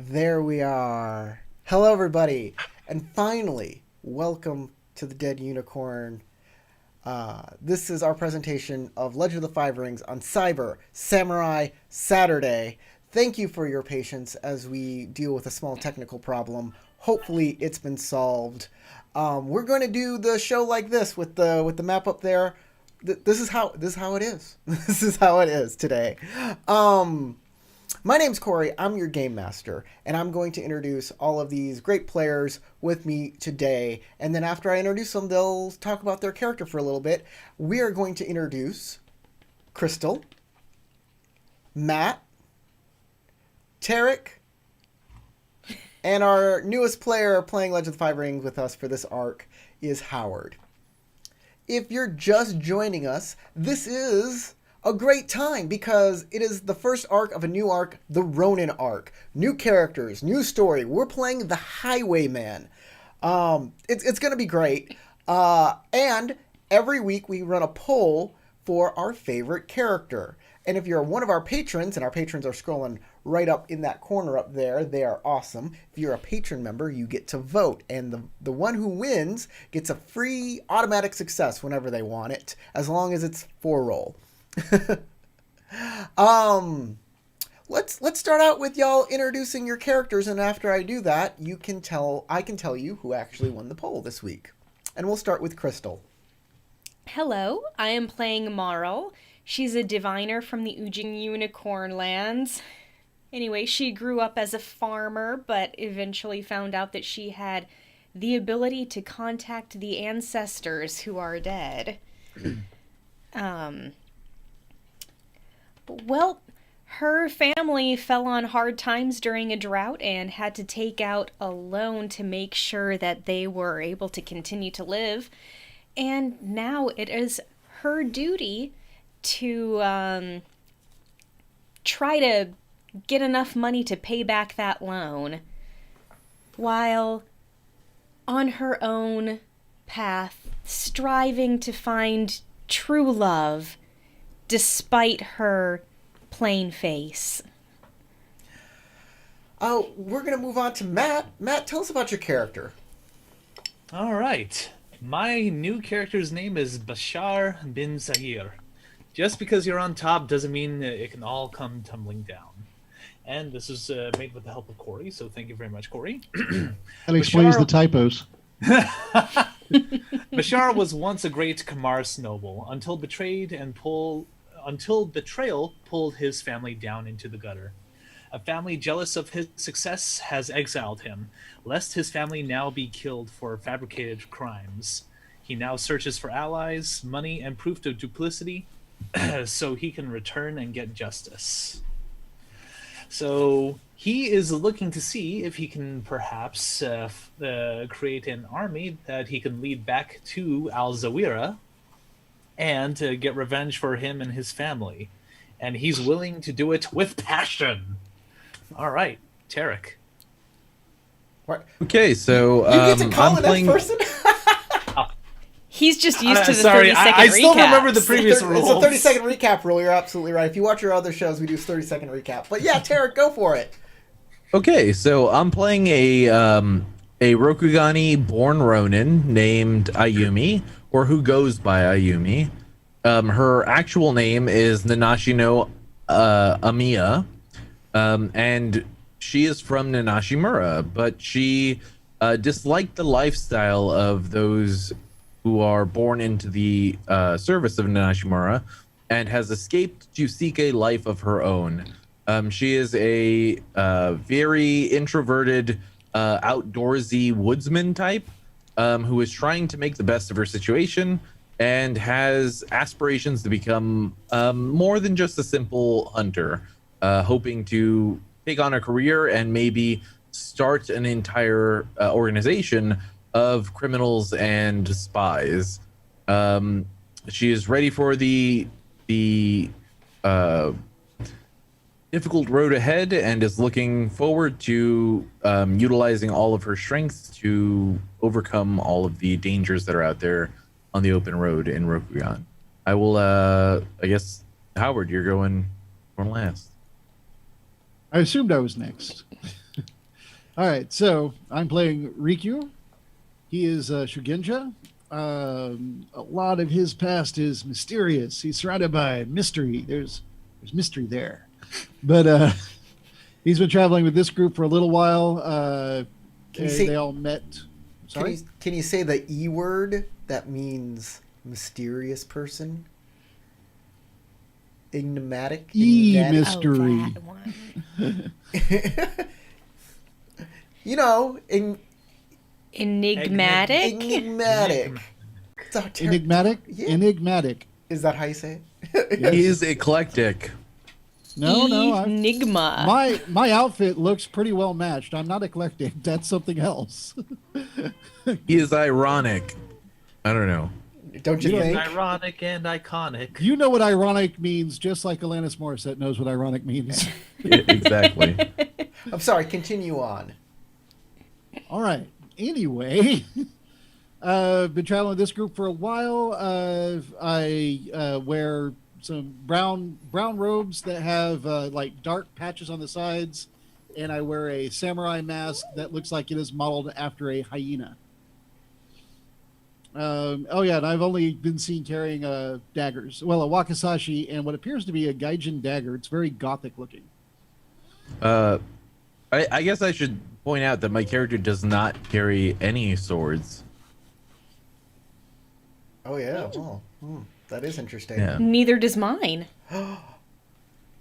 There we are. Hello, everybody. And finally, welcome to the Dead Unicorn. This is our presentation of Legend of the Five Rings on Cyber Samurai Saturday. Thank you for your patience as we deal with a small technical problem. Hopefully, it's been solved. We're going to do the show like this with the map up there. This is how it is. This is how it is today. My name's Corey, I'm your Game Master, and I'm going to introduce all of these great players with me today, and then after I introduce them, they'll talk about their character for a little bit. We are going to introduce Crystal, Matt, Tarek, and our newest player playing Legend of the Five Rings with us for this arc is Howard. If you're just joining us, this is a great time because it is the first arc of a new arc, the Rōnin arc. New characters, new story. We're playing the Highwayman. It's going to be great. And every week we run a poll for our favorite character. And if you're one of our patrons, and our patrons are scrolling right up in that corner up there, they are awesome. If you're a patron member, you get to vote. And the one who wins gets a free automatic success whenever they want it, as long as it's 4-roll. Let's start out with y'all introducing your characters, and after I do that, I can tell you who actually won the poll this week. And we'll start with Crystal. Hello, I am playing Marl. She's a diviner from the Ujing Unicorn lands. Anyway, she grew up as a farmer, but eventually found out that she had the ability to contact the ancestors who are dead. Well, her family fell on hard times during a drought and had to take out a loan to make sure that they were able to continue to live. And now it is her duty to try to get enough money to pay back that loan, while on her own path, striving to find true love despite her plain face. Oh, we're going to move on to Matt. Matt, tell us about your character. All right. My new character's name is Bashar bin Zahir. Just because you're on top doesn't mean it can all come tumbling down. And this is made with the help of Corey, so thank you very much, Corey. That explains Bashar... the typos. Bashar was once a great Kamars noble until betrayal pulled his family down into the gutter. A family jealous of his success has exiled him, lest his family now be killed for fabricated crimes. He now searches for allies, money, and proof of duplicity, so he can return and get justice. So he is looking to see if he can perhaps create an army that he can lead back to Al-Zawira and get revenge for him and his family. And he's willing to do it with passion. All right, Tarek. What? Okay, so You get to call I'm the playing. next person? He's just used to the Sorry, 30-second I still remember the recaps. previous It's a rules. 30-second recap rule. You're absolutely right. If you watch your other shows, we do 30-second recap. But yeah, Tarek, go for it. Okay, so I'm playing a Rokugani-born Rōnin named Ayumi, or who goes by Ayumi. Her actual name is Nanashino Amiya, and she is from Nanashimura, but she disliked the lifestyle of those who are born into the service of Nanashimura and has escaped to seek a life of her own. She is a very introverted, outdoorsy woodsman type who is trying to make the best of her situation and has aspirations to become more than just a simple hunter, hoping to take on a career and maybe start an entire organization of criminals and spies. She is ready for the difficult road ahead and is looking forward to utilizing all of her strengths to overcome all of the dangers that are out there on the open road in Rokugan. I will, I guess, Howard, you're going last. I assumed I was next. All right, so I'm playing Rikyu. He is Shugenja. A lot of his past is mysterious. He's surrounded by mystery. There's mystery there, but he's been traveling with this group for a little while. They all met. Sorry, Can you say the E word that means mysterious person? Enigmatic? Mystery. Oh, that one. You know, Enigmatic? enigmatic. It's a Enigmatic. Yeah. Enigmatic. Is that how you say it? Yes. He is eclectic. No. Enigma. My outfit looks pretty well matched. I'm not eclectic. That's something else. He is ironic. I don't know. Don't you think? Ironic and iconic. You know what ironic means, just like Alanis Morissette knows what ironic means. Exactly. I'm sorry, continue on. All right. Anyway, I've been traveling with this group for a while. I wear some brown robes that have like dark patches on the sides, and I wear a samurai mask that looks like it is modeled after a hyena. And I've only been seen carrying daggers. Well, a wakizashi and what appears to be a gaijin dagger. It's very gothic looking. I guess I should point out that my character does not carry any swords. Oh yeah, well, that is interesting. Yeah. Neither does mine.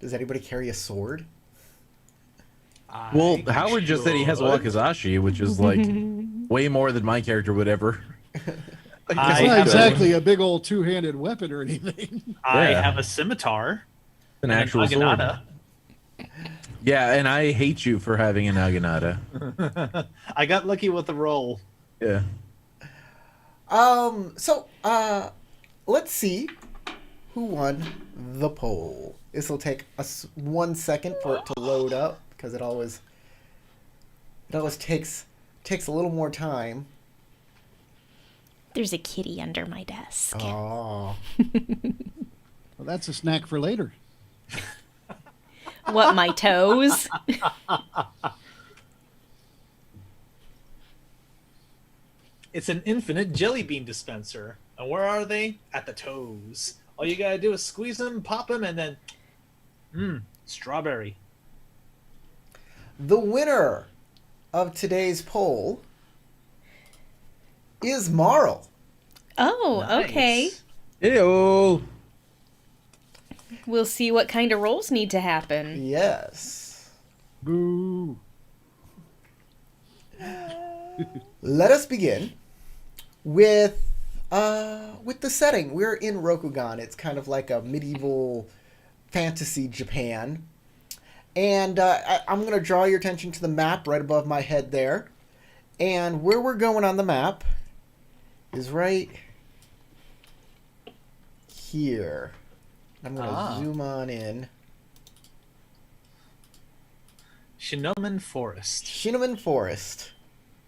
Does anybody carry a sword? Well, Howard just said he has a wakizashi, which is like way more than my character would ever. It's not exactly a big old two-handed weapon or anything. I Yeah. have a scimitar. An and actual an sword. naginata. Yeah, and I hate you for having a naginata. I got lucky with the roll. Yeah. Let's see who won the poll. This will take us 1 second for it to load up because it always takes a little more time. There's a kitty under my desk. Oh, Well, that's a snack for later. What, my toes? It's an infinite jelly bean dispenser. And where are they? At the toes. All you gotta do is squeeze them, pop them, and then... strawberry. the winner of today's poll is Marl. Oh, okay. Nice. Ew. We'll see what kind of rolls need to happen. Yes. Boo. Let us begin with the setting. We're in Rokugan. It's kind of like a medieval fantasy Japan. And I'm going to draw your attention to the map right above my head there. And where we're going on the map is right here. I'm going to zoom on in. Shinomen Forest Shinomen Forest.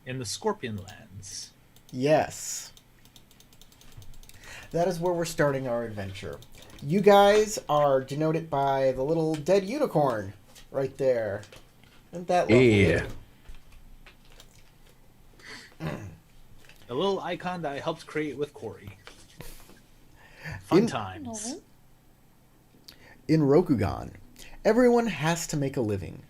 in the Scorpion Lands. Yes. That is where we're starting our adventure. You guys are denoted by the little dead unicorn right there. Isn't that lovely? Yeah. The little icon that I helped create with Corey. Fun times. In Rokugan, everyone has to make a living.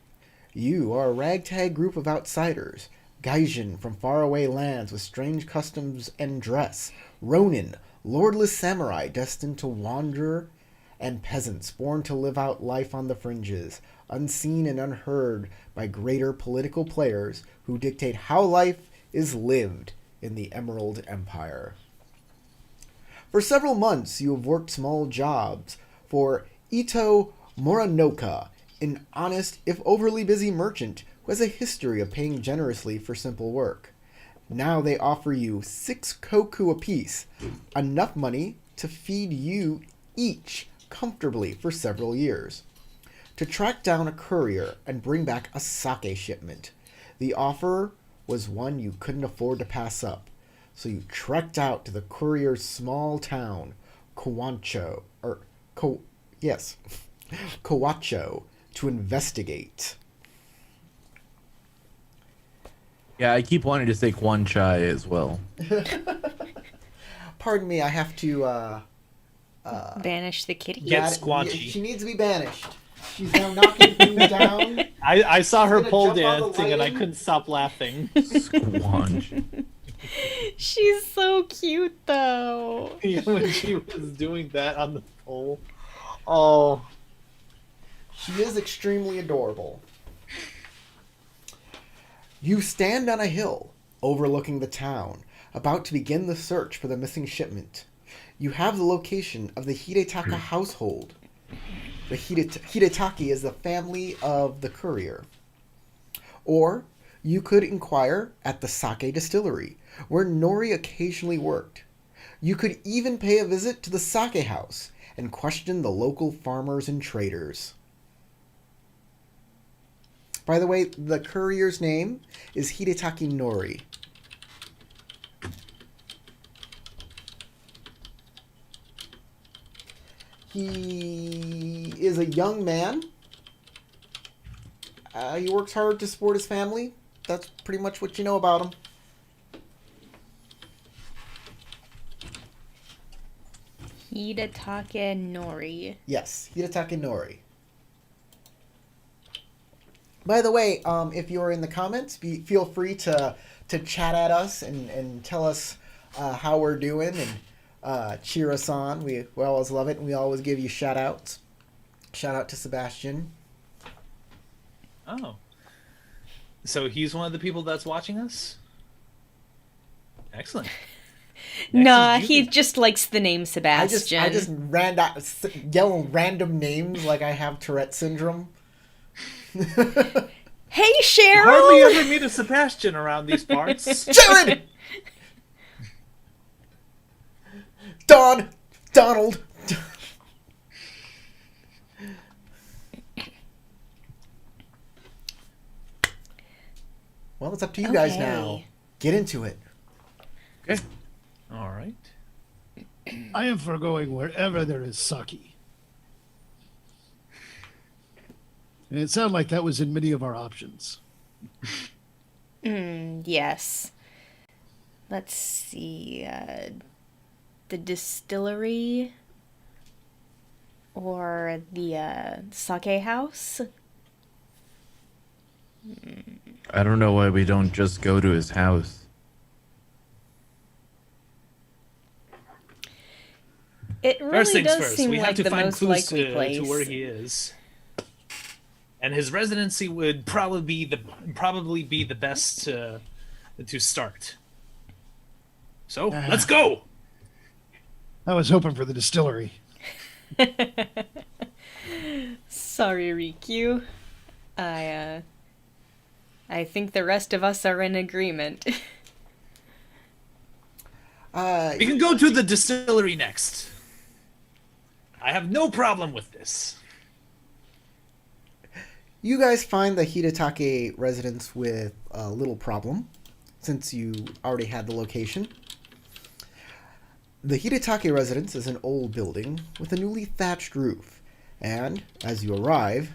You are a ragtag group of outsiders, Gaijin from faraway lands with strange customs and dress, Rōnin, lordless samurai destined to wander, and peasants born to live out life on the fringes, unseen and unheard by greater political players who dictate how life is lived in the Emerald Empire. For several months, you have worked small jobs for Ito Moranoka, an honest, if overly busy merchant who has a history of paying generously for simple work. Now they offer you 6 koku apiece, enough money to feed you each comfortably for several years. To track down a courier and bring back a sake shipment. The offer was one you couldn't afford to pass up, so you trekked out to the courier's small town, Kawacho, Kawacho, to investigate. Yeah, I keep wanting to say Quan Chai as well. Pardon me, I have to Banish the kitty. Get yeah, squanchy. she needs to be banished. She's now knocking things down. I saw her gonna pole jump on the dancing and I lighting. couldn't stop laughing. Squanch. She's so cute, though. When she was doing that on the pole. Oh. She is extremely adorable. You stand on a hill overlooking the town, about to begin the search for the missing shipment. You have the location of the Hidetaka household. The Hidetaki is the family of the courier. Or you could inquire at the sake distillery, where Nori occasionally worked. You could even pay a visit to the sake house and question the local farmers and traders. By the way, the courier's name is Hidetaki Nori. He is a young man. He works hard to support his family. That's pretty much what you know about him. Hidetake Nori. Yes, Hidetaka Nori. By the way, if you're in the comments, feel free to chat at us and tell us how we're doing and cheer us on. We always love it, and we always give you shout outs. Shout out to Sebastian. Oh. So he's one of the people that's watching us? Excellent. Next Nah, is he Judy. just likes the name Sebastian. I just yell random names like I have Tourette syndrome. Hey, Cheryl! Hardly ever meet a Sebastian around these parts. Jared! Donald! Well, it's up to you guys now. Okay. Get into it. Okay. All right. I am for going wherever there is sake. And it sounded like that was in many of our options. Yes. Let's see. The distillery or the sake house. I don't know why we don't just go to his house. It First really things does first, seem we like have to the find most clues likely place. to where he is. And his residency would probably be the best to start. So, let's go! I was hoping for the distillery. Sorry, Rikyu. I think the rest of us are in agreement. We can go to the distillery next. I have no problem with this. You guys find the Hidetake residence with a little problem, since you already had the location. The Hidetake residence is an old building with a newly thatched roof, and as you arrive,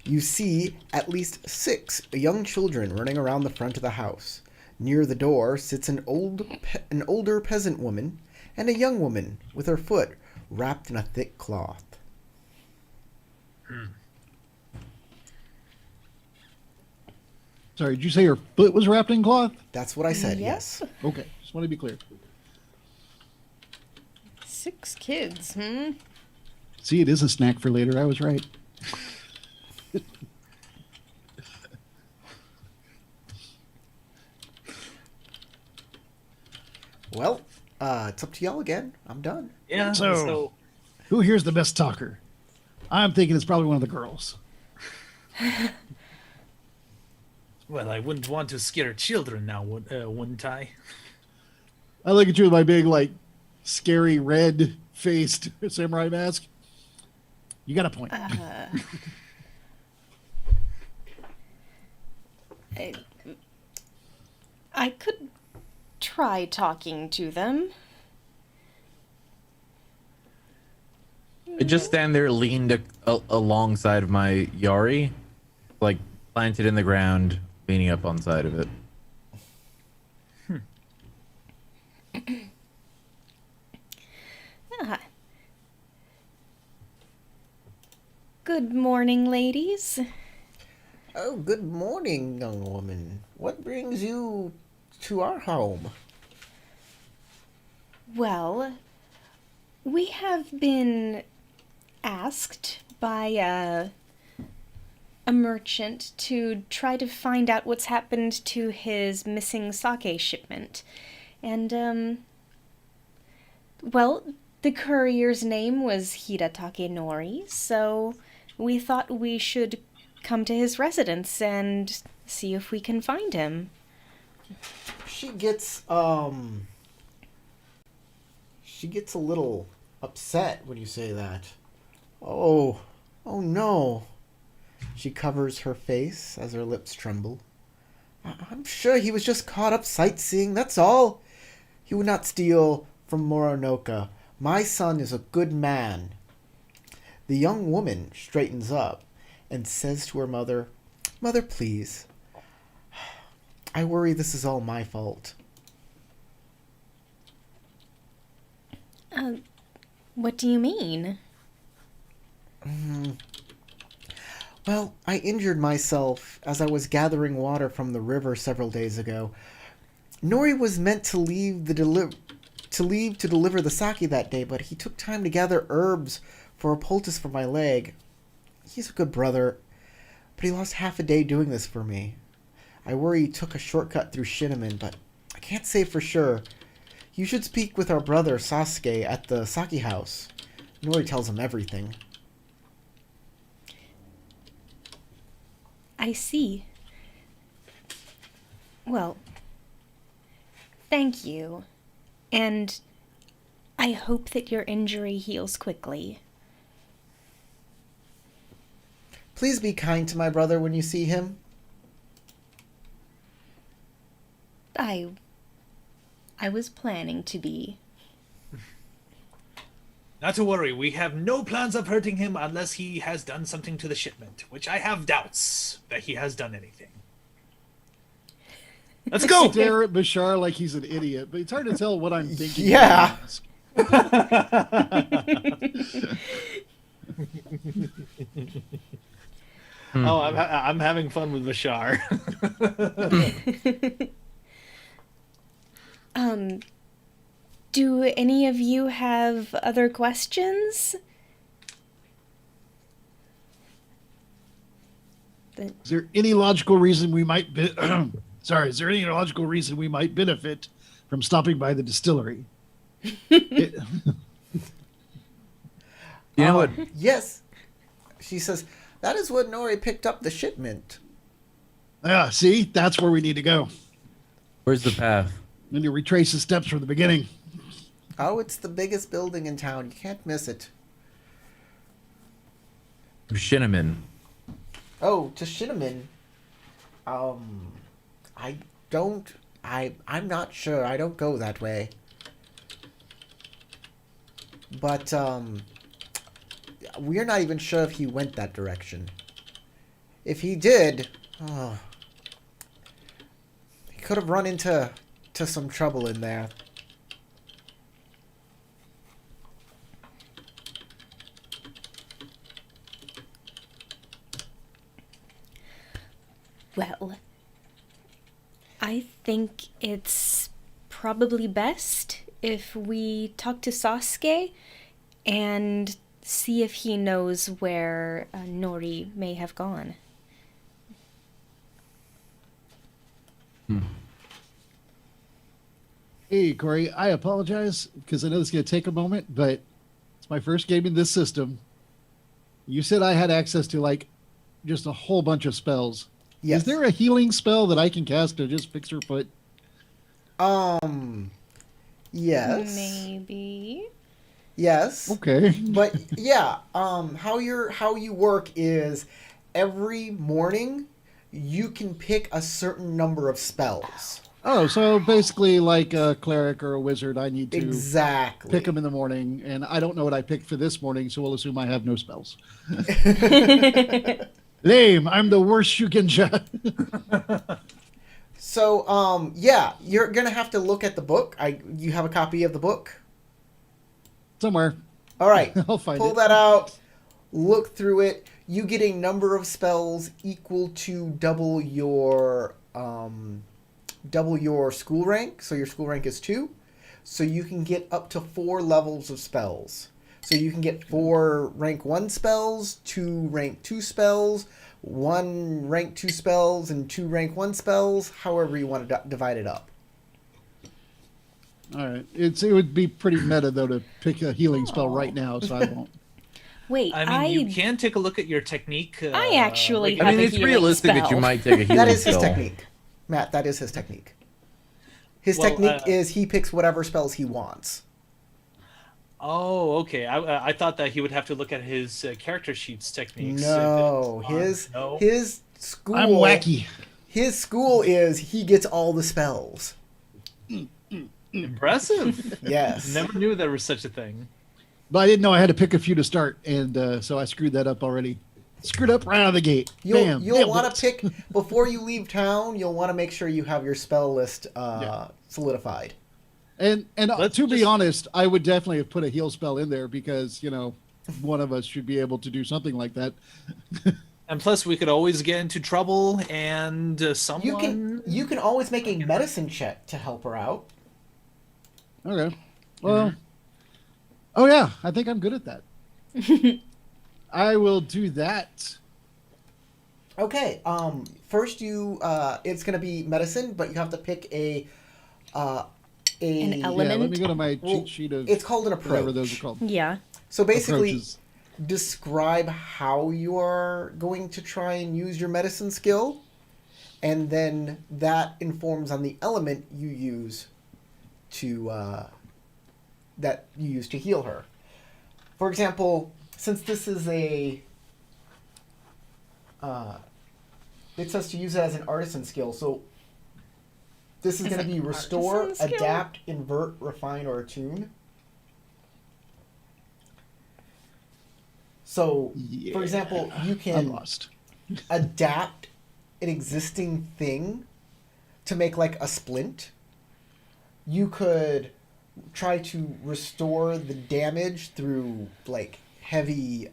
you see at least 6 young children running around the front of the house. Near the door sits an older peasant woman and a young woman with her foot wrapped in a thick cloth. Sorry, did you say her foot was wrapped in cloth? That's what I said, Yep. yes. Okay, just want to be clear. 6 kids, See, it is a snack for later. I was right. Well, it's up to y'all again. I'm done. Yeah, So- Who here's the best talker? I'm thinking it's probably one of the girls. well, I wouldn't want to scare children now, wouldn't I? I look at you with my big, like, scary red-faced samurai mask. You got a point. I could try talking to them. I just stand there leaned alongside of my Yari, like planted in the ground, leaning up on side of it. Good morning, ladies. Oh, good morning, young woman. What brings you to our home? Well, we have been asked by a merchant to try to find out what's happened to his missing sake shipment. And, well, the courier's name was Hiratake Nori, so we thought we should come to his residence and see if we can find him. She gets a little upset when you say that. Oh no. She covers her face as her lips tremble. I'm sure he was just caught up sightseeing, that's all. He would not steal from Moronoka. My son is a good man. The young woman straightens up and says to her mother, Mother, please. I worry this is all my fault. What do you mean? Well, I injured myself as I was gathering water from the river several days ago. Nori was meant to leave to deliver the sake that day, but he took time to gather herbs for a poultice for my leg. He's a good brother, but he lost half a day doing this for me. I worry he took a shortcut through Shinneman, but I can't say for sure. You should speak with our brother Sasuke at the sake house. Nori tells him everything. I see. Well, thank you. And I hope that your injury heals quickly. Please be kind to my brother when you see him. I was planning to be. Not to worry, we have no plans of hurting him unless he has done something to the shipment, which I have doubts that he has done anything. Let's go! Stare at Bashar like he's an idiot, but it's hard to tell what I'm thinking. Yeah. Oh, I'm having fun with Bashar. Do any of you have other questions? Is there any logical reason we might is there any logical reason we might benefit from stopping by the distillery? You know what? Yes. She says, that is when Nori picked up the shipment. Yeah, see? That's where we need to go. Where's the path? And you retrace the steps from the beginning. Oh, it's the biggest building in town. You can't miss it. Shinneman. Oh, to Shinneman. I'm not sure. I don't go that way. But, we're not even sure if he went that direction. If he did, he could have run into some trouble in there. Well, I think it's probably best if we talk to Sasuke and see if he knows where Nori may have gone. Hey, Corey, I apologize because I know this is going to take a moment, but it's my first game in this system. You said I had access to, like, just a whole bunch of spells. Yes. Is there a healing spell that I can cast to just fix her foot? Yes. Maybe. Yes. Okay. But yeah, how you work is every morning you can pick a certain number of spells. Oh, so basically like a cleric or a wizard, I need to Exactly. pick them in the morning, and I don't know what I picked for this morning, so we'll assume I have no spells. Lame, I'm the worst Shugenja. So, yeah, you're gonna have to look at the book. You have a copy of the book? Somewhere. All right. I'll find Pull it. that out. Look through it. you get a number of spells equal to double your school rank. So your school rank is 2. So you can get up to 4 levels of spells. So you can get 4 rank 1 spells, 2 rank 2 spells, 1 rank 2 spells, and 2 rank 1 spells, however you want to divide it up. All right. It would be pretty meta, though, to pick a healing spell right now, so I won't. Wait, I mean, you can take a look at your technique. I actually like- have I mean, a it's healing realistic that you spell. might take a healing That is his spell. technique. Matt, that is his technique. His Well, technique is he picks whatever spells he wants. Oh, okay. I thought that he would have to look at his character sheet's techniques. No, if it's his no? his school. I'm wacky. His school is he gets all the spells. Impressive. Yes. Never knew there was such a thing. But I didn't know I had to pick a few to start, and so I screwed that up already. Screwed up right out of the gate. Bam. You'll Nailed want it. to pick before you leave town. You'll want to make sure you have your spell list solidified. And Let's to be just- honest, I would definitely have put a heal spell in there because, one of us should be able to do something like that. And plus, we could always get into trouble, and someone. You can always make a medicine check to help her out. Okay. Well, oh yeah, I think I'm good at that. I will do that. Okay. First it's gonna be medicine, but you have to pick An Yeah, element. let me go to my Well, cheat sheet of it's called an whatever those are approach. called. Yeah. So basically, Approaches. describe how you are going to try and use your medicine skill, and then that informs on the element you use to heal her. For example, since this is it says to use it as an artisan skill, so this is As going to an be restore, artisan skill? adapt, invert, refine, or attune. So, for example, you I'm can lost. adapt an existing thing to make like a splint. You could try to restore the damage through like heavy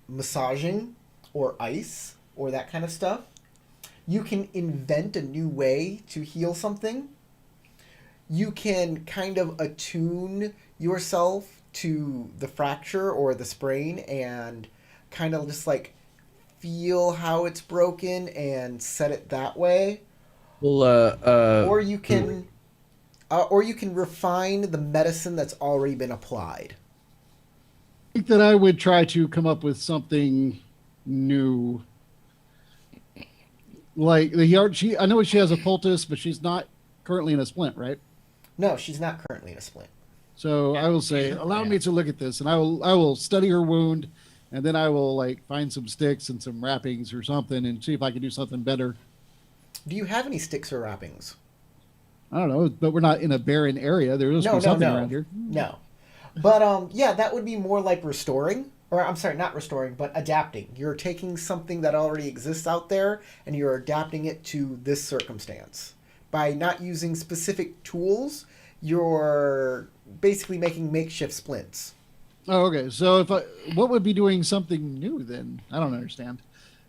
massaging or ice or that kind of stuff. You can invent a new way to heal something. You can kind of attune yourself to the fracture or the sprain and kind of just like feel how it's broken and set it that way. Well, Or you can refine the medicine that's already been applied. I think that I would try to come up with something new. Like the yard, I know she has a poultice, but she's not currently in a splint, right? No, she's not currently in a splint. So I will say, allow me to look at this, and I will study her wound, and then I will like find some sticks and some wrappings or something, and see if I can do something better. Do you have any sticks or wrappings? I don't know, but we're not in a barren area. There must be something around here. No. But yeah, that would be more like restoring. Or I'm sorry, not restoring, but adapting. You're taking something that already exists out there and you're adapting it to this circumstance. By not using specific tools, you're basically making makeshift splints. Oh, okay. So what would be doing something new then? I don't understand.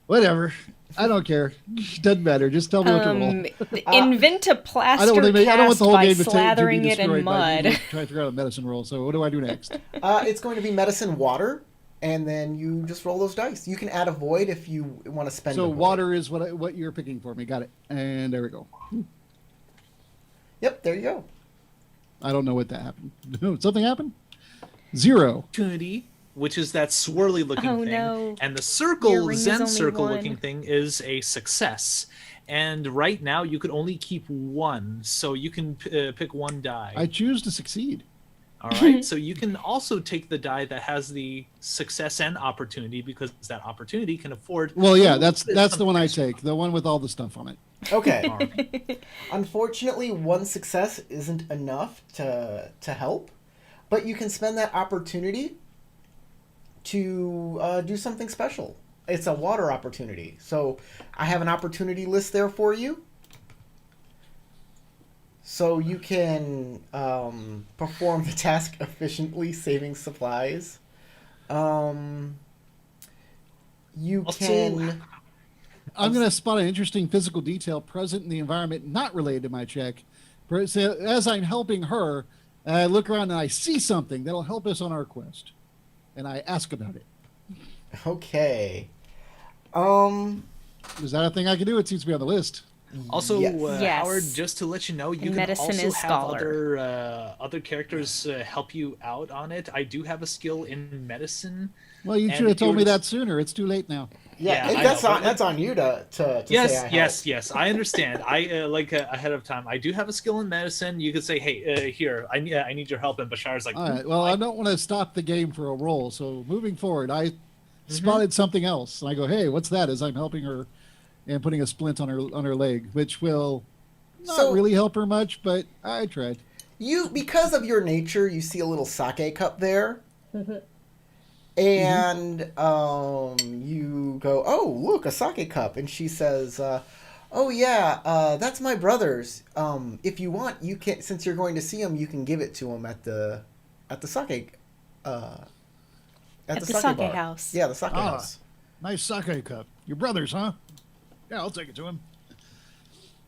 Whatever. I don't care. Doesn't matter. Just tell me what to roll. Invent a I don't plaster want I don't want cast the whole by game to slathering be it in destroyed by me mud. trying to figure out a medicine roll. So what do I do next? It's going to be medicine water, and then you just roll those dice. You can add a void if you want to spend. So a void. water is what you're picking for me. Got it. And there we go. Yep, there you go. I don't know what that happened. Something happened? 0. Opportunity, which is that swirly looking Oh, thing. no. And the Your circle, ring is Zen only circle one. looking thing is a success. And right now you could only keep one, so you can pick one die. I choose to succeed. All right, so you can also take the die that has the success and opportunity because that opportunity can afford. Well, yeah, a that's little bit the one I something take. The one with all the stuff on it. Okay. All right. Unfortunately, one success isn't enough to help, but you can spend that opportunity to do something special. It's a water opportunity. So I have an opportunity list there for you. So you can perform the task efficiently, saving supplies. you Also- can. I'm going to spot an interesting physical detail present in the environment not related to my check. So as I'm helping her, I look around and I see something that'll help us on our quest. And I ask about it. Okay. Is that a thing I can do? It seems to be on the list. Also, Yes. Yes. Howard, just to let you know, you And can medicine also is have scholar. other characters help you out on it. I do have a skill in medicine. Well, you And should have if you told were me to- that sooner. It's too late now. Yeah, Yeah, I that's know, on but, that's on you to say Yes, I yes. I understand. I ahead of time. I do have a skill in medicine. You could say, "Hey, here, I need your help." And Bashar's like, All right. Well, I don't want to stop the game for a roll. So moving forward, I spotted something else, and I go, "Hey, what's that?" As I'm helping her and putting a splint on her leg, which will not So- really help her much, but I tried. You, because of your nature, you see a little sake cup there, and you go, "Oh, look, a sake cup," and she says, "Oh yeah, that's my brother's. If you want, you can. Since you're going to see him, you can give it to him at the sake, At the sake sake bar. house. Yeah, the sake Ah. house. Nice sake cup. Your brother's, huh? Yeah, I'll take it to him.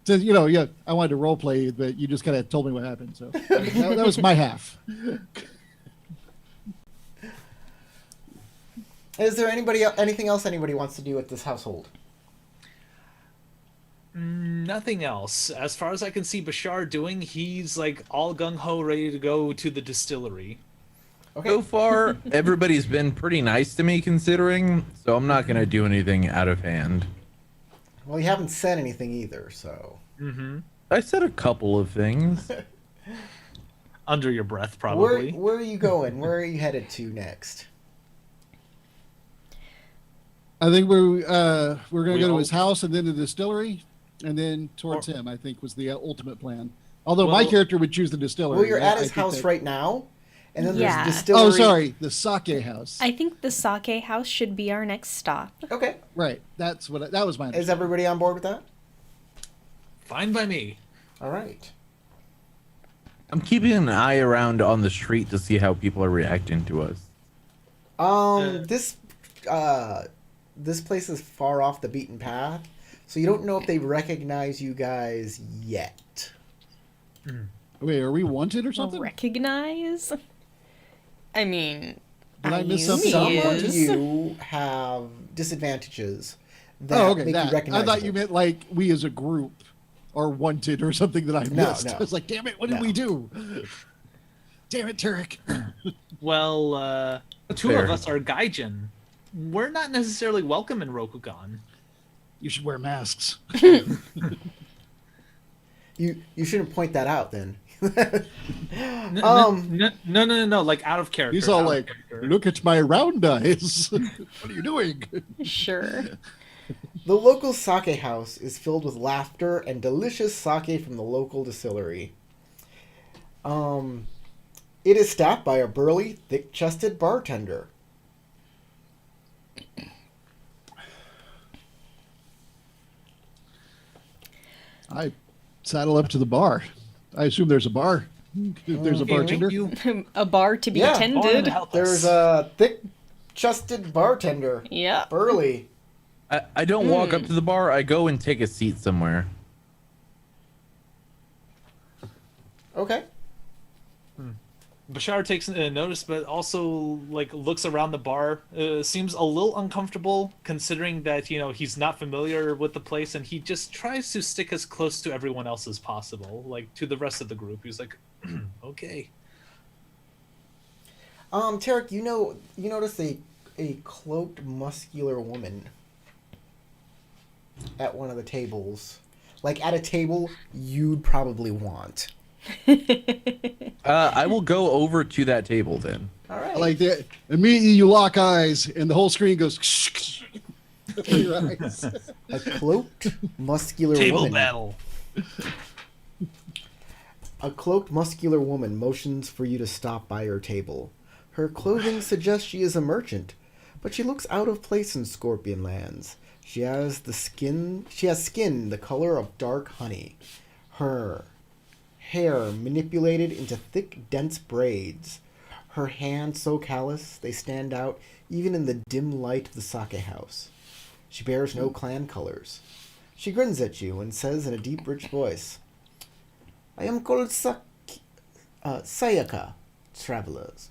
So, yeah, I wanted to role play, but you just kind of told me what happened. So that was my half. Is there anything else anybody wants to do at this household? nothing else. As far as I can see, Bashar doing, he's like all gung ho, ready to go to the distillery. Okay. So far, everybody's been pretty nice to me considering, so I'm not going to do anything out of hand. Well, you haven't said anything either, so. Mm-hmm. I said a couple of things. Under your breath, probably. Where are you going? Where are you headed to next? I think we're going to We go to all- his house and then the distillery, and then towards him. I think was the ultimate plan. Although my Well- character would choose the distillery. Well, you're I at his think house that- right now, and then Yeah. there's distillery. Oh, sorry, the sake house. I think the sake house should be our next stop. Okay. Right, that was my. Is everybody on board with that? Fine by me. All right. I'm keeping an eye around on the street to see how people are reacting to us. This place is far off the beaten path, so you don't know if they recognize you guys yet. Wait, are we wanted or something? Recognize? I mean, Did I miss Ayumi something? Some is- of you have disadvantages that Oh, okay. make you That. I recognize. thought you meant like we as a group are wanted or something that I No, missed. no. I was like, damn it, what did No. we do? Damn it, Tarek. Well, two Fair. of us are Gaijin. We're not necessarily welcome in Rokugan. You should wear masks. You shouldn't point that out then. No. Like out of character. He's all out of like, character. look at my round eyes. What are you doing? Sure. The local sake house is filled with laughter and delicious sake from the local distillery. It is staffed by a burly, thick-chested bartender. I saddle up to the bar. I assume there's a bar. If there's a Hey, bartender. thank you. A bar to be Yeah, Barn, attended. help There's us. a thick-chested bartender. Yeah. Burly. I don't walk up to the bar. I go and take a seat somewhere. Okay. Bashar takes notice, but also like looks around the bar. Seems a little uncomfortable, considering that he's not familiar with the place, and he just tries to stick as close to everyone else as possible, like to the rest of the group. He's like, okay. Tarek, you notice a cloaked, muscular woman at one of the tables. Like, at a table you'd probably want. I will go over to that table then. All right. Like that. Immediately you lock eyes and the whole screen goes before your eyes. A cloaked, muscular Table woman. battle. A cloaked, muscular woman motions for you to stop by her table. Her clothing suggests she is a merchant, but she looks out of place in Scorpion Lands. She has skin the color of dark honey. Her hair manipulated into thick, dense braids. Her hands so callous they stand out even in the dim light of the sake house. She bears no clan colors. She grins at you and says in a deep, rich voice, I am called Sayaka, travelers.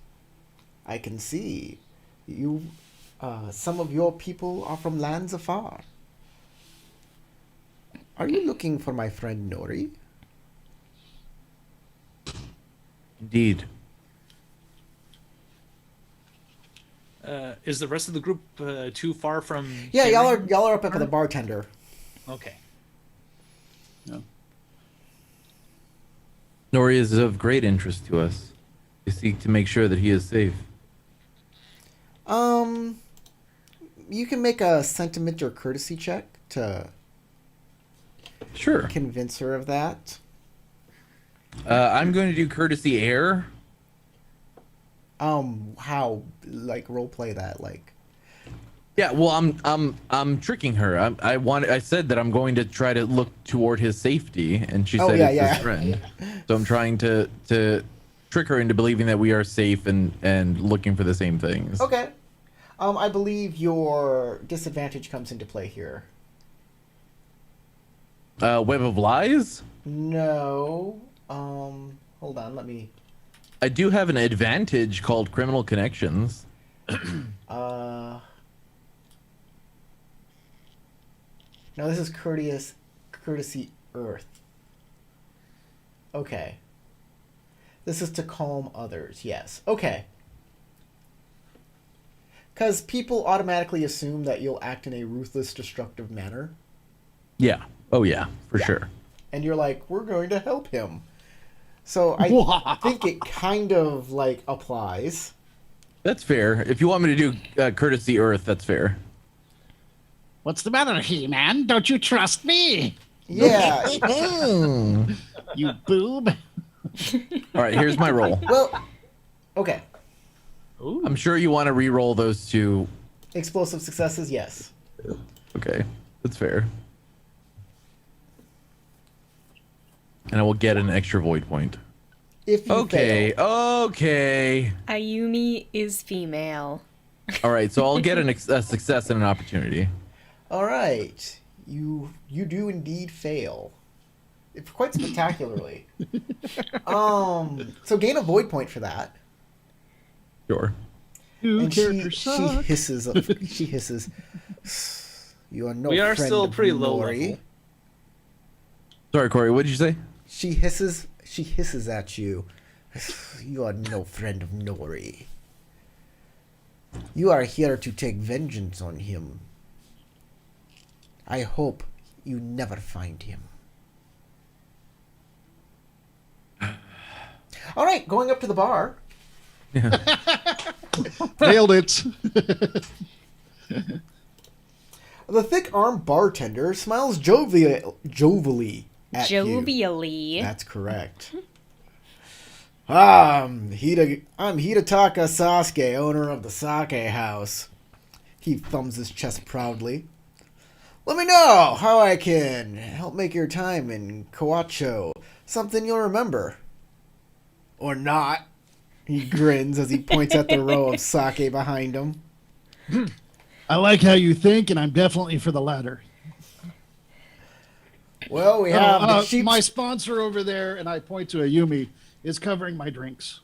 I can see you. Some of your people are from lands afar. Are you looking for my friend Nori? Indeed. Is the rest of the group too far from? Yeah, hearing? y'all are up with the bartender. Okay. No. Nori is of great interest to us. We seek to make sure that he is safe. You can make a sentiment or courtesy check to Sure. convince her of that. I'm going to do courtesy air. How like role play that like? Yeah, well, I'm tricking her. I said that I'm going to try to look toward his safety, and she Oh, said yeah, it's yeah. his friend. So I'm trying to trick her into believing that we are safe and looking for the same things. Okay. I believe your disadvantage comes into play here. Web of lies. No. Hold on. Let me. I do have an advantage called criminal connections. No, this is courtesy earth. Okay. This is to calm others. Yes. Okay. Because people automatically assume that you'll act in a ruthless, destructive manner. Yeah. Oh yeah, for Yeah. sure. And you're like, we're going to help him. So I think it kind of like applies. That's fair. If you want me to do courtesy earth, that's fair. What's the matter, He-Man? Don't you trust me? Yeah. You boob. All right, here's my roll. Well, okay. Ooh. I'm sure you want to re-roll those two. Explosive successes, yes. Okay, that's fair. And I will get an extra void point. If you Okay, fail. okay. Ayumi is female. All right, so I'll get a success and an opportunity. All right. You do indeed fail. Quite spectacularly. So gain a void point for that. Sure. You And characters she suck. hisses. She hisses. You are no We are friend still of pretty low Nori." level. Sorry, Corey, what did you say? She hisses at you. You are no friend of Nori. You are here to take vengeance on him. I hope you never find him. All right, going up to the bar. Nailed it. The thick-armed bartender smiles jovially at you. Jovially. That's correct. I'm Hitotaka Sasuke, owner of the Sake House. He thumbs his chest proudly. Let me know how I can help make your time in Kawacho something you'll remember. Or not. He grins as he points at the row of sake behind him. I like how you think, and I'm definitely for the latter. Well, we have the sheep. My sponsor over there, and I point to Ayumi, is covering my drinks.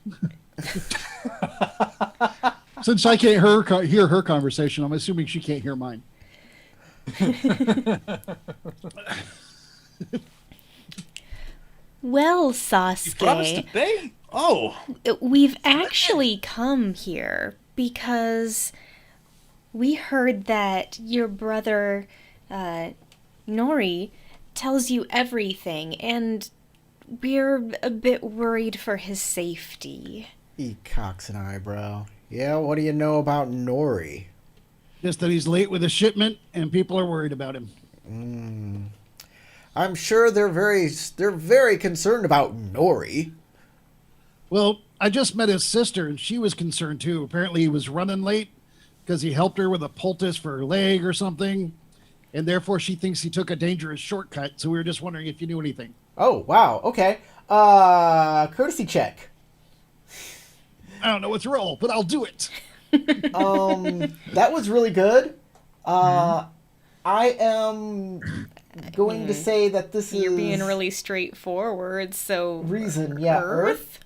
Since I can't hear her conversation, I'm assuming she can't hear mine. Well, You promised to Sasuke, pay? Oh. we've actually come here because we heard that your brother, Nori, tells you everything, and we're a bit worried for his safety. He cocks an eyebrow. Yeah, what do you know about Nori? Just that he's late with a shipment, and people are worried about him. I'm sure they're very concerned about Nori. Well, I just met his sister, and she was concerned too. Apparently, he was running late because he helped her with a poultice for her leg or something, and therefore she thinks he took a dangerous shortcut. So we were just wondering if you knew anything. Oh, wow. Okay. Courtesy check. I don't know what's roll, but I'll do it. That was really good. I am going to say that this is You're being really straightforward, so reason. Yeah, Earth.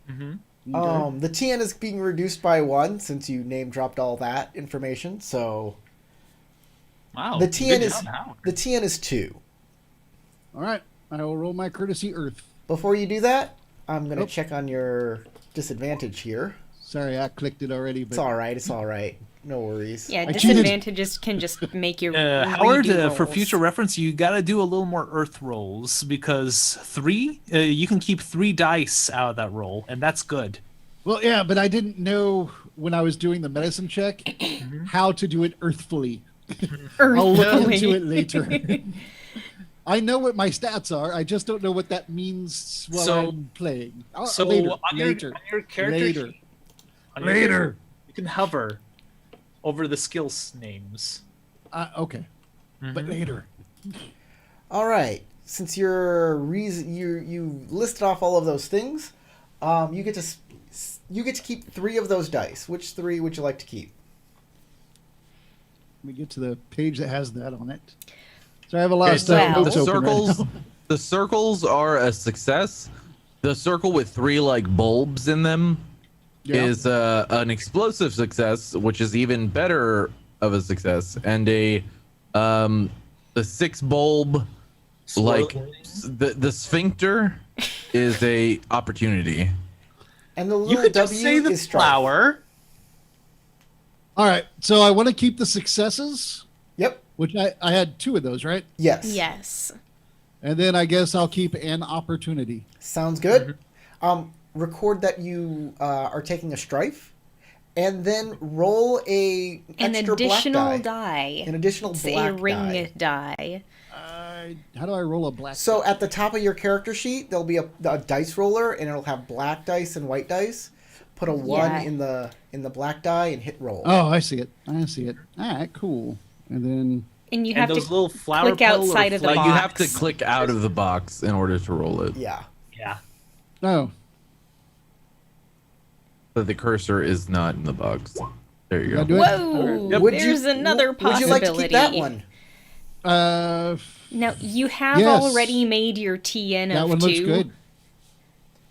Mm-hmm. The TN is being reduced by 1 since you name dropped all that information. So Wow. the good TN is job, Howard. the TN is 2. All right. I will roll my courtesy Earth. Before you do that, I'm gonna Oh. check on your disadvantage here. Sorry, I clicked it already. But It's all right. It's all right. No worries. yeah, I cheated. disadvantages can just make you Howard, redo for rolls. future reference, you got to do a little more Earth rolls because 3, you can keep 3 dice out of that roll, and that's good. Well, yeah, but I didn't know when I was doing the medicine check how to do it earthfully. I'll look Earthly. into it later. I know what my stats are. I just don't know what that means while So- I'm playing. So later, on later, your character later, sheet, on your later. character, you can hover over the skills names. Okay, but later. All right. Since you listed off all of those things, you get to keep 3 of those dice. Which 3 would you like to keep? Let me get to the page that has that on it. So I have a lot Okay, of stuff. Well- the notes open right circles, now. the circles are a success. The circle with 3 like bulbs in them Yeah. is an explosive success, which is even better of a success, and the 6 bulb like the sphincter is a opportunity. And the You little could just W say the is strife. flower. All right, so I want to keep the successes, Yep. which I had 2 of those, right? Yes. Yes. And then I guess I'll keep an opportunity. Sounds good. Record that you are taking a strife, and then roll An extra additional black die. An additional It's black a ring die. die. How do I roll a black? So at the top of your character sheet, there'll be a dice roller, and it'll have black dice and white dice. Put a 1 Yeah. in the black die and hit roll. Oh, I see it. I see it. All right, cool. And then And you And have those to little flower click petal or outside of the flag- Like box. you have to click out of the box in order to roll it. Yeah. Yeah. oh, But the cursor is not in the box. There you Can I go. do it? Whoa! Yep. There's another Would possibility. you like to keep that one? Now you have Yes. already made your TN That of one 2. looks good.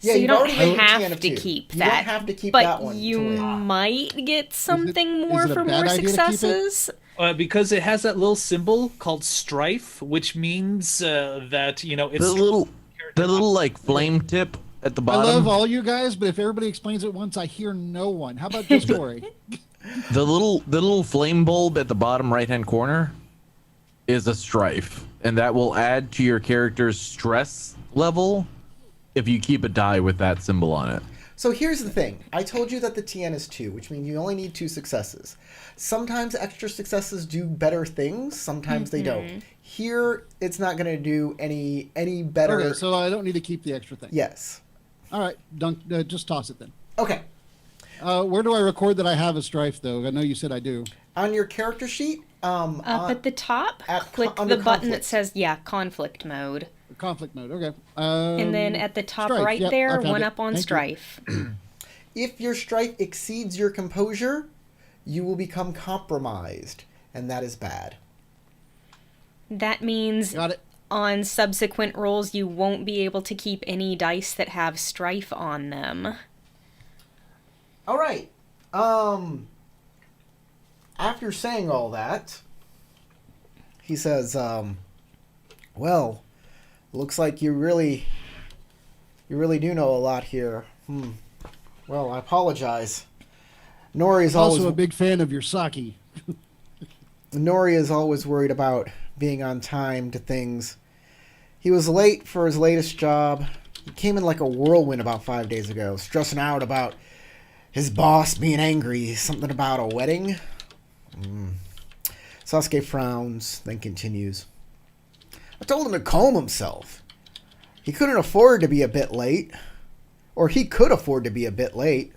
Yeah, So you you've don't already made your TN have of to 2. keep You that. don't have to keep but that one. you to win. might get something more is it a for bad more idea to keep it? successes. Because it has that little symbol called strife, which means that it's The little like flame tip at the I bottom. love all you guys, but if everybody explains it once, I hear no one. How about just Tori? The little flame bulb at the bottom right hand corner is a strife, and that will add to your character's stress level if you keep a die with that symbol on it. So here's the thing. I told you that the TN is 2, which means you only need 2 successes. Sometimes extra successes do better things, sometimes they don't. Here, it's not going to do any better. Okay, so I don't need to keep the extra thing. Yes. All right, just toss it then. Okay. Where do I record that I have a strife, though? I know you said I do. On your character sheet, Up at the top, at click under the button conflict. that says conflict mode. Conflict mode, okay. And then at the top Strife, right yep, I there, found one it. up on Thank you. Strife. if your strife exceeds your composure, you will become compromised, and that is bad. That means Got it. on subsequent rolls you won't be able to keep any dice that have Strife on them. All right. After saying all that, he says, well, looks like you really do know a lot here. Well, I apologize. Nori's Also always a big fan of your sake. Nori is always worried about being on time to things. He was late for his latest job. He came in like a whirlwind about 5 days ago, stressing out about his boss being angry. Something about a wedding. Sasuke frowns, then continues. I told him to calm himself. He couldn't afford to be a bit late. Or he could afford to be a bit late.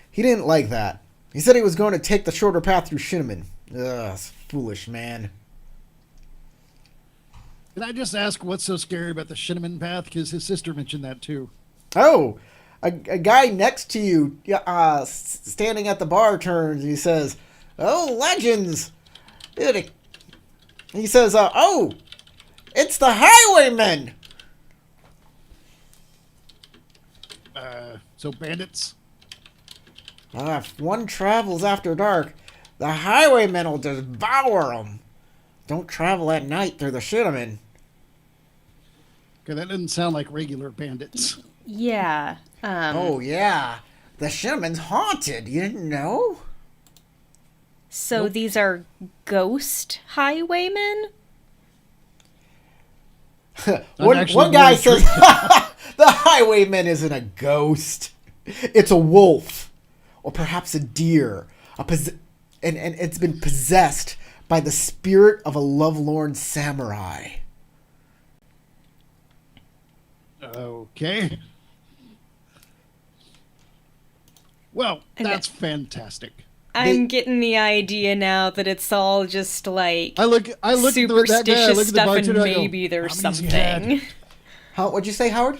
He didn't like that. He said he was going to take the shorter path through Shinneman. Ugh, foolish man. Can I just ask what's so scary about the Shinneman path? Because his sister mentioned that too. Oh, a guy next to you, standing at the bar, turns and he says, "Oh, legends! He says, "Oh, it's the Highwayman." So bandits. If one travels after dark, the Highwaymen will devour them. Don't travel at night through the Shinaman. Okay, that doesn't sound like regular bandits. Yeah. Oh yeah, the Shinaman's haunted. You didn't know? So these are ghost highwaymen? One guy says the Highwayman isn't a ghost. It's a wolf, or perhaps a deer. And it's been possessed by the spirit of a lovelorn samurai. Okay. Well, that's fantastic. I'm getting the idea now that it's all just like I look at that guy, I superstitious look at the stuff, and bartender, I go, maybe there's "How many's he had?" something. What'd you say, Howard?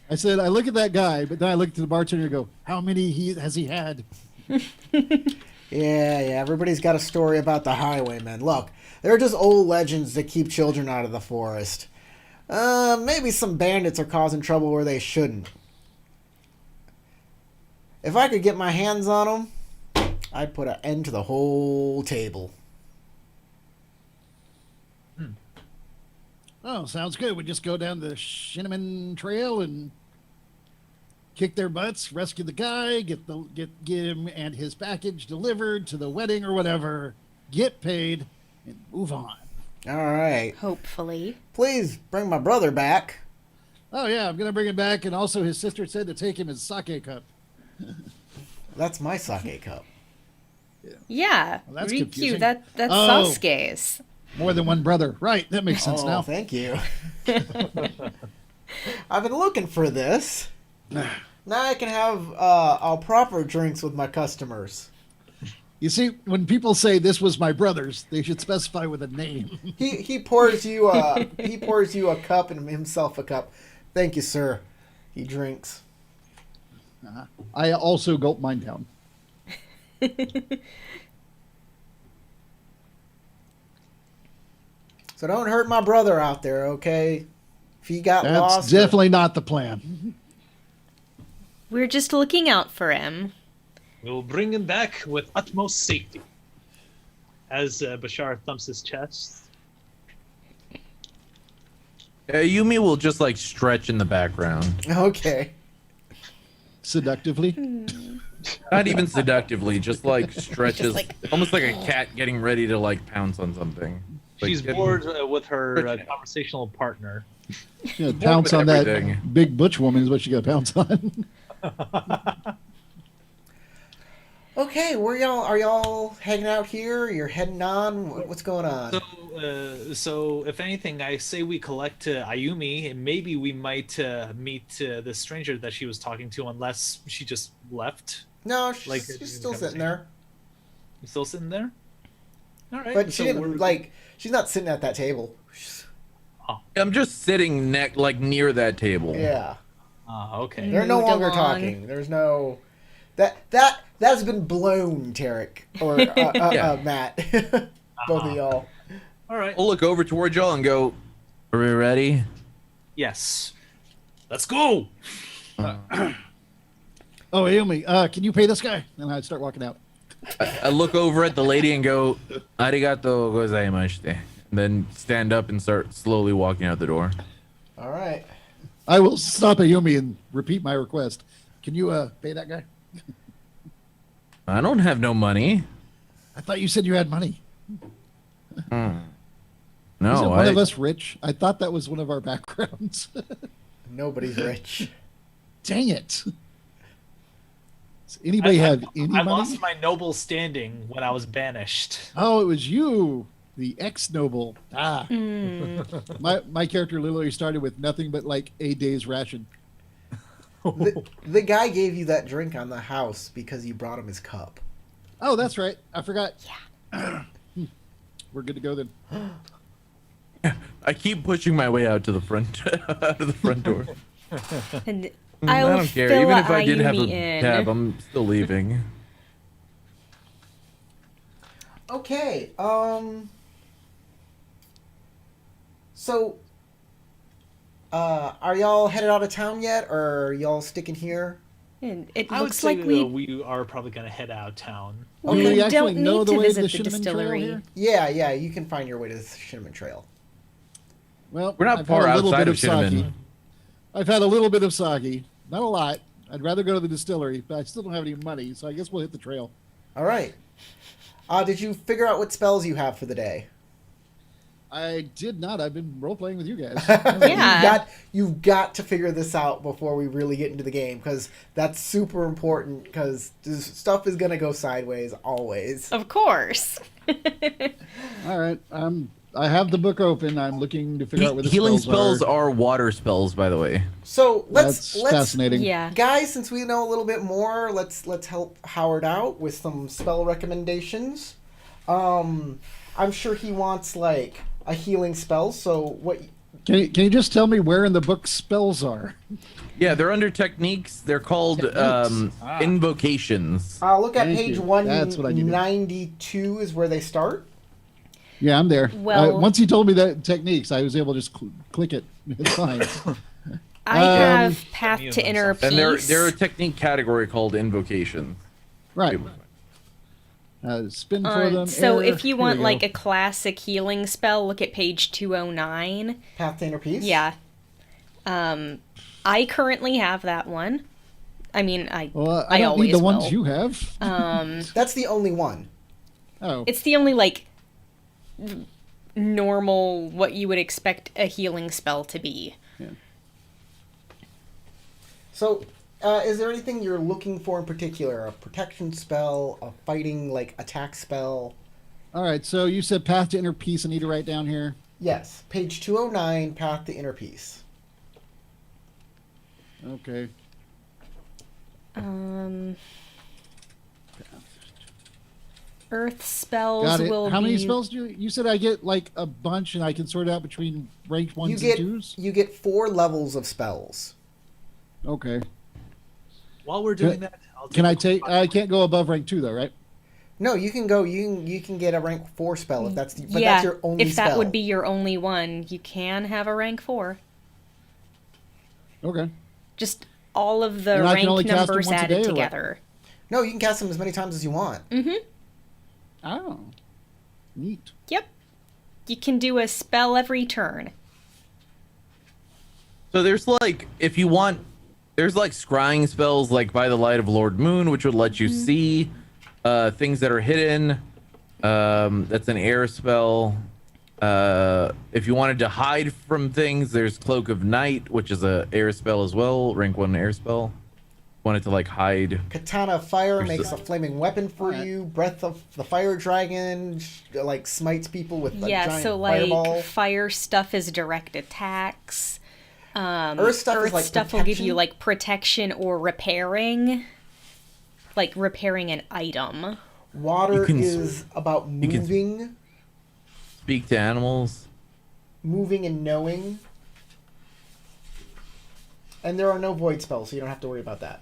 I said, I look at that guy, but then I look at the bartender and go, how many has he had? Yeah, everybody's got a story about the Highwaymen. Look, they're just old legends that keep children out of the forest. Maybe some bandits are causing trouble where they shouldn't. If I could get my hands on them, I'd put an end to the whole table. Oh, sounds good. We just go down the Shinaman Trail and kick their butts, rescue the guy, get him and his package delivered to the wedding or whatever, get paid, and move on. All right. Hopefully. Please bring my brother back. Oh yeah, I'm gonna bring him back, and also his sister said to take him his sake cup. That's my sake cup. Yeah. Well, that's Rikyu, confusing. that's Oh. Sasuke's. More than one brother, right? That makes sense now. Thank you. I've been looking for this. Now I can have all proper drinks with my customers. You see, when people say this was my brother's, they should specify with a name. He pours you a cup and himself a cup. Thank you, sir. He drinks. I also gulp mine down. So don't hurt my brother out there, okay? If he got That's lost. definitely not the plan. We're just looking out for him. We'll bring him back with utmost safety. As Bashar thumps his chest. Yumi will just like stretch in the background. Okay. Seductively. Not even seductively, just like stretches, Just like- almost like a cat getting ready to like pounce on something. Like, She's bored with her conversational partner. Yeah, pounce on that everything. big butch woman is what you got to pounce on. Okay, are y'all hanging out here? You're heading on? What's going on? So if anything, I say we collect Ayumi, and maybe we might meet the stranger that she was talking to, unless she just left. No, she's, like, she's still sitting there. You still sitting there? All right. But she so didn't, she's not sitting at that table. I'm just sitting near that table. Yeah. Okay. They're no Moved longer along. talking. There's no... That's been blown, Tarek. Or Matt. Both of y'all. All right. I'll look over towards y'all and go, "Are we ready?" Yes. Let's go. Oh, Ayumi, can you pay this guy? And I start walking out. I look over at the lady and go, "Arigato gozaimashite." And then stand up and start slowly walking out the door. All right. I will stop Ayumi and repeat my request. Can you pay that guy? I don't have no money. I thought you said you had money. No, Isn't one of us rich? I thought that was one of our backgrounds. Nobody's rich. Dang it. Does anybody have any I money? lost my noble standing when I was banished. Oh, it was you, the ex-noble. Ah. My character literally started with nothing but like a day's ration. The guy gave you that drink on the house because you brought him his cup. Oh, that's right. I forgot. Yeah. We're good to go then. I keep pushing my way out to the front, out of the front door. And I I'll don't care. fill Even if I did Ayumi have a in. cab, I'm still leaving. Okay. So, are y'all headed out of town yet, or are y'all sticking here? And it I would looks say like we are probably going to head out of town. Do Okay. we we actually don't know need the to way to visit the the Cinnamon Trail distillery. here? Yeah, you can find your way to the Cinnamon Trail. Well, We're not I've far had a little outside bit of of sake. Cinnamon. I've had a little bit of sake. Not a lot. I'd rather go to the distillery, but I still don't have any money, so I guess we'll hit the trail. All right. Did you figure out what spells you have for the day? I did not. I've been role playing with you guys. Yeah. You've got to figure this out before we really get into the game, because that's super important, because stuff is gonna go sideways always. Of course. All right. I have the book open. I'm looking to figure out where the Healing spells spells are water spells, by the way. So That's let's fascinating. Yeah. guys, since we know a little bit more, let's help Howard out with some spell recommendations. I'm sure he wants like a healing spell. So what? Can you just tell me where in the book spells are? Yeah, they're under techniques. They're called Techniques. invocations. Look at Thank page you. That's what I needed. 192 is where they start. Yeah, I'm there. Well- once he told me that techniques, I was able to just click it. It's fine. I have Path Immune to Inner myself. And Peace. they're a technique category called invocations. Right. Spin for them. So air. if you Here want we like go. a classic healing spell, look at page 209. Path to Inner Peace. Yeah. I currently have that one. I mean, Well, I I don't always need the ones will. you have. That's the only one. Oh. It's the only like normal what you would expect a healing spell to be. So, is there anything you're looking for in particular? A protection spell, a fighting like attack spell? All right. So you said path to inner peace. I need to write down here. Yes, page 209, Path to Inner Peace. Okay. Earth spells Got it. will How many be spells do you said I get like a bunch and I can sort out between ranked ones and twos? You get 4 levels of spells. Okay. While we're doing that, Can I take? I can't go above rank 2 though, right? No, you can go. You can get a rank 4 spell if that's but yeah, that's your only if spell. that would be your only one, you can have a rank 4. Okay. Just all of the And I can only rank cast them numbers once a added day, or what? together. No, you can cast them as many times as you want. Oh. Neat. Yep. You can do a spell every turn. So there's like, if you want, there's like scrying spells like By the Light of Lord Moon, which would let you see things that are hidden. That's an air spell. If you wanted to hide from things, there's Cloak of Night, which is a air spell as well, rank 1 air spell. Wanted to like hide. Katana of Fire There's makes a flaming weapon for Alright. you. Breath of the Fire Dragon like smites people with a Yeah, giant so like fireball. fire stuff is direct attacks. Earth stuff is like stuff will give you protection. like protection or repairing. Like repairing an item. Water You can- is about you can- moving, Speak to animals. moving and knowing. And there are no void spells, so you don't have to worry about that.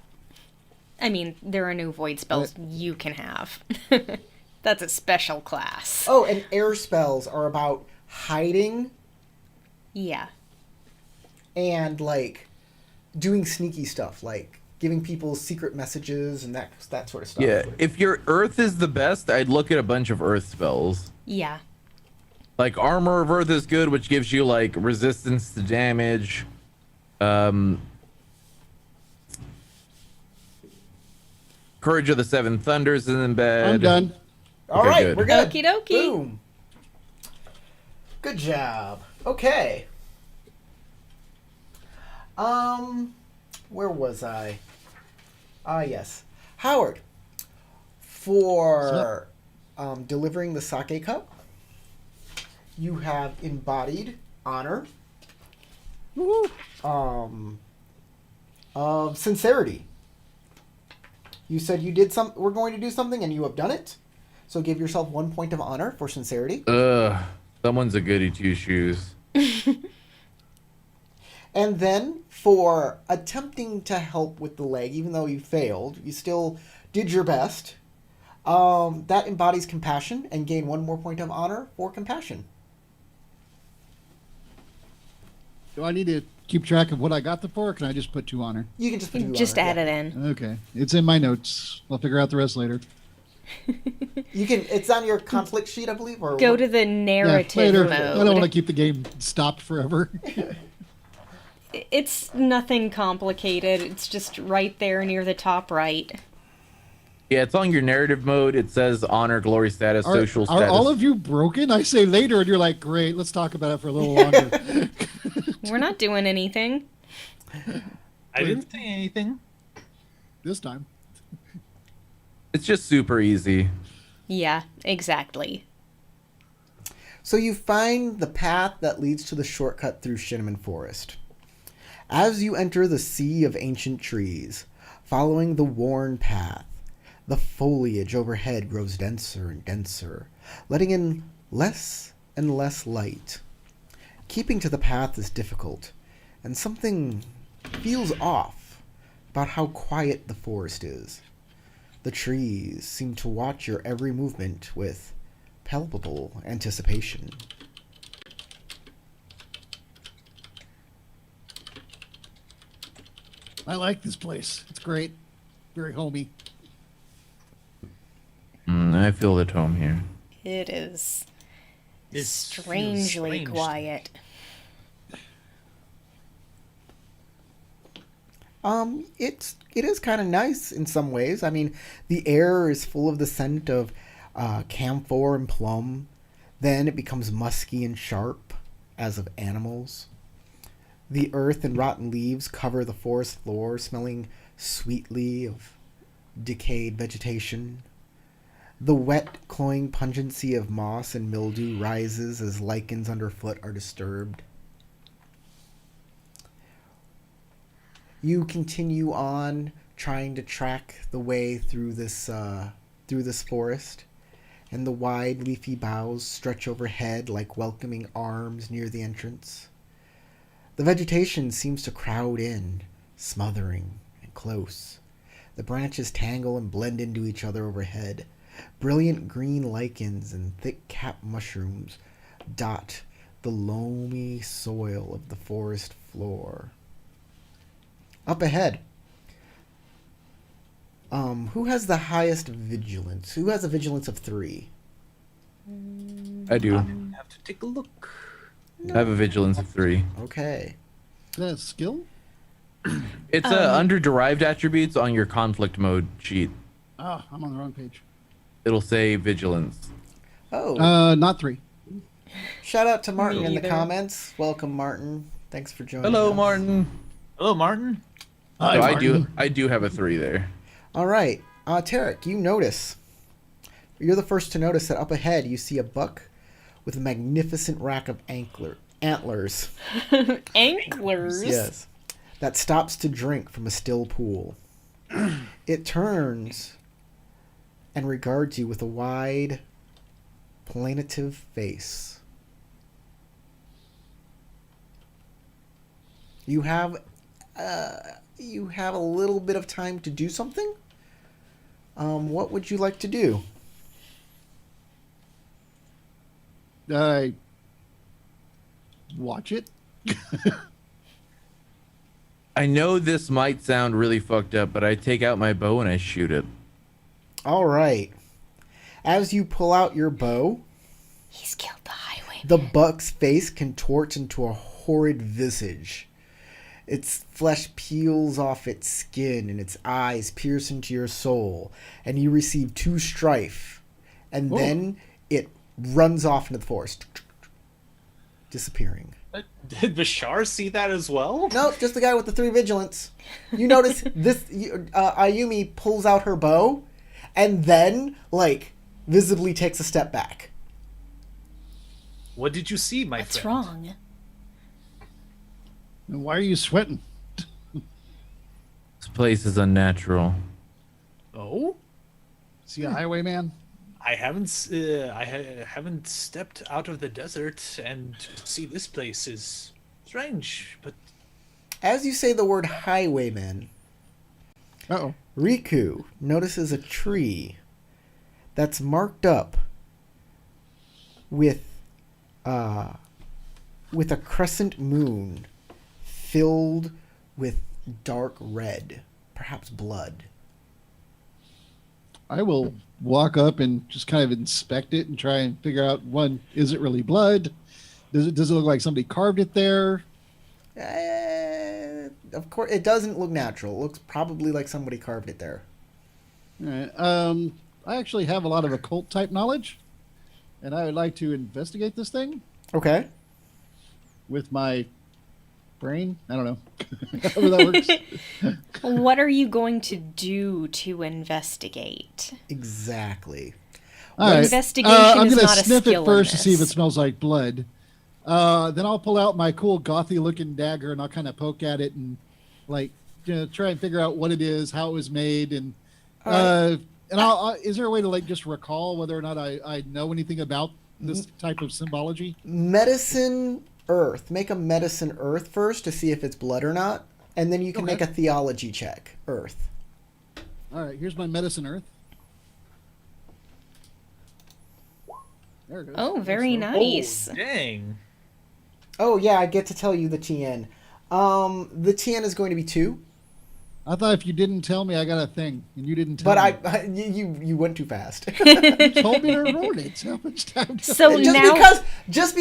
I mean, there are no void spells you can have. That's a special class. Oh, and air spells are about hiding Yeah. and like doing sneaky stuff, like giving people secret messages and that sort of stuff. Yeah, if your Earth is the best, I'd look at a bunch of Earth spells. Yeah. Like Armor of Earth is good, which gives you like resistance to damage. Courage of the Seven Thunders is in bed. I'm done. All Okay, right, good. we're good. Okie dokie. Boom. Good job. Okay. Where was I? Yes. Howard, for delivering the sake cup, you have embodied honor, of sincerity. You said you did we're going to do something, and you have done it. So give yourself 1 point of honor for sincerity. Someone's a goody two shoes. And then for attempting to help with the leg, even though you failed, you still did your best. That embodies compassion, and gain 1 more point of honor for compassion. Do I need to keep track of what I got the for, or can I just put 2 on her? You can just put two Just on add it. it in. Okay. It's in my notes. I'll figure out the rest later. You can. It's on your conflict sheet, I believe. Or Go to the narrative later. mode. I don't want to keep the game stopped forever. It's nothing complicated. It's just right there near the top right. Yeah, it's on your narrative mode. It says honor, glory status, social Are status. all of you broken? I say later, and you're like, great, let's talk about it for a little longer. We're not doing anything. I didn't say anything. This time. It's just super easy. Yeah, exactly. So you find the path that leads to the shortcut through Shinneman Forest. As you enter the sea of ancient trees, following the worn path, the foliage overhead grows denser and denser, letting in less and less light. Keeping to the path is difficult, and something feels off about how quiet the forest is. The trees seem to watch your every movement with palpable anticipation. I like this place. It's great. Very homey. I feel at home here. It is It strangely feels strange. quiet. It is kind of nice in some ways. I mean, the air is full of the scent of camphor and plum. Then it becomes musky and sharp, as of animals. The earth and rotten leaves cover the forest floor, smelling sweetly of decayed vegetation. The wet, cloying pungency of moss and mildew rises as lichens underfoot are disturbed. You continue on, trying to track the way through this forest, and the wide leafy boughs stretch overhead like welcoming arms near the entrance. The vegetation seems to crowd in, smothering and close. The branches tangle and blend into each other overhead. Brilliant green lichens and thick cap mushrooms dot the loamy soil of the forest floor. Up ahead, who has the highest vigilance? Who has a vigilance of 3? I do. Have to take a look. I have a vigilance of 3. Okay. Is that a skill? It's under derived attributes on your conflict mode sheet. Oh, I'm on the wrong page. It'll say vigilance. Oh, Not 3. shout out to Martin in the neither. comments. Welcome, Martin. Thanks for joining Hello, us. Martin. Hello, Martin. Hi, So Martin. I do have a 3 there. All right. Tarek, you notice. You're the first to notice that up ahead you see a buck with a magnificent rack of antlers. Anklers. Yes. That stops to drink from a still pool. It turns and regards you with a wide, plaintive face. You have a little bit of time to do something. What would you like to do? I watch it. I know this might sound really fucked up, but I take out my bow and I shoot it. All right. As you pull out your bow, He's killed the highwayman. the buck's face contorts into a horrid visage. Its flesh peels off its skin and its eyes pierce into your soul, and you receive 2 strife, and Whoa. then it runs off into the forest, disappearing. Did Bashar see that as well? Nope, just the guy with the 3 vigilance. You notice this, Ayumi pulls out her bow, and then, visibly takes a step back. What did you see, my What's friend? wrong? And why are you sweating? This place is unnatural. Oh, See a highwayman? I haven't. Haven't stepped out of the desert, and to see this place is strange. But As you say the word highwayman, Uh-oh. Riku notices a tree that's marked up with a crescent moon filled with dark red, perhaps blood. I will walk up and just kind of inspect it and try and figure out, one, is it really blood? Does it look like somebody carved it there? Of course, it doesn't look natural. It looks probably like somebody carved it there. All right. I actually have a lot of occult type knowledge, and I would like to investigate this thing Okay. with my brain. I don't know. However that works. What are you going to do to investigate? Exactly. All right. Investigation I'm is gonna not a sniff skill it first in to see if it this. smells like blood. Then I'll pull out my cool gothy looking dagger and I'll kind of poke at it and like try and figure out what it is, how it was made, and All and I'll is there a way to like just recall whether or not I know anything about this type of symbology? Medicine earth. Make a medicine earth first to see if it's blood or not, and then you can Okay. make a theology check. Earth. All right, here's my medicine earth. There it goes. Oh, very That's nice. Oh, dang. Oh yeah, I get to tell you the TN. The TN is going to be 2, I thought if you didn't tell me, I got a thing, and you didn't tell but me. you went too fast. You told me to roll it. How much time? So just now,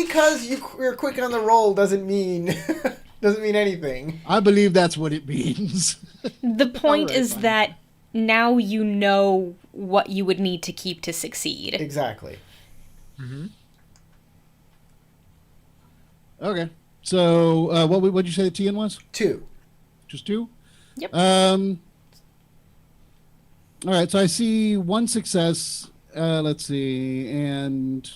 because you're quick on the roll doesn't mean anything. I believe that's what it means. the point Alright, is fine. that now you know what you would need to keep to succeed. Exactly. Okay. So what would you say the TN was? 2. Just 2? Yep. All right. So I see 1 success. Let's see, and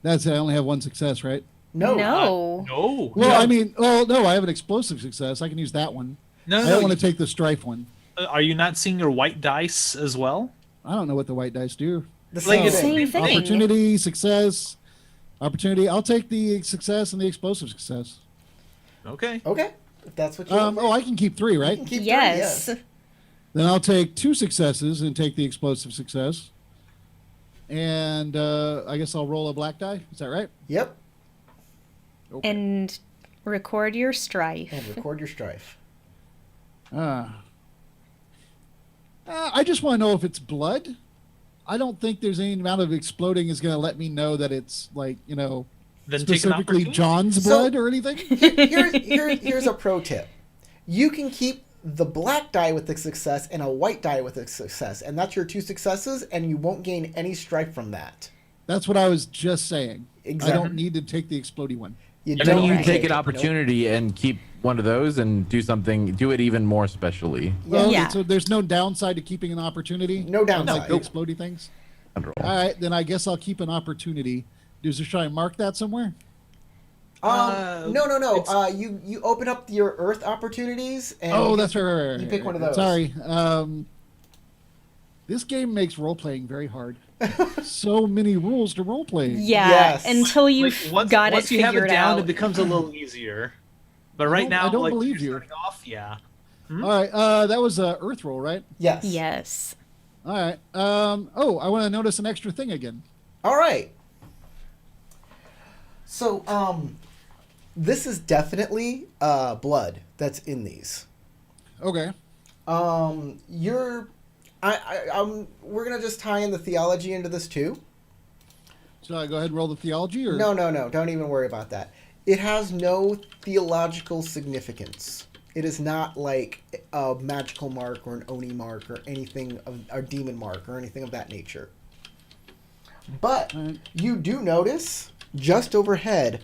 that's it. I only have 1 success, right? No. No. No. Well, no. I mean, no, I have an explosive success. I can use that one. No, I no, don't no. want to take the strife one. Are you not seeing your white dice as well? I don't know what the white dice do. The Like same it's- thing. Same thing. Opportunity, success, opportunity. I'll take the success and the explosive success. Okay. Okay. If that's what you want. I can keep 3, You right? can keep 3, Yes. Then I'll take 2 successes and take the explosive success. And I guess I'll roll a black die. Is that right? Yep. Okay. And record your strife. And record your strife. I just want to know if it's blood. I don't think there's any amount of exploding is going to let me know that it's like, Then take an specifically opportunity. John's So- blood or anything. Here's a pro tip. You can keep the black die with the success and a white die with a success, and that's your 2 successes, and you won't gain any strife from that. That's what I was just saying. Exactly. I don't need to take the exploding one. You And then don't you Right. take an it. opportunity and keep one of those and do it even more specially. Well, Yeah. So there's no downside to keeping an opportunity. No downside. Like the exploding things. Under All all. right, then I guess I'll keep an opportunity. Should I mark that somewhere? No. it's- You open up your Earth opportunities, and Oh, you that's can- right. You pick one of those. Sorry. This game makes role playing very hard. So many rules to role playing. Yeah, Yes. until you've Once got once it you have figured it down, out. it becomes a little easier. But right don't- now, I don't like, believe you're you. starting off, yeah. All right. That was a Earth roll, right? Yes. Yes. All right. I want to notice an extra thing again. All right. So, this is definitely blood that's in these. Okay. We're gonna just tie in the theology into this too. Should I go ahead and roll the theology, or No. Don't even worry about that. It has no theological significance. It is not like a magical mark or an oni mark or anything of a demon mark or anything of that nature. But Alright. you do notice just overhead,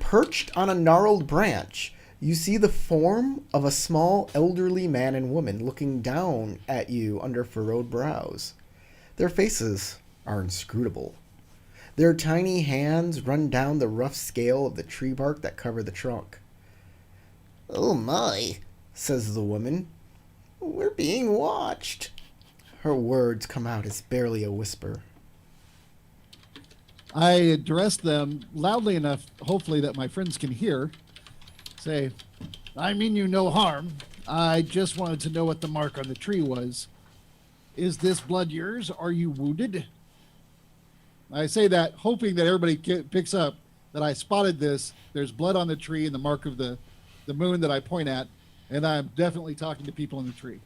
perched on a gnarled branch, you see the form of a small elderly man and woman looking down at you under furrowed brows. Their faces are inscrutable. Their tiny hands run down the rough scale of the tree bark that cover the trunk. "Oh my," says the woman. "We're being watched." Her words come out as barely a whisper. I address them loudly enough, hopefully that my friends can hear. Say, I mean you no harm. I just wanted to know what the mark on the tree was. Is this blood yours? Are you wounded? I say that hoping that everybody picks up that I spotted this. There's blood on the tree and the mark of the the moon that I point at, and I'm definitely talking to people in the tree.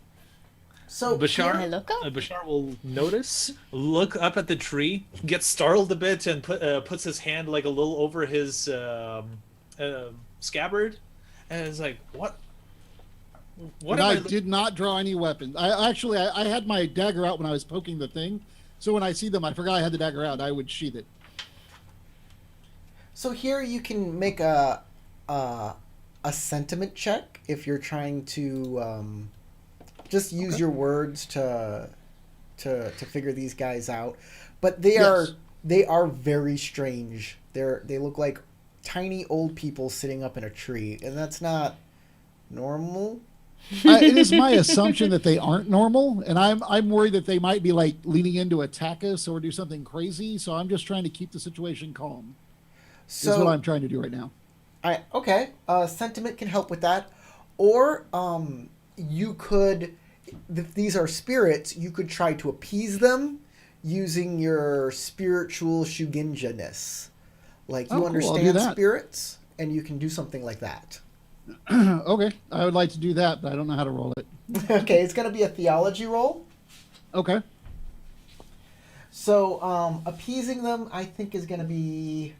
So Bashar, I look up? Bashar will notice, look up at the tree, gets startled a bit, and puts his hand like a little over his scabbard, and is like, "What? What?" And am I I did not draw any weapons. I had my dagger out when I was poking the thing, so when I see them, I forgot I had the dagger out. I would sheath it. So here you can make a sentiment check if you're trying to just use your words to figure these guys out. But they are very strange. They look like tiny old people sitting up in a tree, and that's not normal. It is my assumption that they aren't normal, and I'm worried that they might be like leaning in to attack us or do something crazy. So I'm just trying to keep the situation calm. So is what I'm trying to do right now. Okay. Sentiment can help with that, or you could, if these are spirits, you could try to appease them using your spiritual shugenja-ness. Like you Cool. I'll do understand that. spirits, and you can do something like that. Okay, I would like to do that, but I don't know how to roll it. Okay, it's going to be a theology roll. Okay. So appeasing them, I think, is going to be.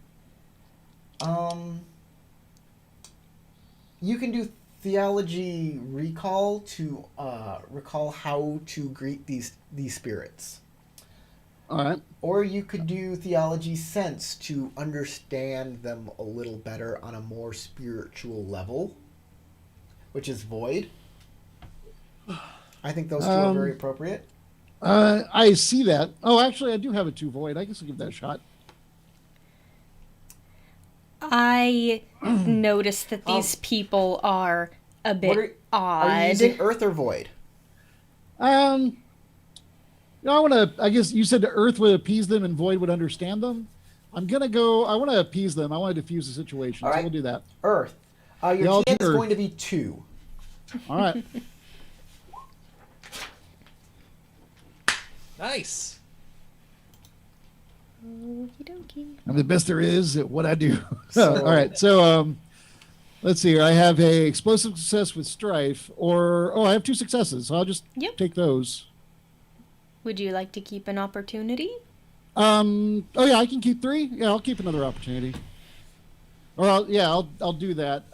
You can do theology recall to recall how to greet these spirits. All right. Or you could do theology sense to understand them a little better on a more spiritual level, which is void. I think those two are very appropriate. I see that. Oh, actually, I do have a 2 void. I guess I'll give that a shot. I noticed that these people are a bit odd. Are you using earth or void? I want to. I guess you said the earth would appease them and void would understand them. I'm gonna go. I want to appease them. I want to diffuse the situation. All right. So we'll do that. Earth. Your Yeah, I'll TN do is earth. going to be 2. All right. Nice. Okie dokie. I'm the best there is at what I do. So- All right. So let's see here. I have a explosive success with strife, or I have 2 successes. So I'll just Yep. take those. Would you like to keep an opportunity? Oh yeah, I can keep 3. Yeah, I'll keep another opportunity. Or I'll do that.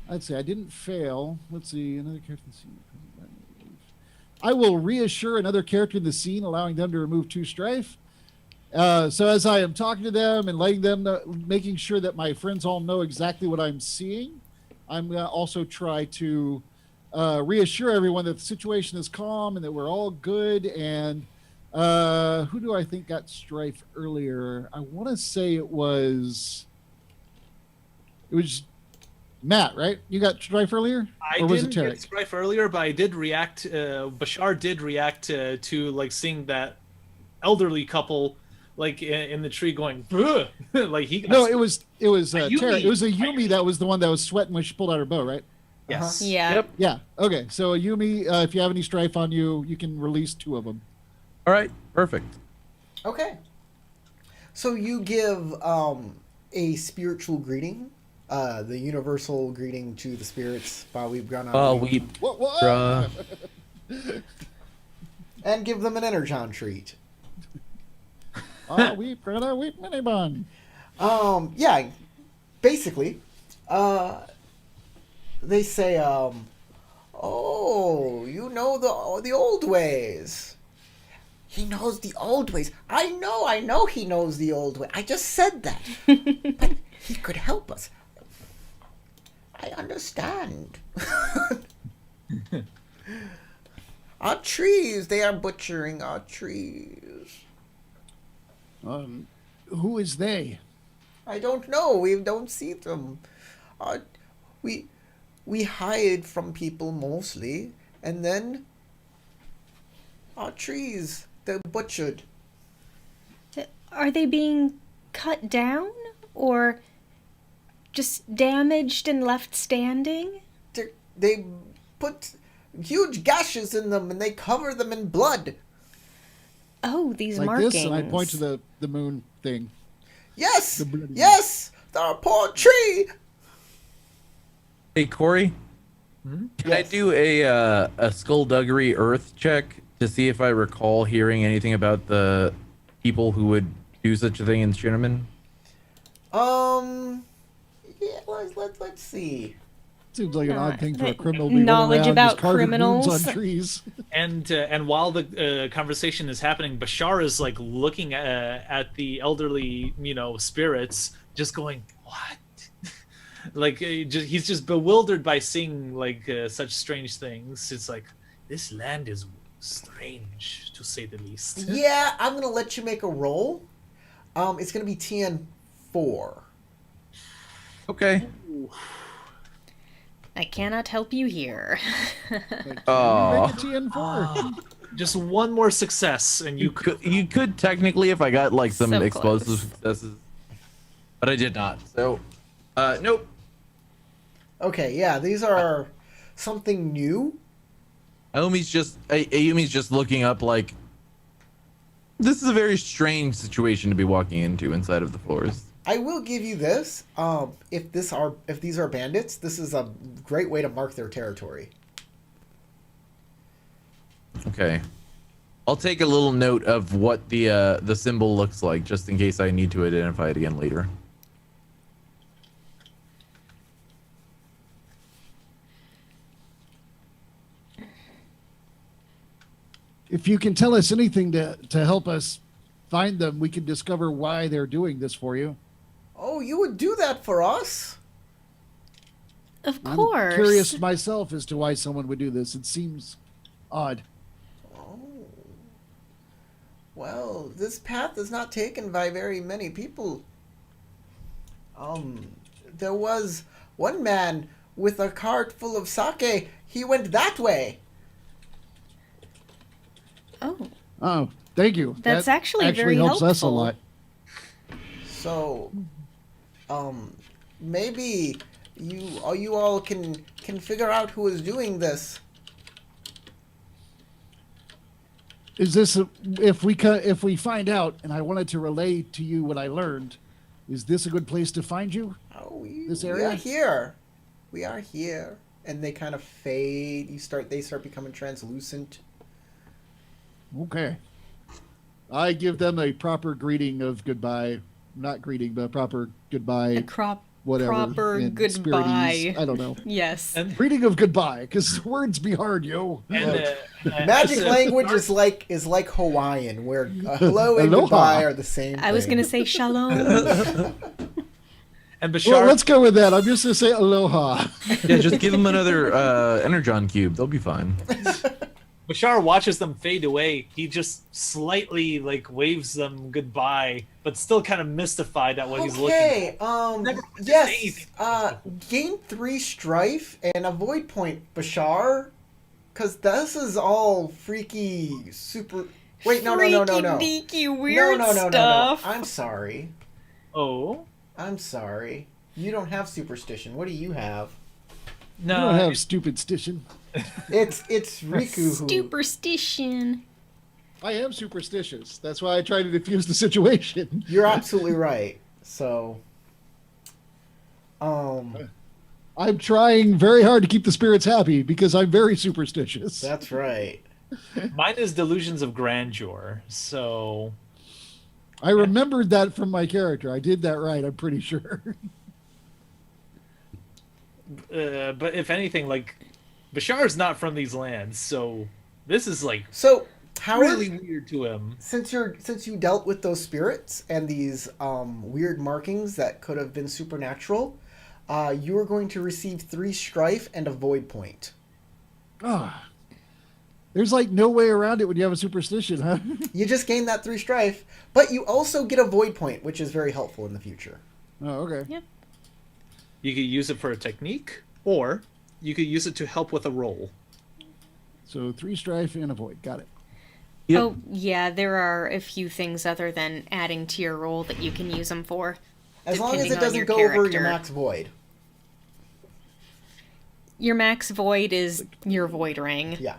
I'd say I didn't fail. Let's see, another character in the scene. I will reassure another character in the scene, allowing them to remove 2 strife. So as I am talking to them and letting them know, making sure that my friends all know exactly what I'm seeing, I'm going to also try to reassure everyone that the situation is calm and that we're all good. And who do I think got strife earlier? I want to say it was Matt, right? You got strife earlier? I Or was it didn't Tarek? get strife earlier, but I did react. Bashar did react to like seeing that elderly couple like in the tree going, "Ugh." Like he. Got No, it was Ayumi. Tarek. It was a Yumi that was the one that was sweating when she pulled out her bow, right? Yes. Yeah. Yep. Yeah. Okay. So Yumi, if you have any strife on you, you can release 2 of them. All right, perfect. Okay. So you give a spiritual greeting, the universal greeting to the spirits while we've gone on. We What? And give them an energon treat. We got a wheat mini bun. Yeah, basically, they say, oh, you know the old ways. He knows the old ways. I know he knows the old way. I just said that. But he could help us. I understand. Our trees, they are butchering our trees. Who is they? I don't know. We don't see them. We hide from people mostly, and then our trees, they're butchered. Are they being cut down or just damaged and left standing? They put huge gashes in them, and they cover them in blood. Oh, these Like markings. this, and I point to the moon thing. Yes, The bloody- yes, our poor tree. Hey, Corey, can I Yes. do a skullduggery earth check to see if I recall hearing anything about the people who would do such a thing in Shinneman? Yeah, let's see. Seems like an odd thing for a Not- criminal to be running knowledge around about just carving runes criminals. on trees. And while the conversation is happening, Bashar is like looking at the elderly, spirits, just going, "What?" Like he's just bewildered by seeing like such strange things. It's like this land is strange, to say the least. Yeah, I'm gonna let you make a roll. It's gonna be TN4. Okay. I cannot help you here. Aw. Make a TN4. Just one more success, and You could technically if I got like some So explosive close. successes, but I did not. So, nope. Okay, yeah, these are something new. Ayumi's just looking up like this is a very strange situation to be walking into inside of the forest. I will give you this. If these are bandits, this is a great way to mark their territory. Okay. I'll take a little note of what the symbol looks like just in case I need to identify it again later. If you can tell us anything to help us find them, we can discover why they're doing this for you. Oh, you would do that for us? Of course. I'm curious myself as to why someone would do this. It seems odd. Oh. Well, this path is not taken by very many people. There was one man with a cart full of sake. He went that way. Oh, Oh, thank you. That's That actually actually very helps us a helpful. lot. So, maybe you all can figure out who is doing this. Is this if we find out, and I wanted to relay to you what I learned? Is this a good place to find you? Oh, This we area? are here. We are here, and they kind of fade. They start becoming translucent. Okay. I give them a proper greeting of goodbye. Not greeting, but a proper goodbye. a Whatever. proper in goodbye. Spirites. I don't know. Yes. and Greeting of goodbye, because words be hard, yo. Magic as, language is like Hawaiian, where hello and Aloha. goodbye are the same. I was thing. gonna say shalom. and Bashar. Well, let's go with that. I'm just going to say aloha. Yeah, just give them another energon cube. They'll be fine. Bashar watches them fade away. He just slightly like waves them goodbye, but still kind of mystified at what he's looking Okay. at. Never meant to say Yes. anything. Gain 3 strife and a void point, Bashar, because this is all freaky super. Wait, no. Freaky deaky weird No. stuff. I'm sorry. Oh I'm sorry. You don't have superstition. What do you have? no! You don't have stupid stition. It's Riku who. Superstition. I am superstitious. That's why I try to diffuse the situation. You're absolutely right. So, I'm trying very hard to keep the spirits happy because I'm very superstitious. that's right. Mine is delusions of grandeur. So I remembered that from my character. I did that right, I'm pretty sure. but if anything, like Bashar's not from these lands, so this is like So, Howard, really weird to him. since you dealt with those spirits and these weird markings that could have been supernatural, you are going to receive 3 strife and a void point. Ah, there's like no way around it when you have a superstition, huh? You just gain that 3 strife, but you also get a void point, which is very helpful in the future. Oh, okay. Yep. You could use it for a technique, or you could use it to help with a roll. So 3 strife and a void. Got it. Yep. Oh, yeah, there are a few things other than adding to your roll that you can use them for. As long as Depending it on doesn't your go over your character. max void. Your max void is your void ring. Yeah.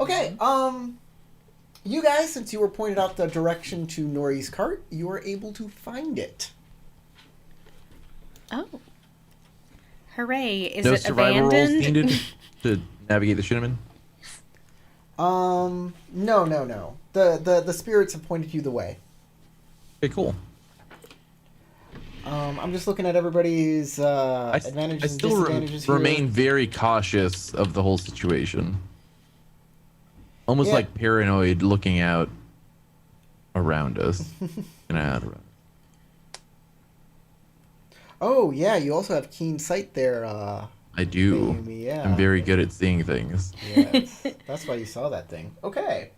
Okay, you guys, since you were pointed out the direction to Nori's cart, you were able to find it. Oh. Hooray! Is No it survival rolls abandoned? needed to navigate the Shinneman? No. The spirits have pointed you the way. Okay, cool. I'm just looking at everybody's I advantages and still disadvantages here. remain very cautious of the whole situation. Almost Yeah. like paranoid, looking out around us. And out around. Oh yeah, you also have keen sight there. I do. Naomi, yeah. I'm very good at seeing things. Yes, that's why you saw that thing. Okay.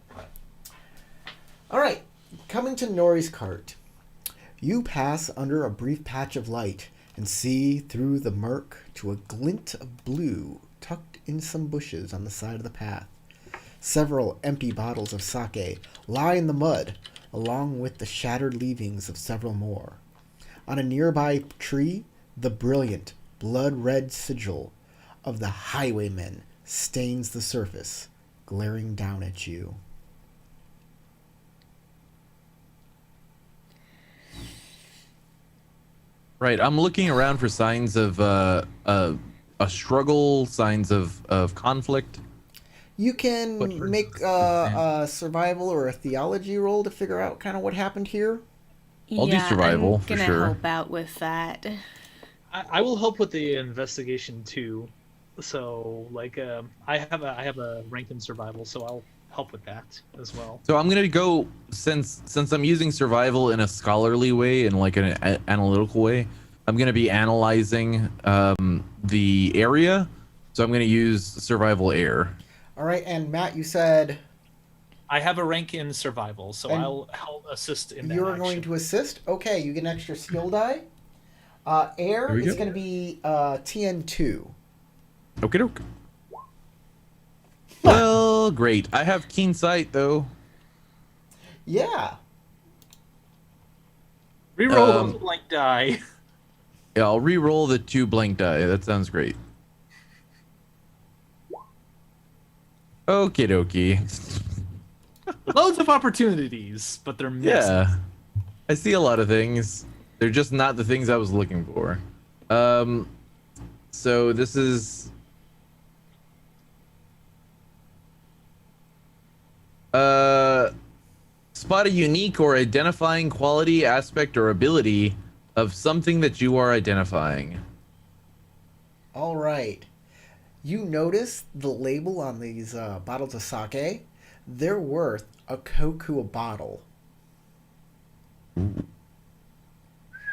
All right, coming to Nori's cart. You pass under a brief patch of light and see through the murk to a glint of blue tucked in some bushes on the side of the path. Several empty bottles of sake lie in the mud, along with the shattered leavings of several more. On a nearby tree, the brilliant, blood-red sigil of the Highwayman stains the surface, glaring down at you. Right, I'm looking around for signs of a struggle, signs of conflict. You What can for make a survival or a theology roll to figure out kind of what happened here. I'll do survival, I'm for gonna sure. help out with that. I will help with the investigation too. So like I have a rank in survival, so I'll help with that as well. So I'm gonna go since I'm using survival in a scholarly way and like an analytical way. I'm gonna be analyzing the area. So I'm gonna use survival air. All right, and Matt, you said I have a rank in survival, so And I'll help assist in that you're action. going to assist. Okay, you get an extra skill die. Air Here we is go. going to be TN2. Okay, doke. Well, great. I have keen sight though. Yeah. Reroll Um, those blank die. Yeah, I'll re-roll the 2 blank die. That sounds great. Okie dokie. Loads of opportunities, but they're missed. Yeah. I see a lot of things. They're just not the things I was looking for. So this is spot a unique or identifying quality, aspect, or ability of something that you are identifying. All right. You notice the label on these bottles of sake. They're worth a koku a bottle.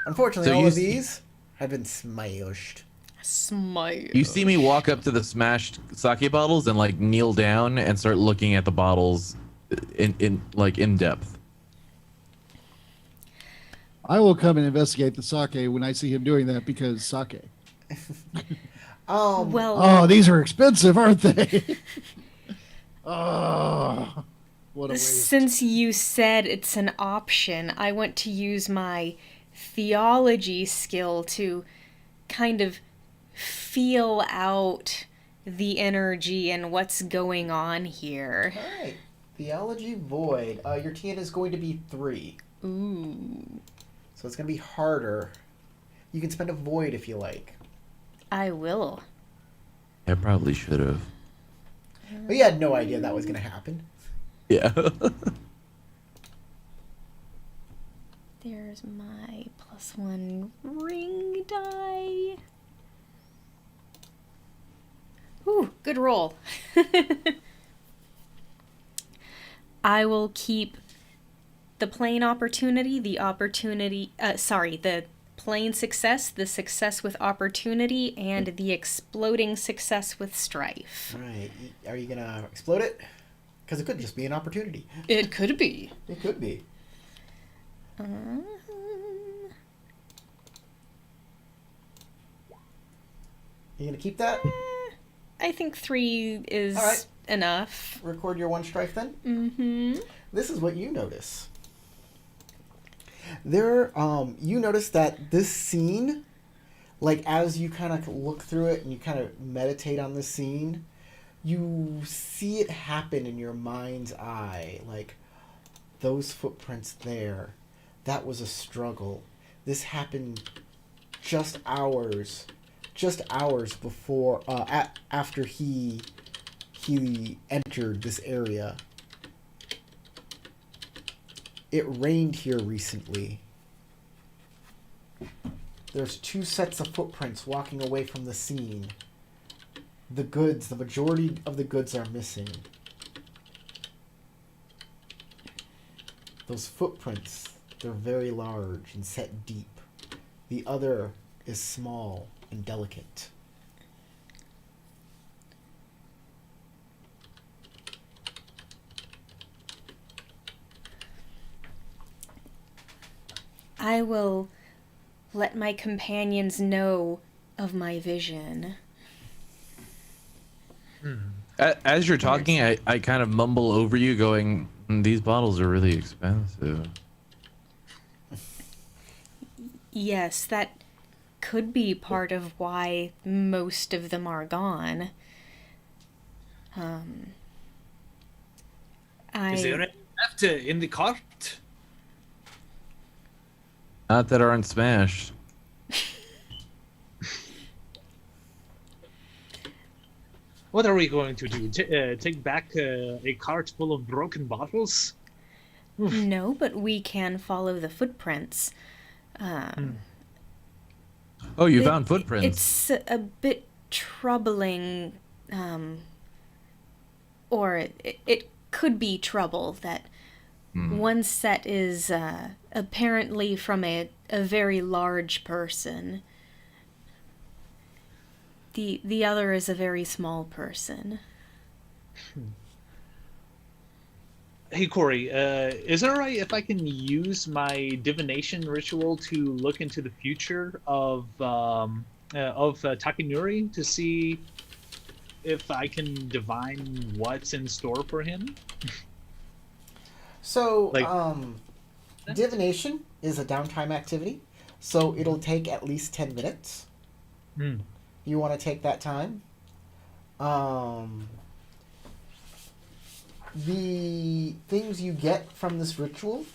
Unfortunately, So all you of see- these have been smashed. Smile. You see me walk up to the smashed sake bottles and like kneel down and start looking at the bottles in depth. I will come and investigate the sake when I see him doing that because sake. Well, Oh, these are expensive, aren't they? Oh, what a waste. since you said it's an option, I want to use my theology skill to kind of feel out the energy and what's going on here. All right. Theology void. Your TN is going to be 3. Ooh. So it's going to be harder. You can spend a void if you like. I will. I probably should have. But you had no idea that was going to happen. Yeah. There's my +1 ring die. Ooh, good roll. I will keep the plain opportunity, the plain success, the success with opportunity, and the exploding success with strife. All right. Are you going to explode it? Because it could just be an opportunity. It could be. It could be. You going to keep that? I think 3 is All right. enough. Record your 1 strife then? Mm-hmm. This is what you notice. You notice that this scene, like as you kind of look through it and you kind of meditate on this scene, you see it happen in your mind's eye. Like, those footprints there, that was a struggle. This happened just hours just hours before, after he entered this area. It rained here recently. There's 2 sets of footprints walking away from the scene. The majority of the goods are missing. Those footprints, they're very large and set deep. The other is small and delicate. I will let my companions know of my vision. As you're talking, I kind of mumble over you, going, "These bottles are really expensive." Yes, that could be part of why most of them are gone. Is there any left in the cart? Not that aren't smashed. What are we going to do? Take back a cart full of broken bottles? No, but we can follow the footprints. Oh, you It- found footprints. It's a bit troubling, or it could be trouble that one set is apparently from a very large person. The other is a very small person. Hey Corey, is it alright if I can use my divination ritual to look into the future of Takanori to see if I can divine what's in store for him? So, Like- divination is a downtime activity, so it'll take at least 10 minutes. Hmm. You want to take that time. The things you get from this ritual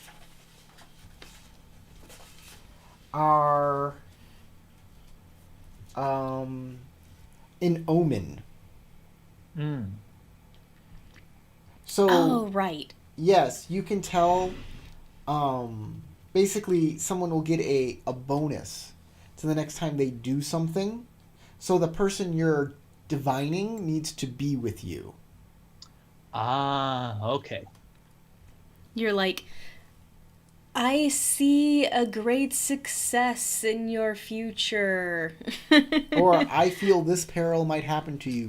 are an omen. So, Oh, right. yes, you can tell. Basically, someone will get a bonus to the next time they do something. So the person you're divining needs to be with you. Ah, okay. You're like, I see a great success in your future. Or I feel this peril might happen to you.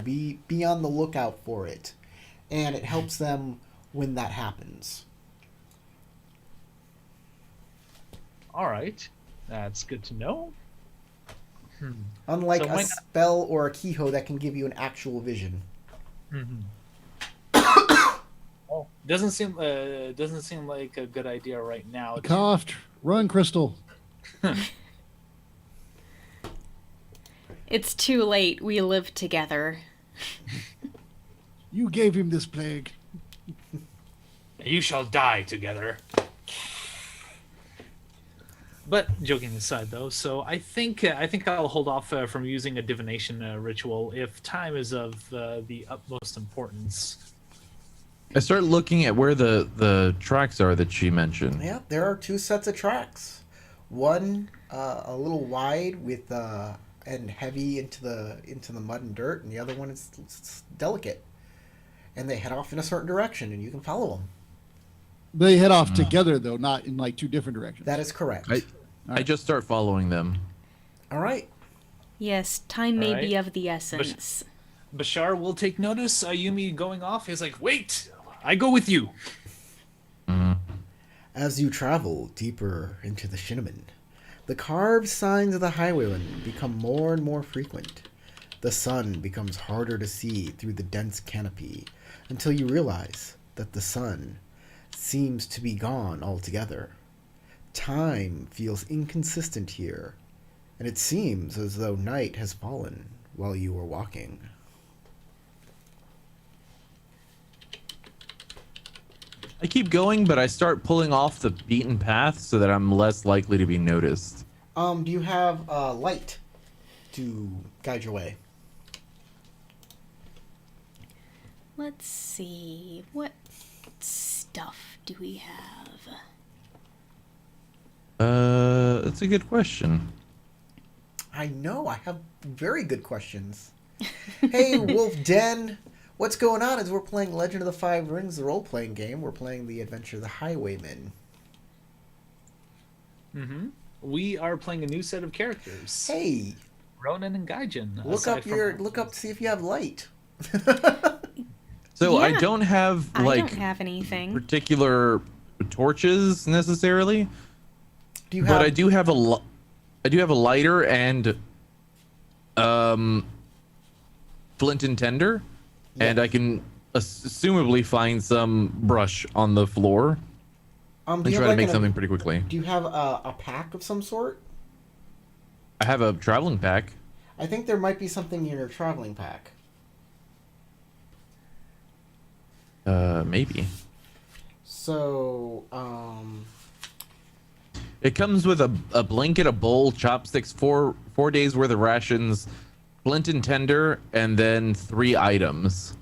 Be on the lookout for it. And it helps them when that happens. Alright. That's good to know. Unlike So a when- spell or a keyhole that can give you an actual vision. Oh, doesn't seem like a good idea right now. He coughed. Run, Crystal. It's too late. We live together. You gave him this plague. You shall die together. But joking aside, though, so I think I'll hold off from using a divination ritual if time is of the utmost importance. I start looking at where the tracks are that she mentioned. Yeah, there are 2 sets of tracks. One a little wide with and heavy into the mud and dirt, and the other one is it's delicate. And they head off in a certain direction, and you can follow them. They head off together, though, not in like 2 different directions. That is correct. I just start following them. All right. Yes, time may be Alright. of the essence. Bashar will take notice. Ayumi going off. He's like, "Wait, I go with you." As you travel deeper into the Shinneman, the carved signs of the Highwayman become more and more frequent. The sun becomes harder to see through the dense canopy until you realize that the sun seems to be gone altogether. Time feels inconsistent here, and it seems as though night has fallen while you were walking. I keep going, but I start pulling off the beaten path so that I'm less likely to be noticed. Do you have light to guide your way. Let's see. What stuff do we have? That's a good question. I know, I have very good questions. Hey, Wolf Den, what's going on? As we're playing Legend of the Five Rings, the role-playing game, we're playing the adventure of the Highwayman. Mm-hmm. We are playing a new set of characters. Hey, Rōnin and Gaijin. look up, see if you have light. So I Yeah. don't have I like don't have anything. particular torches necessarily, Do you but have? I do have a lighter and flint and tinder, and Yes. I can assumably find some brush on the floor Do and you have try to like make something pretty quickly. Do you have a pack of some sort? I have a traveling pack. I think there might be something in your traveling pack. Maybe. So, It comes with a blanket, a bowl, chopsticks, four days worth of rations, flint and tinder, and then 3 items.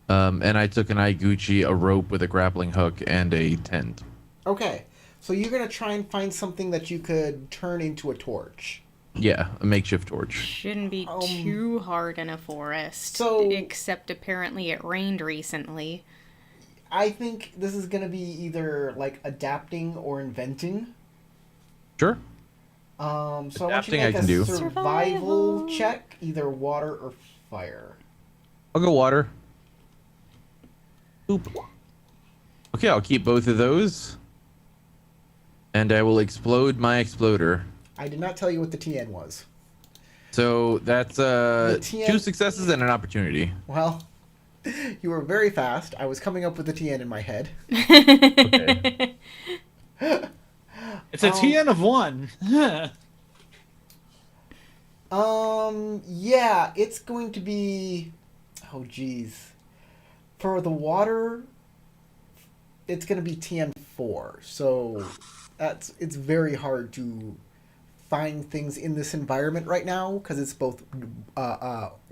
And I took an Iguchi, a rope with a grappling hook, and a tent. okay. So you're gonna try and find something that you could turn into a torch. Yeah, a makeshift torch. Shouldn't be Um, too hard in a forest. so- Except apparently it rained recently. I think this is gonna be either like adapting or inventing. Sure. So I want you Adapting to I make can a do. survival Survival. check, either water or fire. I'll go water. Oop. Okay, I'll keep both of those. And I will explode my exploder. I did not tell you what the TN was. So that's TN 2 successes and an opportunity. Well, you were very fast. I was coming up with the TN in my head. Okay. It's a TN of 1. Yeah, it's going to be. Oh, geez. For the water, it's going to be TN4. So it's very hard to find things in this environment right now because it's both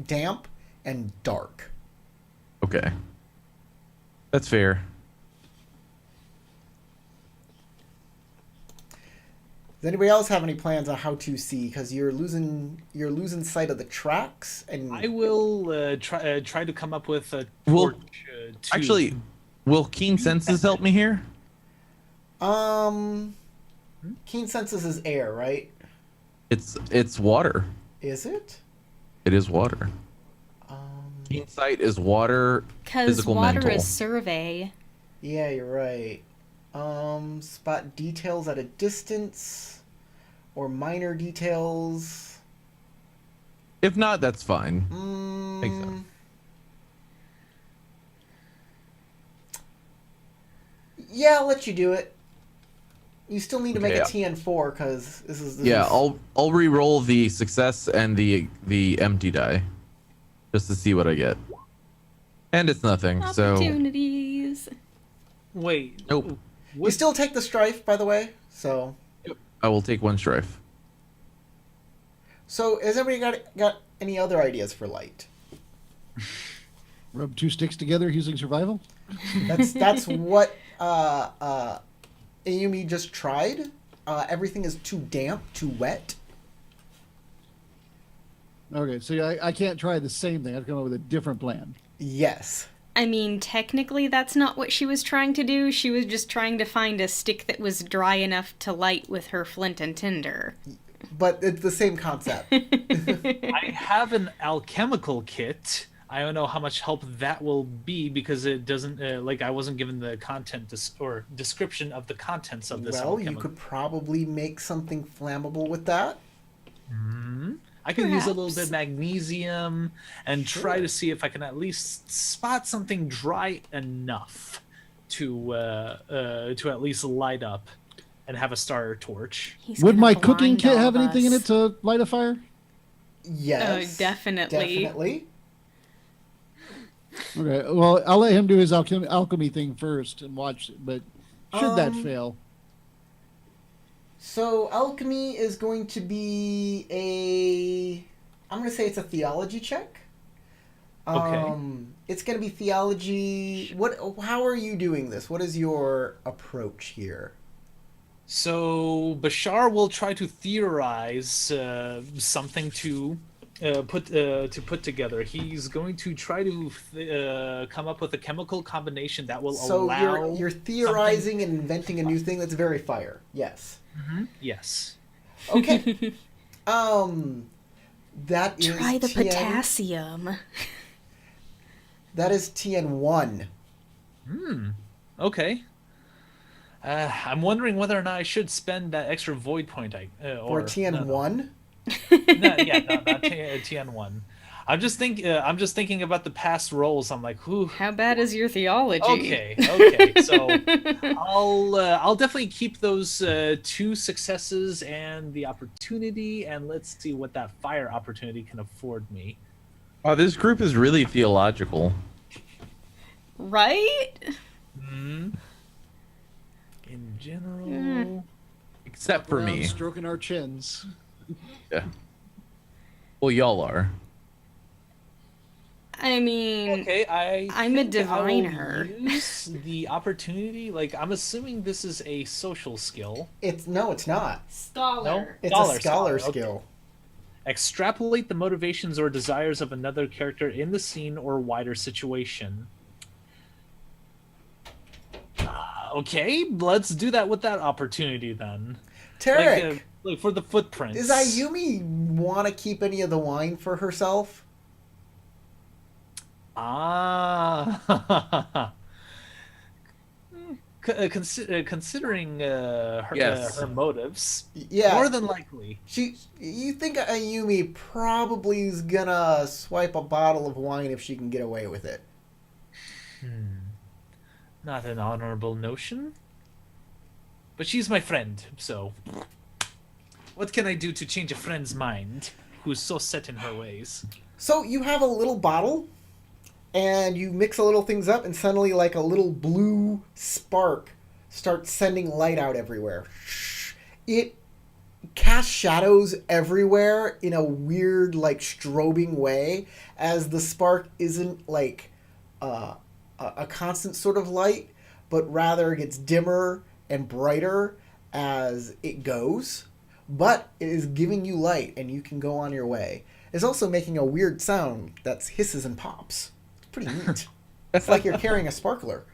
damp and dark. Okay. That's fair. Does anybody else have any plans on how to see? Because you're losing sight of the tracks, and I will try to come up with a Well, torch. Actually, will keen senses help me here? keen senses is air, right? It's water. Is it? It is water. Um, Keen sight is water. Because Physical, water mental. is survey. yeah, you're right. Spot details at a distance, or minor details. If not, that's fine. Makes Mm, sense. yeah, I'll let you do it. You still need to make Okay, a TN4 because this is Yeah, I'll re-roll the success and the empty die, just to see what I get. And it's nothing. So Opportunities. Wait. nope. You still take the strife, by the way. So I will take 1 strife. has everybody got any other ideas for light? Rub 2 sticks together using survival? That's what Ayumi just tried. Everything is too damp, too wet. Okay, so I can't try the same thing. I've come up with a different plan. Yes. I mean, technically, that's not what she was trying to do. She was just trying to find a stick that was dry enough to light with her flint and tinder. But it's the same concept. I have an alchemical kit. I don't know how much help that will be because it doesn't I wasn't given the content or description of the contents of this. Well, you alchemical. could probably make something flammable with that. I can use a little Perhaps. bit of magnesium and try to see if I can at least spot something dry enough to at least light up and have a starter torch. He's Would gonna my cooking blind kit all have of anything in us. it to light a fire? Yes. Definitely. Definitely. Okay, well, I'll let him do his alchemy thing first and watch it, but should that Um, fail? So alchemy is going to be I'm going to say it's a theology check. Okay. It's going to be theology. How are you doing this? What is your approach here? So Bashar will try to theorize something to put together. He's going to try to come up with a chemical combination that will So allow you're theorizing and inventing a new thing that's very fire. Yes. Yes. Okay. That is Try the TN potassium. That is TN1. Okay. I'm wondering whether or not I should spend that extra void point. Or TN1. Not TN1. I'm just thinking about the past roles. I'm like, who? How bad is your theology? Okay. So I'll definitely keep those 2 successes and the opportunity, and let's see what that fire opportunity can afford me. Oh, this group is really theological. Right? In general, Except for Around me. stroking our chins. Yeah. Well, y'all are. I mean, okay, I'm a think I will diviner. use the opportunity. Like, I'm assuming this is a social skill. It's not. Scholar. It's Scholar, a scholar okay. skill. Extrapolate the motivations or desires of another character in the scene or wider situation. Okay, let's do that with that opportunity then. Tarek, Like for the footprints. does Ayumi want to keep any of the wine for herself? Ah. Considering Yes. her motives, Yeah. more than likely. You think Ayumi probably is gonna swipe a bottle of wine if she can get away with it? Not an honorable notion. But she's my friend, so what can I do to change a friend's mind who's so set in her ways? So you have a little bottle, and you mix a little things up, and suddenly, like a little blue spark starts sending light out everywhere. It casts shadows everywhere in a weird, like, strobing way, as the spark isn't like a constant sort of light, but rather gets dimmer and brighter as it goes. But it is giving you light, and you can go on your way. It's also making a weird sound that hisses and pops. It's pretty neat. It's like you're carrying a sparkler.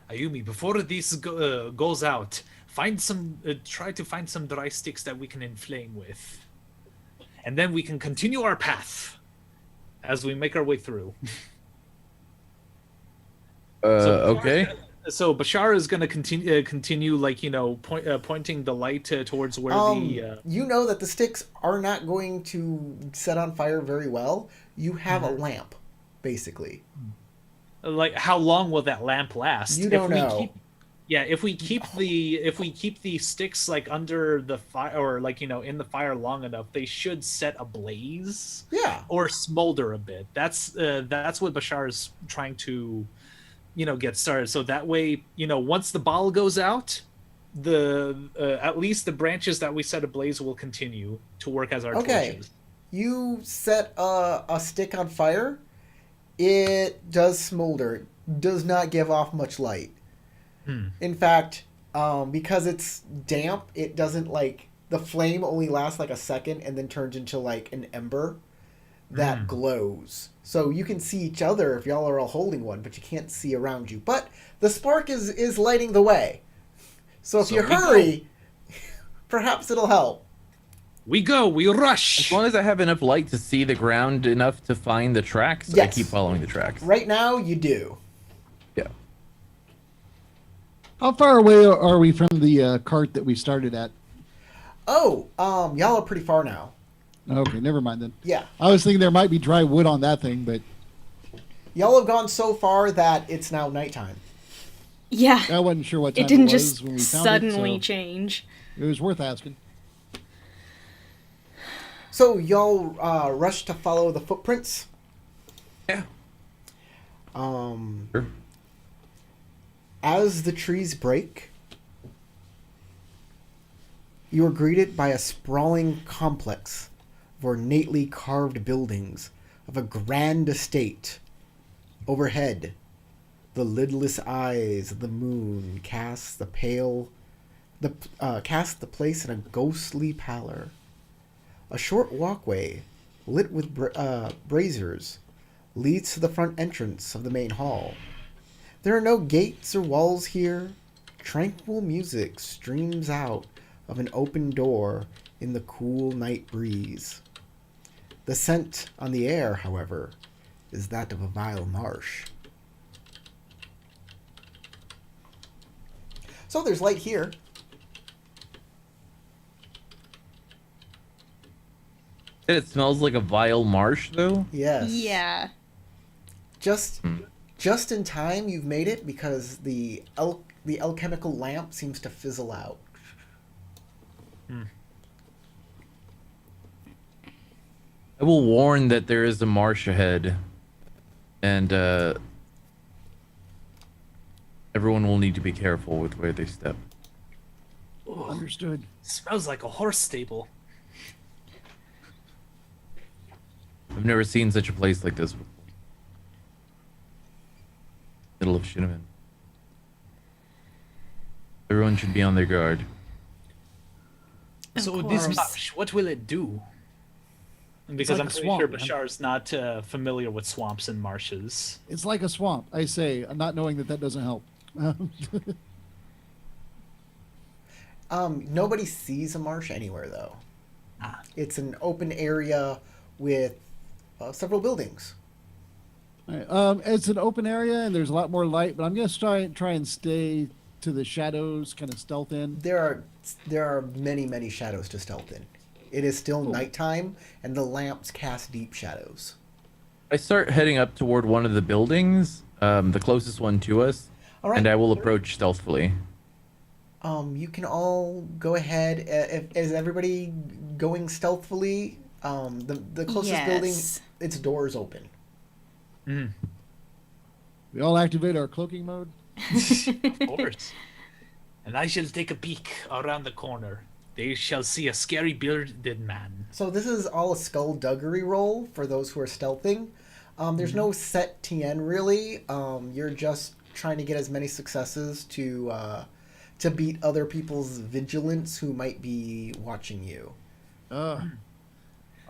Ayumi, before this goes out, try to find some dry sticks that we can inflame with. And then we can continue our path as we make our way through. Okay. So Bashar is going to continue, like, pointing the light towards where You know that the sticks are not going to set on fire very well. You have a lamp, basically. like, how long will that lamp last? You don't know. If we keep the sticks, like, under the fire, or, like, in the fire long enough, they should set ablaze. Yeah. Or smolder a bit. That's what Bashar is trying to get started. So that way, once the ball goes out, at least the branches that we set ablaze will continue to work as our torches. You set a stick on fire. It does smolder. It does not give off much light. In fact, because it's damp, it doesn't, like, the flame only lasts like a second and then turns into, like, an ember that glows. So you can see each other if y'all are all holding one, but you can't see around you. But the spark is lighting the way. So if you hurry, perhaps it'll help. We rush. As long as I have enough light to see the ground enough to find the tracks, I Yes. keep following the tracks. Right now, you do. Yeah. How far away are we from the cart that we started at? Oh, y'all are pretty far now. Okay, never mind then. Yeah. I was thinking there might be dry wood on that thing, but Y'all have gone so far that it's now nighttime. Yeah. I wasn't sure what time It didn't was just when we found suddenly it, so change. it was worth asking. So y'all rush to follow the footprints. Yeah. Um, Sure. As the trees break, You are greeted by a sprawling complex of ornately carved buildings of a grand estate. Overhead, the lidless eyes of the moon cast the place in a ghostly pallor. A short walkway, lit with braziers, leads to the front entrance of the main hall. There are no gates or walls here. Tranquil music streams out of an open door in the cool night breeze. The scent on the air, however, is that of a vile marsh. So there's light here. It smells like a vile marsh, though. Yes. Yeah. Just in time you've made it because the alchemical lamp seems to fizzle out. I will warn that there is a marsh ahead, and everyone will need to be careful with where they step. Understood. Smells like a horse stable. I've never seen such a place like this before. Middle of Shinneman. Everyone should be on their guard. So Of this course. marsh, what will it do? Because like I'm a pretty swamp, sure man. Bashar's not familiar with swamps and marshes. It's like a swamp, I say, not knowing that doesn't help. Nobody sees a marsh anywhere, though. Ah. It's an open area with several buildings. All right, it's an open area and there's a lot more light, but I'm gonna try and stay to the shadows, kind of stealth in. There are many shadows to stealth in. It is still Cool. nighttime, and the lamps cast deep shadows. I start heading up toward one of the buildings, the closest one to us, All right. and I will approach stealthily. You can all go ahead. Is everybody going stealthily? The closest building, Yes. its doors open. We all activate our cloaking mode. Of course. And I shall take a peek around the corner. They shall see a scary bearded man. So this is all a skullduggery roll for those who are stealthing. There's no set TN really. You're just trying to get as many successes to beat other people's vigilance who might be watching you.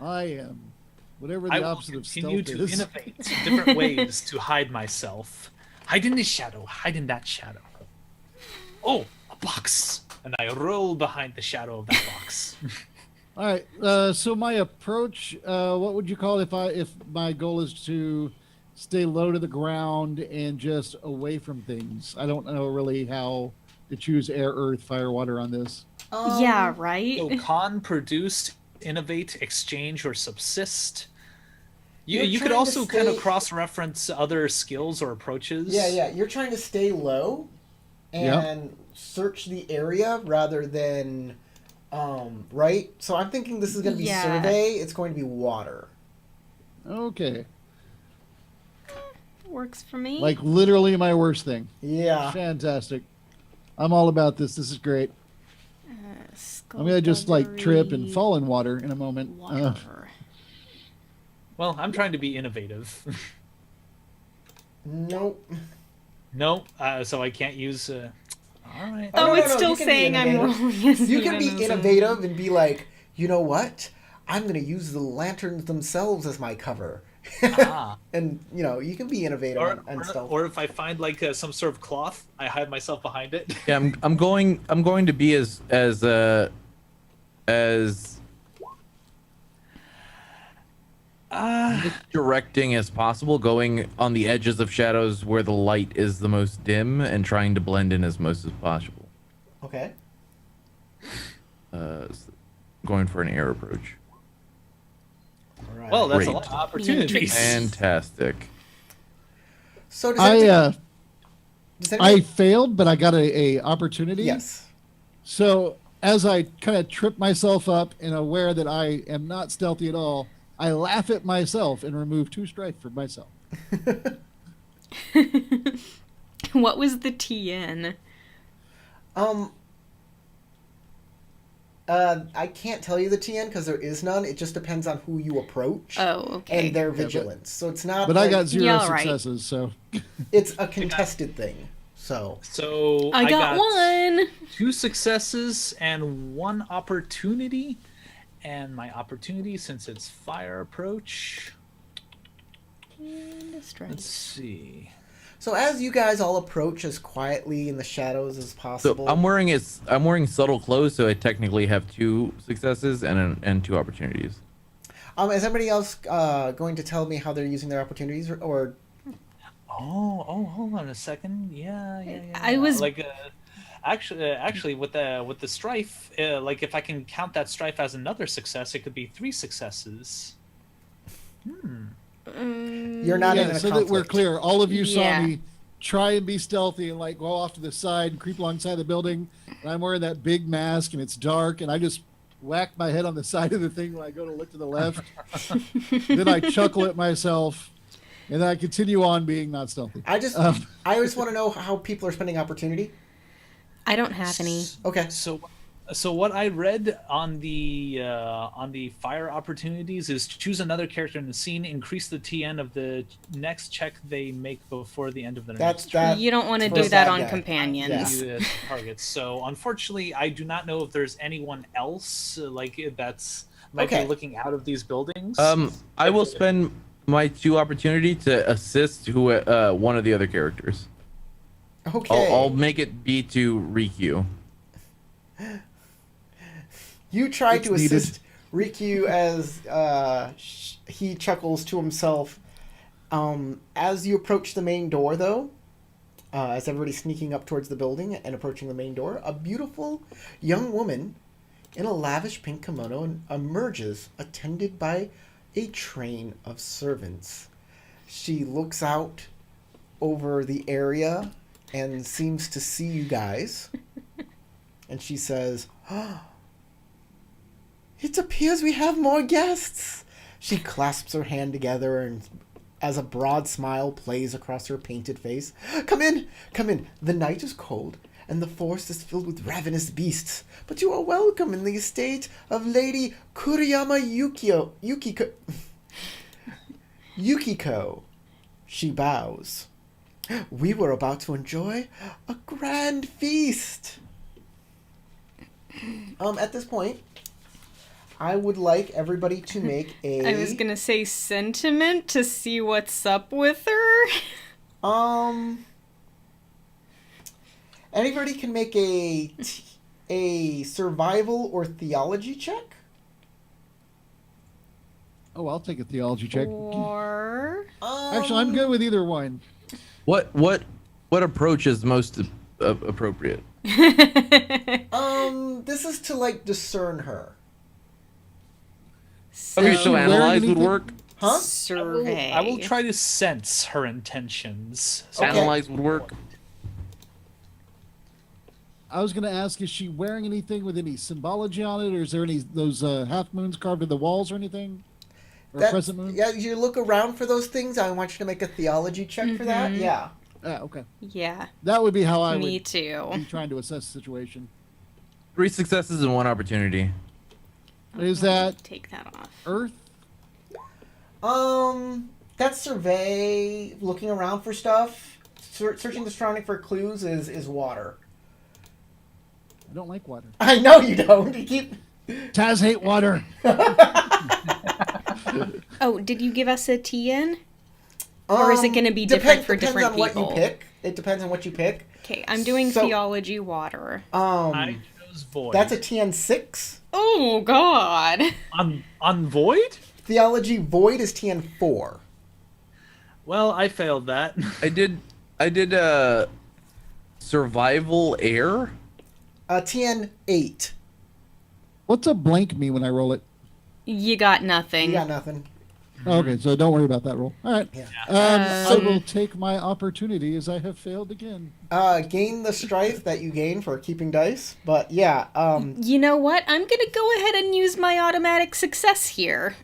I am whatever I the will opposite of continue stealth to is. innovate different ways to hide myself. Hide in this shadow. Hide in that shadow. Oh, a box. And I roll behind the shadow of that box. All right. So my approach, what would you call it if my goal is to stay low to the ground and just away from things? I don't know really how to choose air, earth, fire, water on this. Yeah, right? So con, produce, innovate, exchange, or subsist. You're You could trying to also kind of stay- cross-reference other skills or approaches. Yeah. You're trying to stay low and search the area rather than, right? So I'm thinking this is going to be Yeah. survey. It's going to be water. Okay. Works for me. Like literally my worst thing. Yeah. Fantastic. I'm all about this. This is great. I'm gonna just like trip and Skullduggery, fall in water in a moment. Water. Well, I'm trying to be innovative. Nope. No, so I can't use. All right. Oh, no, it's no, still you can be saying I'm innovative. rolling as You can be even as a- innovative and be like, you know what? I'm going to use the lanterns themselves as my cover. Ah. And, you can be innovative and stealth. Or if I find like some sort of cloth, I hide myself behind it. Yeah, I'm going to be as directing as possible, going on the edges of shadows where the light is the most dim and trying to blend in as most as possible. Okay. Going for an air approach. All right. Well, that's a Great. lot of opportunities. Fantastic. So does anybody, does I anybody- failed, but I got a opportunity. Yes. So as I kind of trip myself up and aware that I am not stealthy at all, I laugh at myself and remove 2 strife from myself. What was the TN? I can't tell you the TN because there is none. It just depends on who you approach Oh, okay. and their vigilance. So it's not. But I got 0 Yeah, all right. successes, so It's a contested thing. So So I got one. 2 successes and 1 opportunity. And my opportunity, since it's fire approach, And a strike. let's see. So as you guys all approach as quietly in the shadows as So possible, I'm wearing subtle clothes, so I technically have 2 successes and 2 opportunities. is anybody else going to tell me how they're using their opportunities, or Oh, hold on a second. Yeah. I was- like, actually, with the strife, like if I can count that strife as another success, it could be 3 successes. you're not in yeah, a so conflict? that we're clear, all of you Yeah. saw me try and be stealthy and like go off to the side and creep alongside the building. And I'm wearing that big mask and it's dark, and I just whack my head on the side of the thing when I go to look to the left. Then I chuckle at myself, and then I continue on being not stealthy. I just want to know how people are spending opportunity. I don't have any. Okay. So what I read on the fire opportunities is choose another character in the scene, increase the TN of the next check they make before the end of the next You don't want to for do a that bad on guy. companions. targets. So unfortunately, I do not know if there's anyone else that's might Okay. be looking out of these buildings. I will spend my 2 opportunity to assist one of the other characters. Okay. I'll make it be to Rikyu. You try It's to needed. assist Rikyu as he chuckles to himself. As you approach the main door, though, as everybody's sneaking up towards the building and approaching the main door, a beautiful young woman in a lavish pink kimono emerges, attended by a train of servants. She looks out over the area and seems to see you guys. And she says, "It appears we have more guests." She clasps her hand together and as a broad smile plays across her painted face. Come in, come in. The night is cold, and the forest is filled with ravenous beasts. But you are welcome in the estate of Lady Kuriyama Yukiko. She bows. We were about to enjoy a grand feast. At this point, I would like everybody to make a... I was gonna say sentiment to see what's up with her. Anybody can make a survival or theology check. Oh, I'll take a theology check. Or Actually, I'm good with either one. What approach is most appropriate? This is to like discern her. Okay, Is she so wearing analyze would anything? work. Huh? survey. I will try to sense her intentions. Okay. Analyze would work. I was going to ask, is she wearing anything with any symbology on it, or is there any those half moons carved in the walls or anything? Or That- crescent moon? Yeah, you look around for those things. I want you to make a theology check for that. Yeah. Ah, okay. Yeah, That would be how I me would too. be trying to assess the situation. 3 successes and 1 opportunity. Is that Take that off. Earth? That's survey, looking around for stuff. Searching the surrounding for clues is water. I don't like water. I know you don't. You keep... Taz hate water. Oh, did you give us a TN? Or is it gonna be different for depends different on what people? you pick. It depends on what you pick. Okay, I'm doing So- theology water. I chose void. That's a TN6. Oh God. on void. Theology void is TN4. Well, I failed that. I did survival air. TN8. What's a blank mean when I roll it? You got nothing. You got nothing. Oh, okay, so don't worry about that roll. All right. Yeah. I will take my opportunity as I have failed again. Gain the strife that you gain for keeping dice. But yeah, You know what? I'm gonna go ahead and use my automatic success here.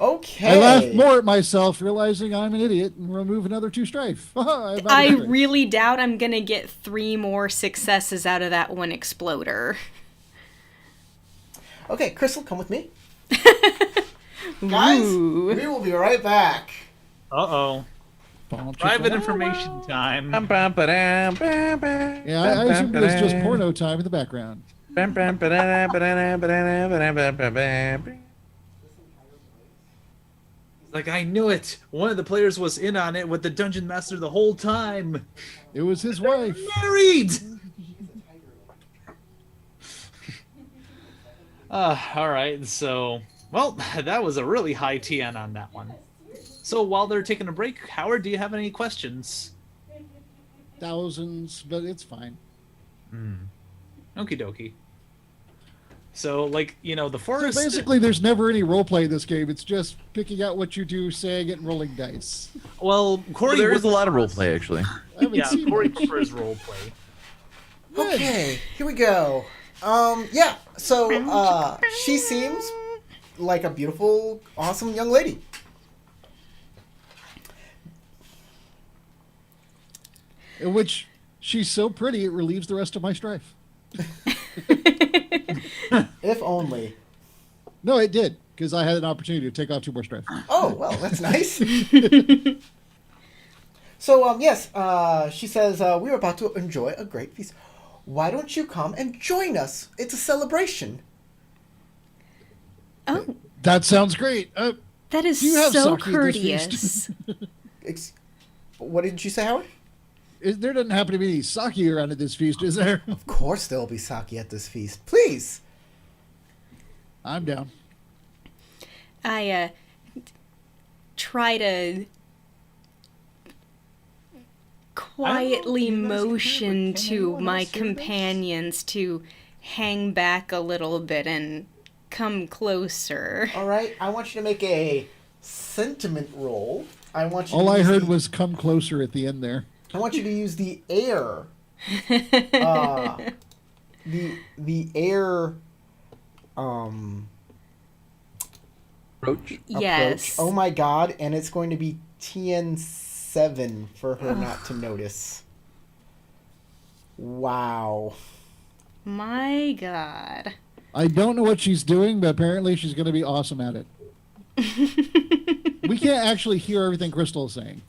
okay. I laughed more at myself, realizing I'm an idiot, and remove another 2 strife. I really doubt I'm gonna get 3 more successes out of that one exploder. Okay, Crystal, come with me. Guys, Ooh. we will be right back. Uh-oh. Private information time. Yeah, I assumed it was just porno time in the background. Like, I knew it. One of the players was in on it with the dungeon master the whole time. It was his wife. Married. All right. So, well, that was a really high TN on that one. So while they're taking a break, Howard, do you have any questions? Thousands, but it's fine. Okie dokie. So, like, you know, the forest... So basically, there's never any roleplay in this game. It's just picking out what you do, saying it, and rolling dice. Well, Corey... There is a lot of roleplay, actually. Yeah, Corey prefers roleplay. Okay, here we go. Yeah, so, she seems like a beautiful, awesome young lady. In which she's so pretty, it relieves the rest of my strife. If only. No, it did, because I had an opportunity to take off 2 more strife. Oh, well, that's nice. So, yes, she says, we're about to enjoy a great feast. Why don't you come and join us? It's a celebration. Oh, That sounds great. that is Do you have so sake at this courteous. What did you say, Howard? There doesn't happen to be any sake around at this feast, is there? Of course there'll be sake at this feast. Please. I'm down. I try to quietly motion to my companions to hang back a little bit and come closer. All right, I want you to make a sentiment roll. I want you. All to I use heard the- was "come closer" at the end there. I want you to use the air. The air. Approach. Yes. Approach. Oh my god! And it's going to be TN7 for her not to notice. Wow. My God. I don't know what she's doing, but apparently she's going to be awesome at it. We can't actually hear everything Crystal is saying.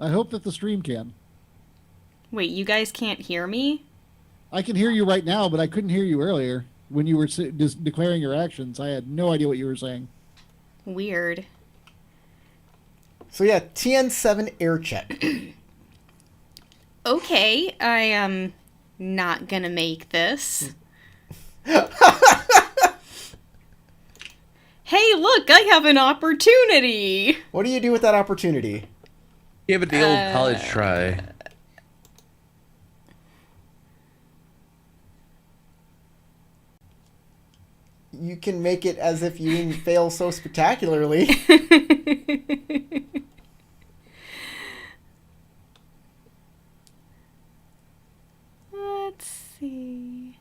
I hope that the stream can. Wait, you guys can't hear me? I can hear you right now, but I couldn't hear you earlier when you were declaring your actions. I had no idea what you were saying. Weird. So yeah, TN7 air check. Okay, I am not gonna make this. Hey, look, I have an opportunity! What do you do with that opportunity? Give it the old college try. You can make it as if you didn't fail so spectacularly. Let's see.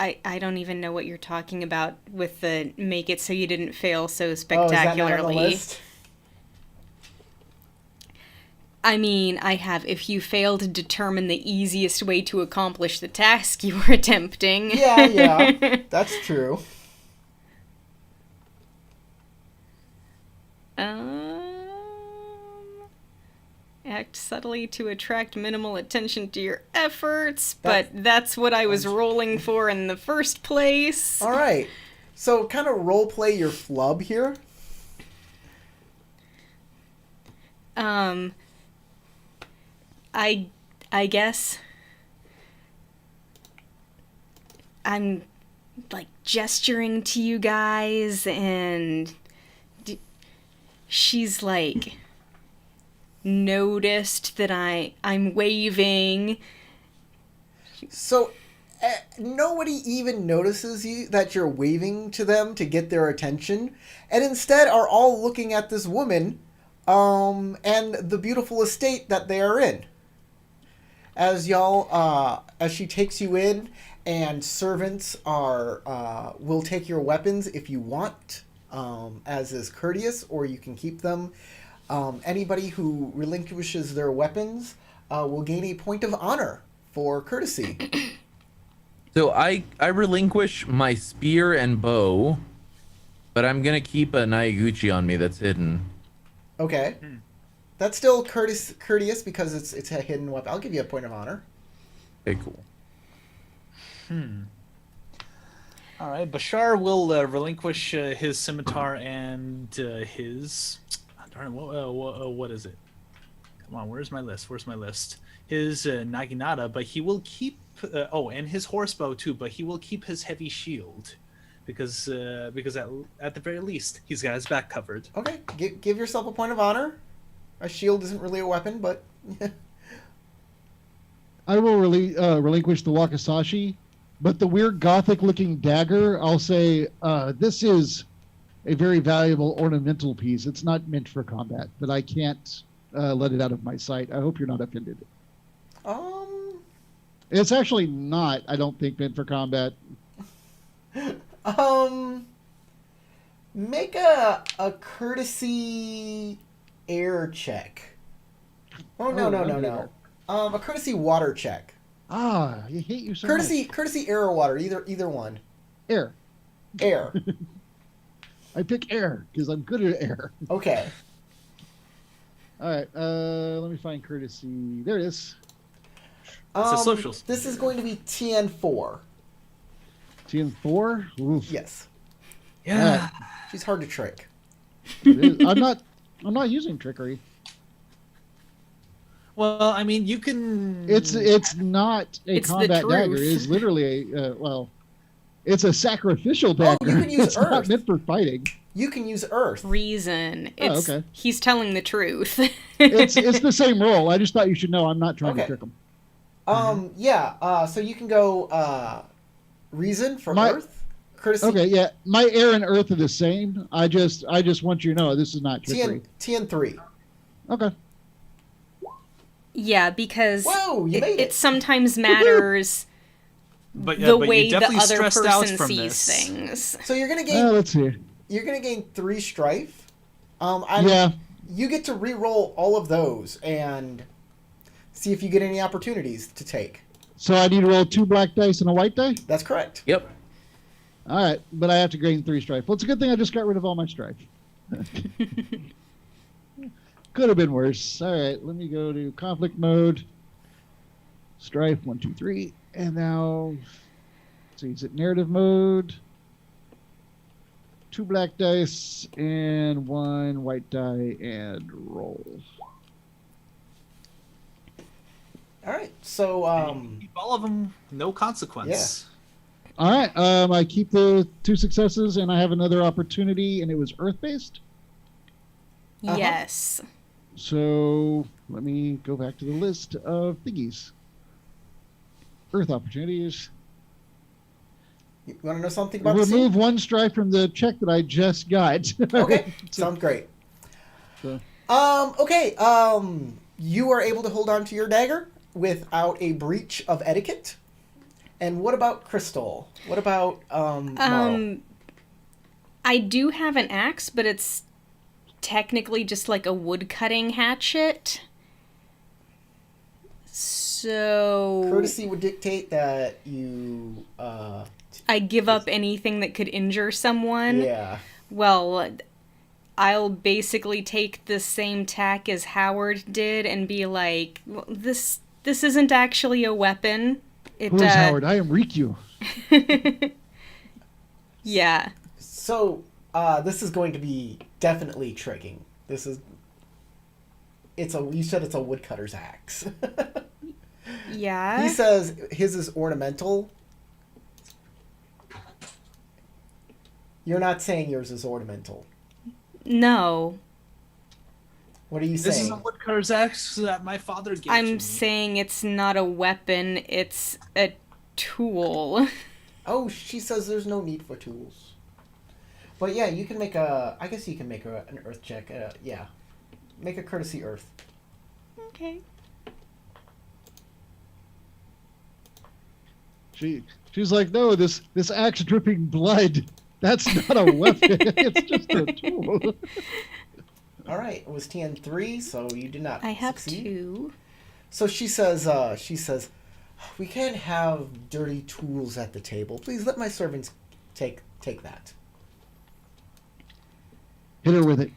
I don't even know what you're talking about with the make it so you didn't fail so Oh, is that not on the spectacularly. list? I mean, I have if you fail to determine the easiest way to accomplish the task you were attempting. Yeah, that's true. Act subtly to attract minimal attention to your efforts, but that's what I was rolling for in the first place. All right. So kind of role play your flub here. I guess I'm like gesturing to you guys and she's like noticed that I'm waving. So nobody even notices you that you're waving to them to get their attention, and instead are all looking at this woman and the beautiful estate that they are in. as as she takes you in, and servants will take your weapons if you want, as is courteous, or you can keep them. Anybody who relinquishes their weapons will gain a point of honor for courtesy. So I relinquish my spear and bow, but I'm gonna keep a Nyaguchi on me that's hidden. Okay. That's still courteous because it's a hidden weapon. I'll give you a point of honor. Okay, cool. All right, Bashar will relinquish his scimitar and his. Darn, what is it? Come on, where's my list? His naginata, but he will keep. And his horsebow too, but he will keep his heavy shield, because at the very least he's got his back covered. Okay, give yourself a point of honor. A shield isn't really a weapon, but. I will relinquish the wakizashi, but the weird gothic-looking dagger, I'll say, this is a very valuable ornamental piece. It's not meant for combat, but I can't let it out of my sight. I hope you're not offended. It's actually not, I don't think, meant for combat. Make a courtesy air check. Oh, no. A courtesy water check. I hate you so much. Courtesy air or water, either one. Air. Air. I pick air because I'm good at air. Okay. All right. Let me find courtesy. There it is. It's a social. This is going to be TN4. TN4. Oof. Yes. Yeah. She's hard to trick. It is. I'm not using trickery. Well, I mean, you can. It's not a It's the combat truth. dagger. It's literally it's a sacrificial dagger. you can use it's not earth. meant for fighting. You can use earth. Reason. Oh, It's okay. He's telling the truth. It's the same roll. I just thought you should know I'm not trying Okay. to trick them. Yeah. So you can go reason for My- earth. Courtesy. Okay, yeah. My air and earth are the same. I just want you to know this is not trickery. TN3. Okay. Yeah, because Whoa, you made it. it sometimes matters but the but way you the definitely other stressed out person from sees this. things. So you're gonna gain. Let's see. You're gonna gain 3 strife. Yeah. You get to re-roll all of those and see if you get any opportunities to take. So I need to roll 2 black dice and a white die? That's correct. Yep. All right, but I have to gain 3 strife. Well, it's a good thing I just got rid of all my strife. Could have been worse. All right, let me go to conflict mode. Strife 1, 2, 3, and now let's see, is it narrative mode? 2 black dice and 1 white die and roll. All right. So Keep all of them, no consequence. All right, I keep the 2 successes and I have another opportunity, and it was earth based. Uh-huh. Yes. So let me go back to the list of thingies. Earth opportunities. you want to know something about Remove 1 strife from the check that I just got. Okay. Sounds great. So, Okay. You are able to hold on to your dagger without a breach of etiquette. And what about Crystal? What about Marl? I do have an axe, but it's technically just like a wood cutting hatchet. So Courtesy would dictate that you I give up anything that could injure someone. yeah. Well, I'll basically take the same tack as Howard did and be like, well, this isn't actually a weapon. It, who is Howard? I am Rikyu. Yeah. So this is going to be definitely tricking. You said it's a woodcutter's axe. Yeah. He says his is ornamental. You're not saying yours is ornamental. No. What are you This is saying? a woodcutter's axe that my father gave to I'm me. saying it's not a weapon, it's a tool. Oh, she says there's no need for tools. But yeah, you can make I guess you can make an earth check. Yeah. Make a courtesy earth. Okay. She's like, no, this axe dripping blood. That's not a weapon. It's just a tool. All right, it was TN3, so you did not I have succeed. 2. So she says, we can't have dirty tools at the table. Please let my servants take that. Hit her with it.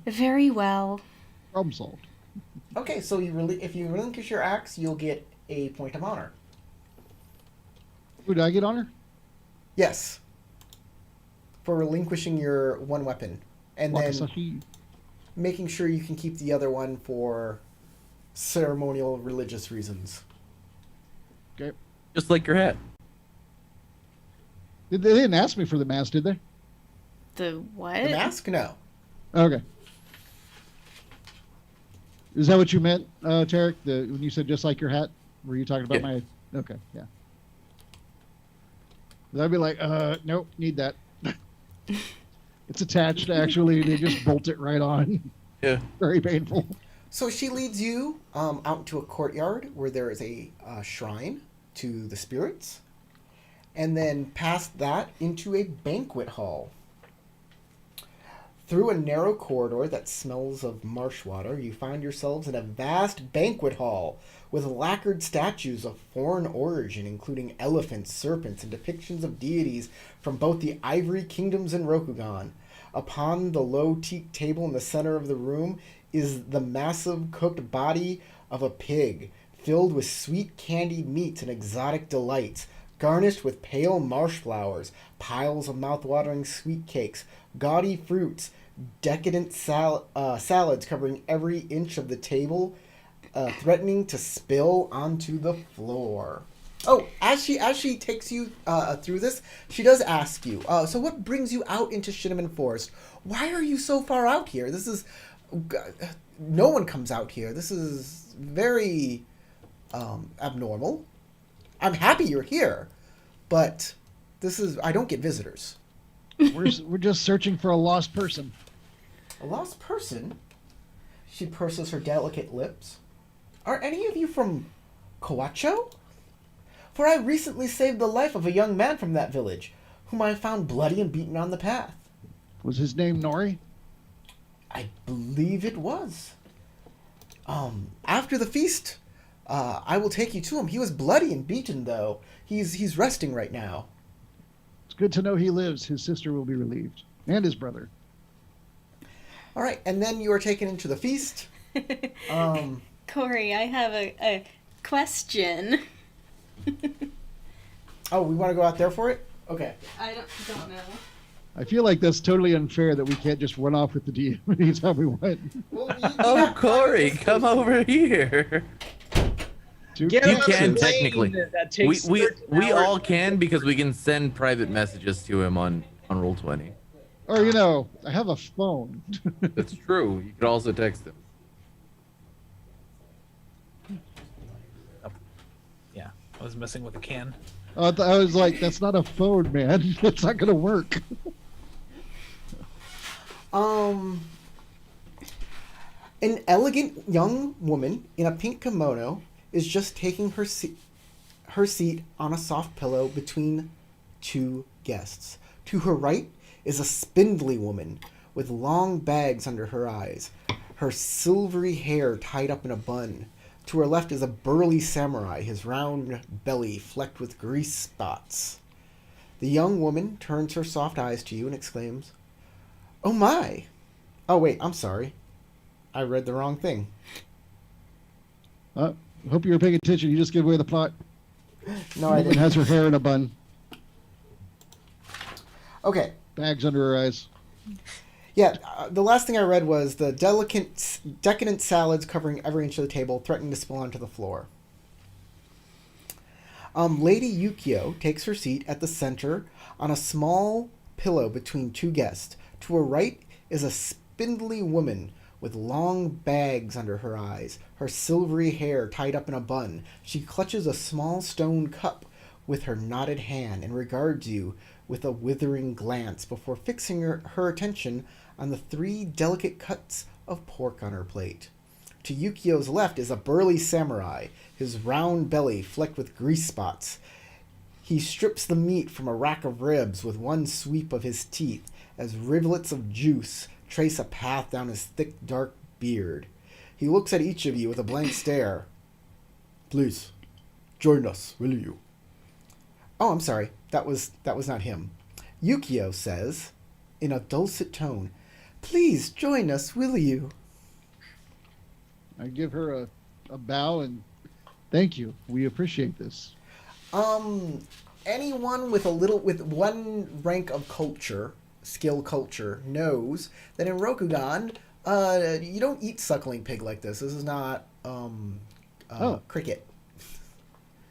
Very well. Problem solved. Okay, so if you relinquish your axe, you'll get a point of honor. Who did I get honor? Yes. For relinquishing your one weapon. And then Wakasashi. making sure you can keep the other one for ceremonial religious reasons. Okay. Just like your hat. They didn't ask me for the mask, did they? The what? The mask? No. Okay. Is that what you meant, Tarek? When you said just like your hat? Were you talking about Yeah. my... Okay, yeah. I'd be like, nope, need that. It's attached, actually. They just bolt it right on. Yeah. Very painful. So she leads you out into a courtyard where there is a shrine to the spirits. And then past that into a banquet hall. Through a narrow corridor that smells of marsh water, you find yourselves in a vast banquet hall with lacquered statues of foreign origin, including elephants, serpents, and depictions of deities from both the Ivory Kingdoms and Rokugan. Upon the low teak table in the center of the room is the massive cooked body of a pig, filled with sweet candied meats and exotic delights, garnished with pale marsh flowers, piles of mouth-watering sweet cakes, gaudy fruits, decadent salads covering every inch of the table, threatening to spill onto the floor. Oh, as she takes you through this, she does ask you, so what brings you out into Shinneman Forest? Why are you so far out here? This is... no one comes out here. This is very abnormal. I'm happy you're here, but I don't get visitors. We're just searching for a lost person. A lost person? She purses her delicate lips. Are any of you from Kawacho? For I recently saved the life of a young man from that village, whom I found bloody and beaten on the path. Was his name Nori? I believe it was. After the feast, I will take you to him. He was bloody and beaten, though. He's resting right now. It's good to know he lives. His sister will be relieved. And his brother. All right, and then you are taken into the feast. Corey, I have a question. Oh, we want to go out there for it? Okay. I don't know. I feel like that's totally unfair that we can't just run off with the DM anytime we want. Well, Oh, Corey, come over here. Get You on can the plane technically. that takes We 13 hours. all can because we can send private messages to him on Roll20. Or, I have a phone. That's true. You could also text him. Yeah, I was messing with the can. I was like, that's not a phone, man. It's not going to work. An elegant young woman in a pink kimono is just taking her seat on a soft pillow between two guests. To her right is a spindly woman with long bags under her eyes, her silvery hair tied up in a bun. To her left is a burly samurai, his round belly flecked with grease spots. The young woman turns her soft eyes to you and exclaims, "Oh my! Oh wait, I'm sorry. I read the wrong thing." Hope you were paying attention. You just gave away the plot. No, I Woman didn't. has her hair in a bun. Okay. Bags under her eyes. Yeah, the last thing I read was the decadent salads covering every inch of the table, threatening to spill onto the floor. Lady Yukio takes her seat at the center on a small pillow between two guests. To her right is a spindly woman with long bags under her eyes, her silvery hair tied up in a bun. She clutches a small stone cup with her knotted hand and regards you with a withering glance before fixing her attention on the 3 delicate cuts of pork on her plate. To Yukio's left is a burly samurai, his round belly flecked with grease spots. He strips the meat from a rack of ribs with one sweep of his teeth as rivulets of juice trace a path down his thick, dark beard. He looks at each of you with a blank stare. Please, join us, will you? Oh, I'm sorry. That was not him. Yukio says, in a dulcet tone, please join us, will you? I give her a bow and thank you. We appreciate this. Anyone with one rank of skill culture, knows that in Rokugan, you don't eat suckling pig like this. This is not cricket.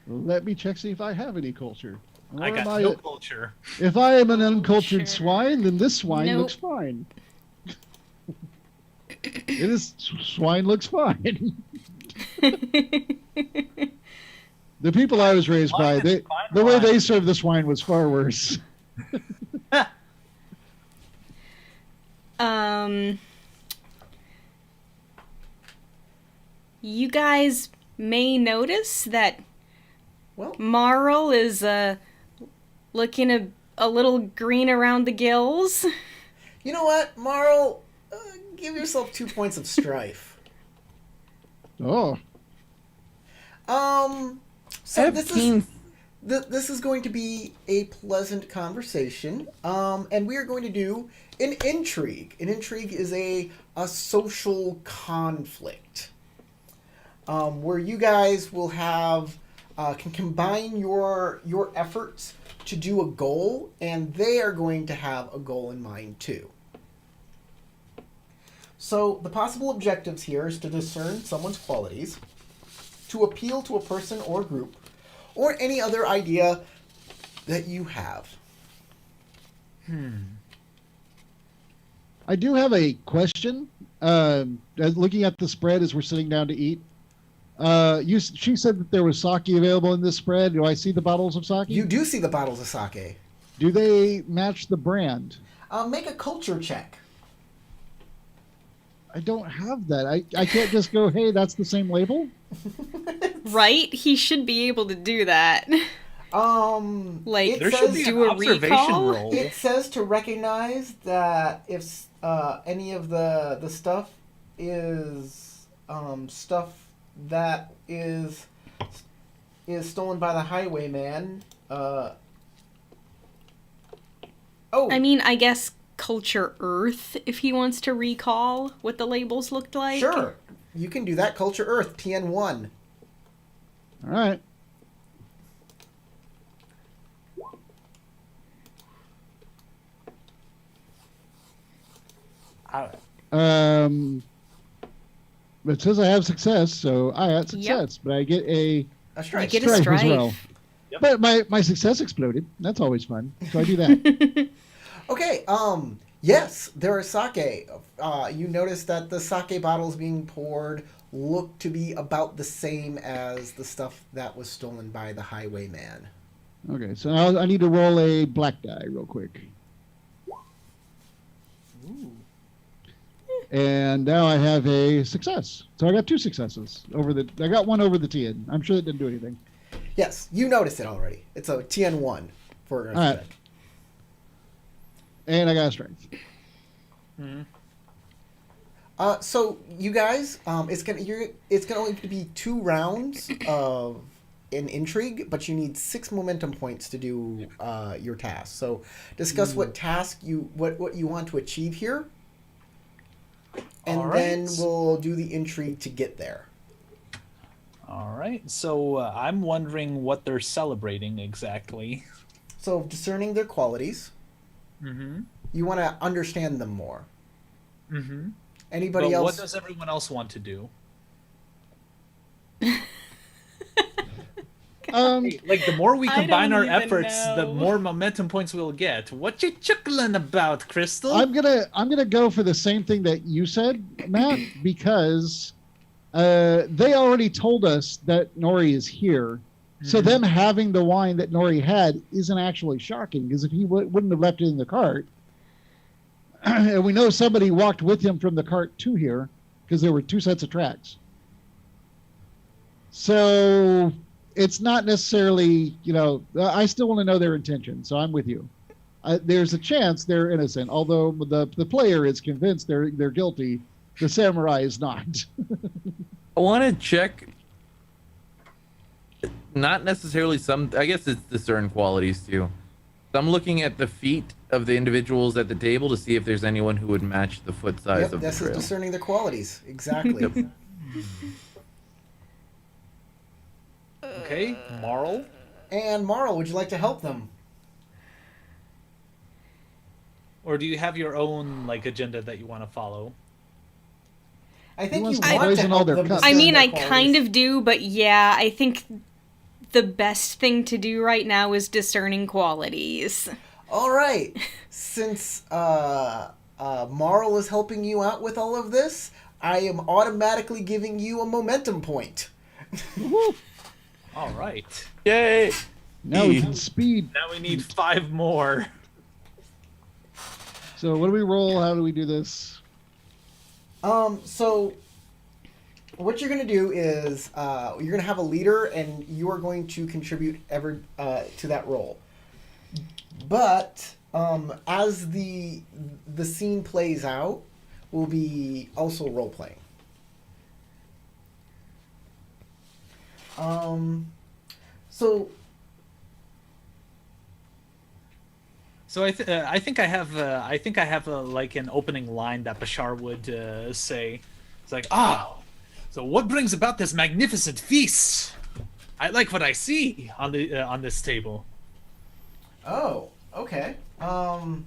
Let me check, see if I have any culture. Or I got am no culture. If I am an uncultured Sure. swine, then this swine Nope. looks fine. Swine looks fine. The people I was raised by, Swine is fine the way wine. they served the swine was far worse. You guys may notice that Well, Marl is looking a little green around the gills. you know what, Marl? Give yourself 2 points of strife. Oh, So this is going to be a pleasant conversation, and we are going to do an intrigue. An intrigue is a social conflict, where you guys will have can combine your efforts to do a goal, and they are going to have a goal in mind too. So the possible objectives here is to discern someone's qualities, to appeal to a person or group, or any other idea that you have. I do have a question. Looking at the spread as we're sitting down to eat, she said that there was sake available in this spread. Do I see the bottles of sake? You do see the bottles of sake. Do they match the brand? Make a culture check. I don't have that. I can't just go, hey, that's the same label? Right? He should be able to do that. Like, It There says should be do an a observation recall? roll. It says to recognize that if any of the stuff is stuff that is stolen by the Highwayman. I mean, I guess Culture Earth, if he wants to recall what the labels looked like. Sure, you can do that. Culture Earth, TN1. All right. It says I have success, so I got success, but I get a A strike. You get a strife as strife. well. Yep. But my success exploded. That's always fun. So I do that. Okay, yes, there is sake. You notice that the sake bottles being poured look to be about the same as the stuff that was stolen by the Highwayman. Okay, so now I need to roll a black die real quick. Ooh. And now I have a success. So I got 2 successes. I got one over the TN. I'm sure that didn't do anything. Yes, you noticed it already. It's a TN1 for Earth All right. check. And I got a strength. So you guys, it's gonna only be 2 rounds of an intrigue, but you need 6 momentum points to do your task. So discuss what task what you want to achieve here, and All right. then we'll do the intrigue to get there. All right. So I'm wondering what they're celebrating exactly. So discerning their qualities, Mm-hmm. you want to understand them more. Mm-hmm. Anybody But else? what does everyone else want to do? Like, the more we I combine don't our even efforts, the know. more momentum points we'll get. What you chuckling about, Crystal? I'm gonna go for the same thing that you said, Matt, because they already told us that Nori is here. So them having the wine that Nori had isn't actually shocking, because if he wouldn't have left it in the cart, and we know somebody walked with him from the cart to here, because there were 2 sets of tracks. So it's not necessarily, I still want to know their intention. So I'm with you. There's a chance they're innocent, although the player is convinced they're guilty. The samurai is not. I want to check. Not necessarily I guess it's discern qualities too. So I'm looking at the feet of the individuals at the table to see if there's anyone who would match the foot size of the This trail. is discerning their qualities. Exactly. Yep. Okay, Marl. And Marl, would you like to help them? Or do you have your own agenda that you want to follow? I think wants you to want to poison all help their them. cups. I discern mean, their I qualities. kind of do, but yeah, I think the best thing to do right now is discerning qualities. All right. Since Marl is helping you out with all of this, I am automatically giving you a momentum point. All right. Yay! Now we can speed. Now we need 5 more. So what do we roll? How do we do this? So what you're going to do is you're going to have a leader, and you are going to contribute to that role. But as the scene plays out, we'll be also role playing. So I think I have an opening line that Bashar would say. It's like, so what brings about this magnificent feast? I like what I see on this table. Oh, okay. What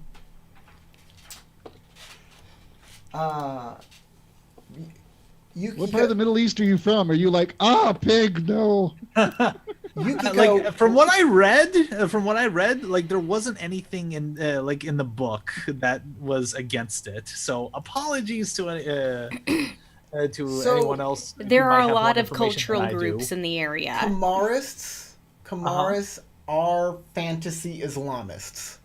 part of the Middle East are you from? Are you like, pig, no? You could go, From what I read, there wasn't anything in in the book that was against it. So apologies to anyone else. who There might are a have more lot of information than cultural I do. groups in the area. Kamarists are fantasy Islamists.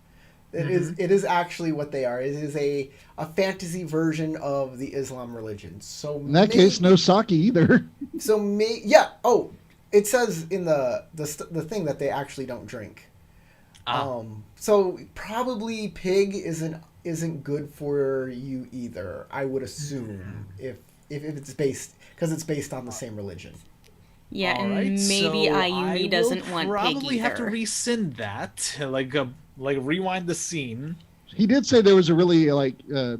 It is actually what they are. It is a fantasy version of the Islam religion. So In that case, no sake either. Oh, it says in the thing that they actually don't drink. So probably pig isn't good for you either. I would assume if it's based on the same religion. Yeah, All and right, maybe so Ayumi I doesn't will want pig probably have to either. rescind that, rewind the scene. He did say there was a really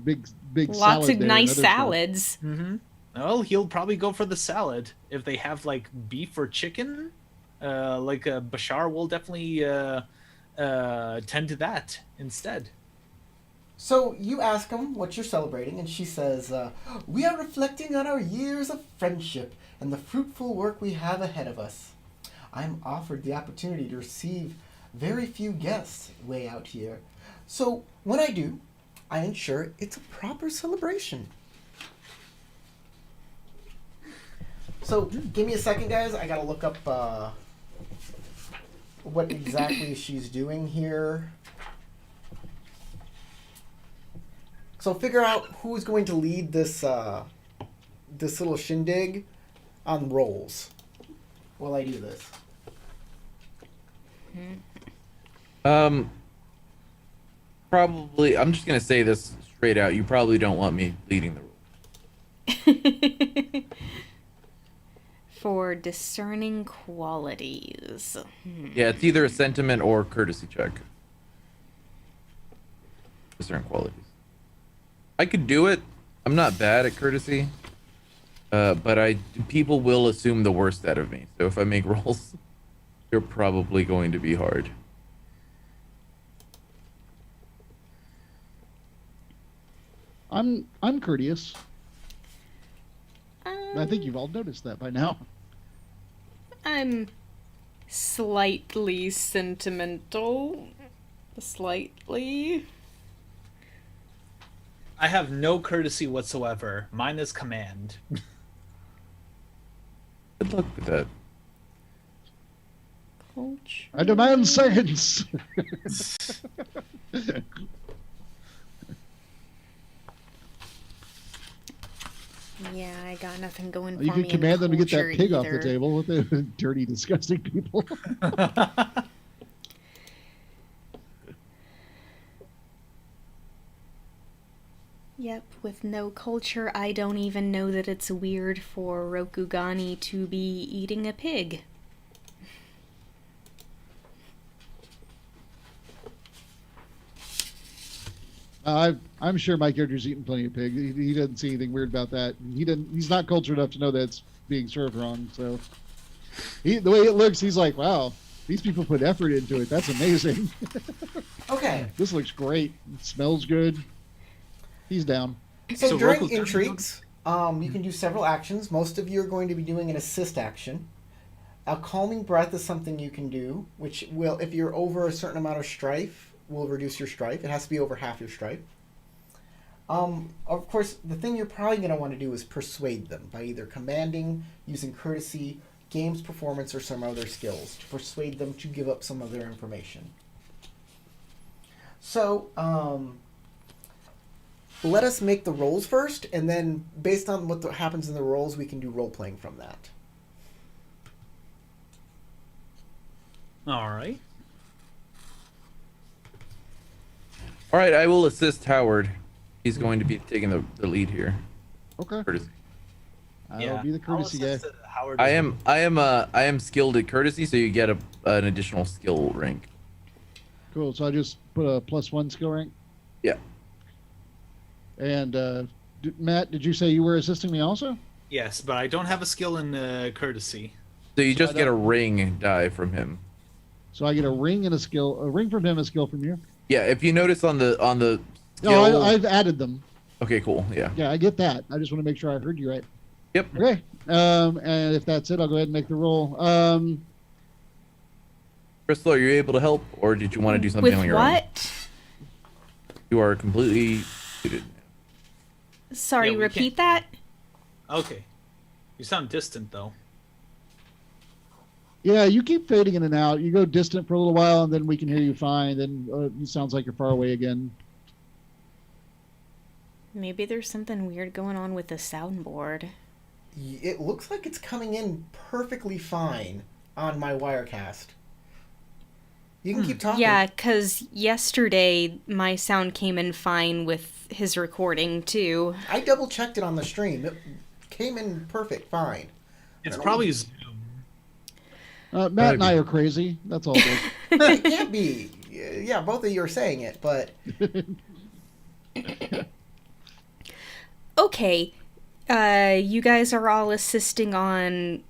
big Lots salad of there and nice other stuff. salads. Mm-hmm. Well, he'll probably go for the salad if they have beef or chicken. Bashar will definitely tend to that instead. So you ask him what you're celebrating, and she says, "We are reflecting on our years of friendship and the fruitful work we have ahead of us. I'm offered the opportunity to receive very few guests way out here. So when I do, I ensure it's a proper celebration." So give me a second, guys. I gotta look up what exactly she's doing here. So figure out who's going to lead this this little shindig on rolls while I do this. Probably. I'm just gonna say this straight out. You probably don't want me leading the role. For discerning qualities. Yeah, it's either a sentiment or courtesy check. Discern qualities. I could do it. I'm not bad at courtesy, but people will assume the worst out of me. So if I make rolls, they're probably going to be hard. I'm courteous. I think you've all noticed that by now. I'm slightly sentimental. Slightly. I have no courtesy whatsoever. Mine is command. Good luck with that. Culture. I demand science. Yeah, I got nothing going for You me. can command them to get that culture pig off the either. table with the dirty, disgusting people. Yep, with no culture, I don't even know that it's weird for Rokugani to be eating a pig. I'm sure my character's eaten plenty of pig. He doesn't see anything weird about that. He's not cultured enough to know that it's being served wrong. So, the way it looks, he's like, wow, these people put effort into it. That's amazing. Okay. This looks great. It smells good. He's down. So, So during Roku's intrigues, you can do several actions. Most of you are going to be doing an assist action. A calming breath is something you can do, which will, if you're over a certain amount of strife, will reduce your strife. It has to be over half your strife. Of course, the thing you're probably going to want to do is persuade them by either commanding, using courtesy, games performance, or some other skills to persuade them to give up some of their information. So, let us make the rolls first, and then based on what happens in the rolls, we can do role-playing from that. All right. All right, I will assist Howard. He's going to be taking the lead here. Okay. Courtesy. I'll be the courtesy guy. Howard I am skilled at courtesy, so you get an additional skill rank. Cool. So I just put a +1 skill rank. Yeah. And Matt, did you say you were assisting me also? Yes, but I don't have a skill in courtesy. So you So just I get a don't- ring die from him. So I get a ring and a ring from him, a skill from you. Yeah, if you notice on the skill. No, I've added them. Okay, cool. Yeah. Yeah, I get that. I just want to make sure I heard you right. Yep. Okay. And if that's it, I'll go ahead and make the roll. Crystal, are you able to help, or did you want to do something With on your own? what? You are completely suited. Sorry, Yeah, we repeat can't- that? Okay. You sound distant though. Yeah, you keep fading in and out. You go distant for a little while, and then we can hear you fine. Then it sounds like you're far away again. Maybe there's something weird going on with the soundboard. It looks like it's coming in perfectly fine on my Wirecast. You can keep talking. Yeah, because yesterday my sound came in fine with his recording, too. I double-checked it on the stream. It came in perfect fine. It's probably Zoom. Matt and I are crazy. That's all it is. It can't be. Yeah, both of you are saying it, but Okay, you guys are all assisting on...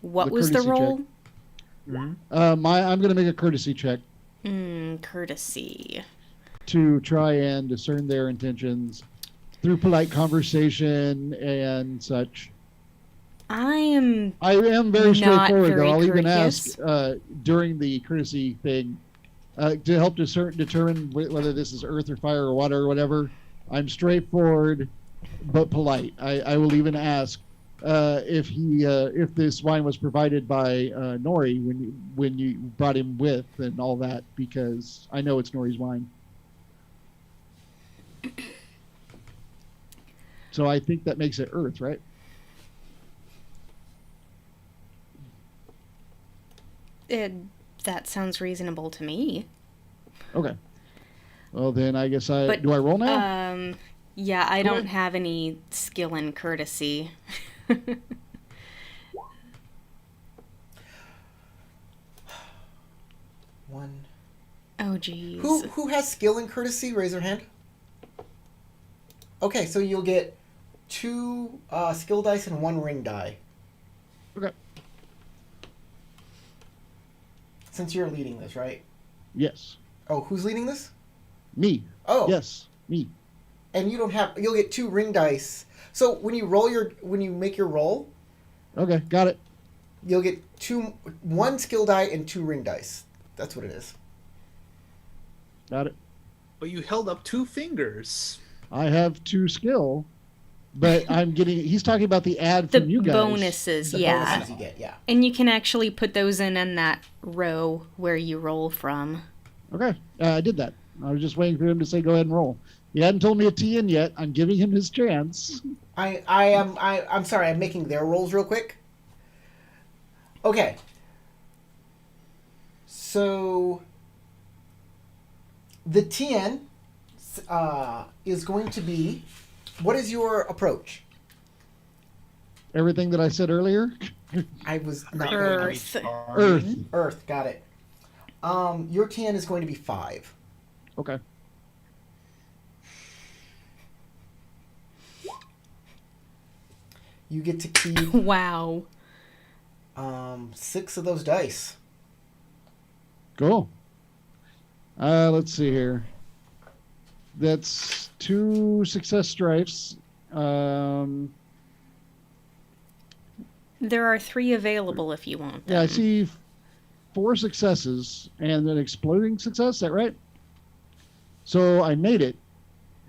What The was the courtesy role? check. I'm going to make a courtesy check Courtesy. to try and discern their intentions through polite conversation and such. I am very not straightforward, very though. I'll even courteous. ask during the courtesy thing to help determine whether this is earth or fire or water or whatever. I'm straightforward but polite. I will even ask if this wine was provided by Nori when you brought him with and all that, because I know it's Nori's wine. So I think that makes it earth, right? That sounds reasonable to me. Okay. Well, then I guess But, do I roll now? Yeah, I Go don't ahead. have any skill in courtesy. one. Oh, jeez. Who has skill and courtesy? Raise your hand. Okay, so you'll get 2 skill dice and 1 ring die. Okay. Since you're leading this, right? Yes. Oh, who's leading this? Me. Oh, Yes. Me. And you don't have. You'll get 2 ring dice. So when you make your roll, Okay. Got it. you'll get 1 skill die and 2 ring dice. That's what it is. Got it. But you held up 2 fingers. I have 2 skill, but I'm getting. He's talking about the ad The from you guys. bonuses, The yeah. bonuses you get, yeah. And you can actually put those in that row where you roll from. Okay. I did that. I was just waiting for him to say go ahead and roll. He hadn't told me a T in yet. I'm giving him his chance. I'm sorry. I'm making their rolls real quick. Okay. So the TN is going to be. What is your approach? Everything that I said earlier. I was not. Earth. Earth. Earth. Got it. Your TN is going to be 5. Okay. You get to keep Wow. 6 of those dice. Cool. Let's see here. That's 2 success strifes. There are 3 available if you want them. Yeah, I see 4 successes and an exploding success. Is that right? So I made it.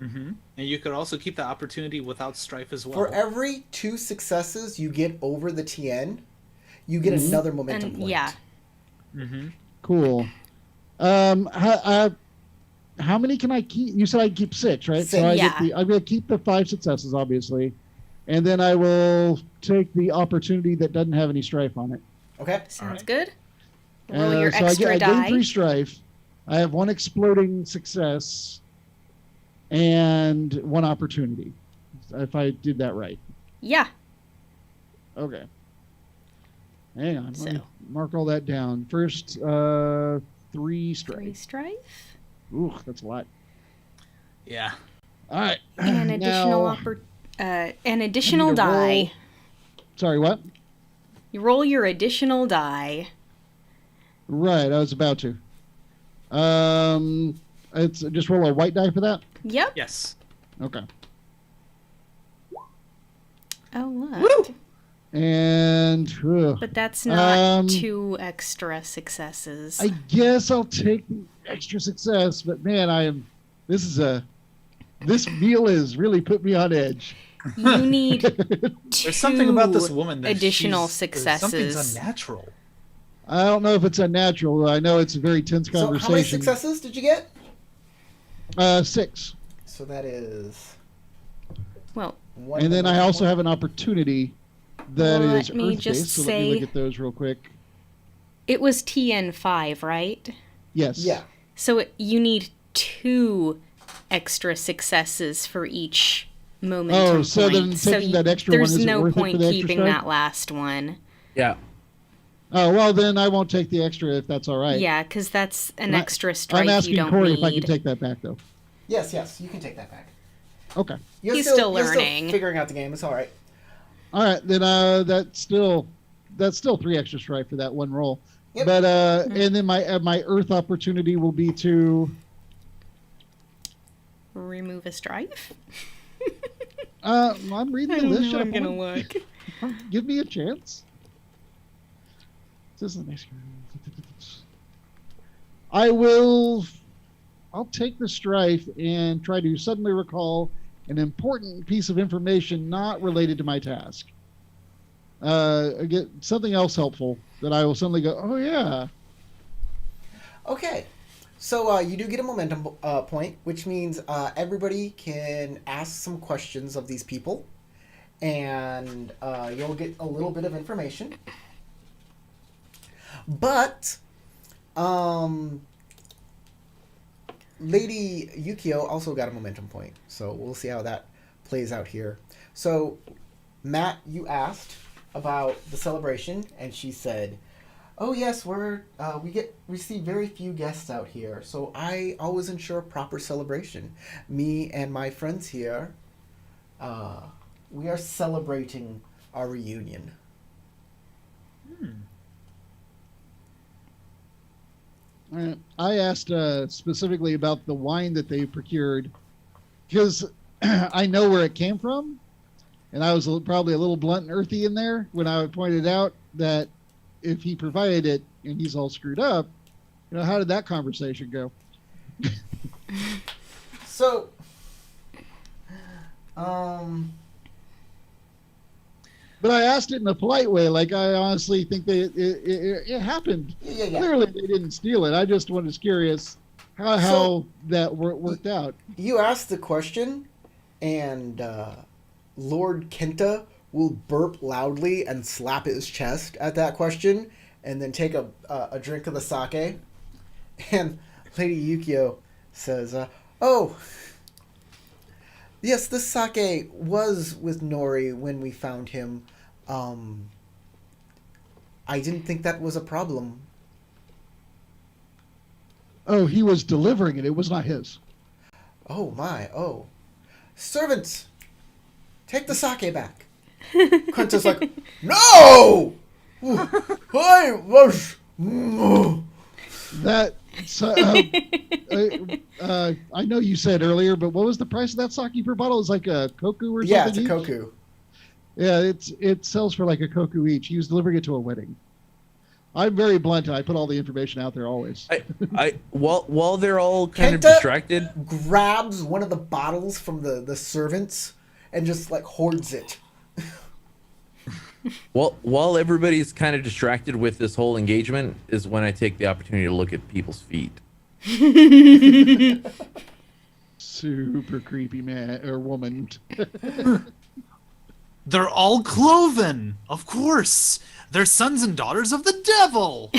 Mm-hmm. And you could also keep the opportunity without strife as well. For every 2 successes you get over the TN, you get another momentum point. Yeah. Mm-hmm. Cool. How many can I keep? You said I can keep 6, right? 6. So Yeah. I'm going to keep the 5 successes, obviously, and then I will take the opportunity that doesn't have any strife on it. Okay. Sounds right. good. Roll your so extra I die. gain 3 strife. I have 1 exploding success and 1 opportunity. If I did that right. Yeah. Okay. Hang on. Let me So. mark all that down. First, 3 3 strife. strife. Ooh, that's a lot. Yeah. All right. An additional Now, an additional to roll- die. Sorry, what? You roll your additional die. Right, I was about to. It's just roll a white die for that. Yep. Yes. Okay. Oh look. Woo! And But that's not Um, 2 extra successes. I guess I'll take the extra success, but man, this meal has really put me on edge. You need There's something about this 2 woman that additional something's successes. unnatural. I don't know if it's unnatural. I know it's a very tense So conversation. how many successes did you get? 6. So that is Well, 1. And then I also have an opportunity that is Let me Earth-based, just so let me look say- at those real quick. it was TN5, right? Yes. Yeah. So you need 2 extra successes for each momentum Oh, so then point. taking that extra there's one isn't no worth it for point the extra keeping strike? that last one. Yeah. Oh, well, then I won't take the extra if that's all right. Yeah, because that's an I- extra strike I'm you asking don't Corey need. if I can take that back, though. Yes, you can take that back. Okay. He's still you're learning. figuring out the game. It's all right. All right, then that's still 3 extra strike for that one roll. Yep. But and then my Earth opportunity will be to Remove a strife? I'm reading I the don't list. know. Shut I'm up, gonna woman. look. Give me a chance. This is the next. I'll take the strife and try to suddenly recall an important piece of information not related to my task. Get something else helpful that I will suddenly go, oh yeah. Okay. So you do get a momentum point, which means everybody can ask some questions of these people, and you'll get a little bit of information. But Lady Yukio also got a momentum point, so we'll see how that plays out here. So, Matt, you asked about the celebration, and she said, "Oh yes, we see very few guests out here, so I always ensure a proper celebration. Me and my friends here, we are celebrating our reunion." I asked specifically about the wine that they procured because I know where it came from, and I was probably a little blunt and earthy in there when I pointed out that if he provided it and he's all screwed up, how did that conversation go? So, But I asked it in a polite way, like I honestly think that it happened. yeah. Clearly, they didn't steal it. I just was curious how that worked out. You asked the question, and Lord Kenta will burp loudly and slap his chest at that question, and then take a drink of the sake. And Lady Yukio says, "Oh, yes, this sake was with Nori when we found him. I didn't think that was a problem." Oh, he was delivering it. It was not his. Oh my, oh. "Servants, take the sake back." Kenta's like, "No! I was... That. I know you said earlier, but what was the price of that sake per bottle? It's like a koku or something. Yeah, it's a each? koku. Yeah, it sells for like a koku each. He was delivering it to a wedding. I'm very blunt, and I put all the information out there always. While they're all kind of Kenta distracted, grabs one of the bottles from the servants and just like hoards it. while everybody's kind of distracted with this whole engagement, is when I take the opportunity to look at people's feet. Super creepy man or woman. They're all cloven, of course. They're sons and daughters of the devil.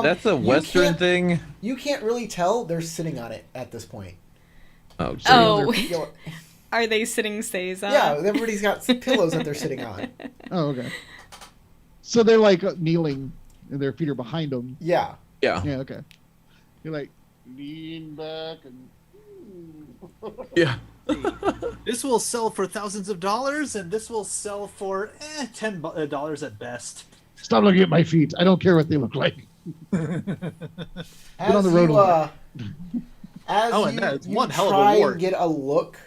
That's a Western can't- thing. You can't really tell they're sitting on it at this point. Oh, Oh, You know, are they sitting Seiza? yeah, everybody's got pillows that they're sitting on. Oh, okay. So they're like kneeling, and their feet are behind them. Yeah. yeah, Yeah, okay. You're like lean back and. yeah. This will sell for thousands of dollars, and this will sell for $10 at best. Stop looking at my feet. I don't care what they look like. As on the road you, a as Oh, you, and that's you one hell of a try wart. and get a look,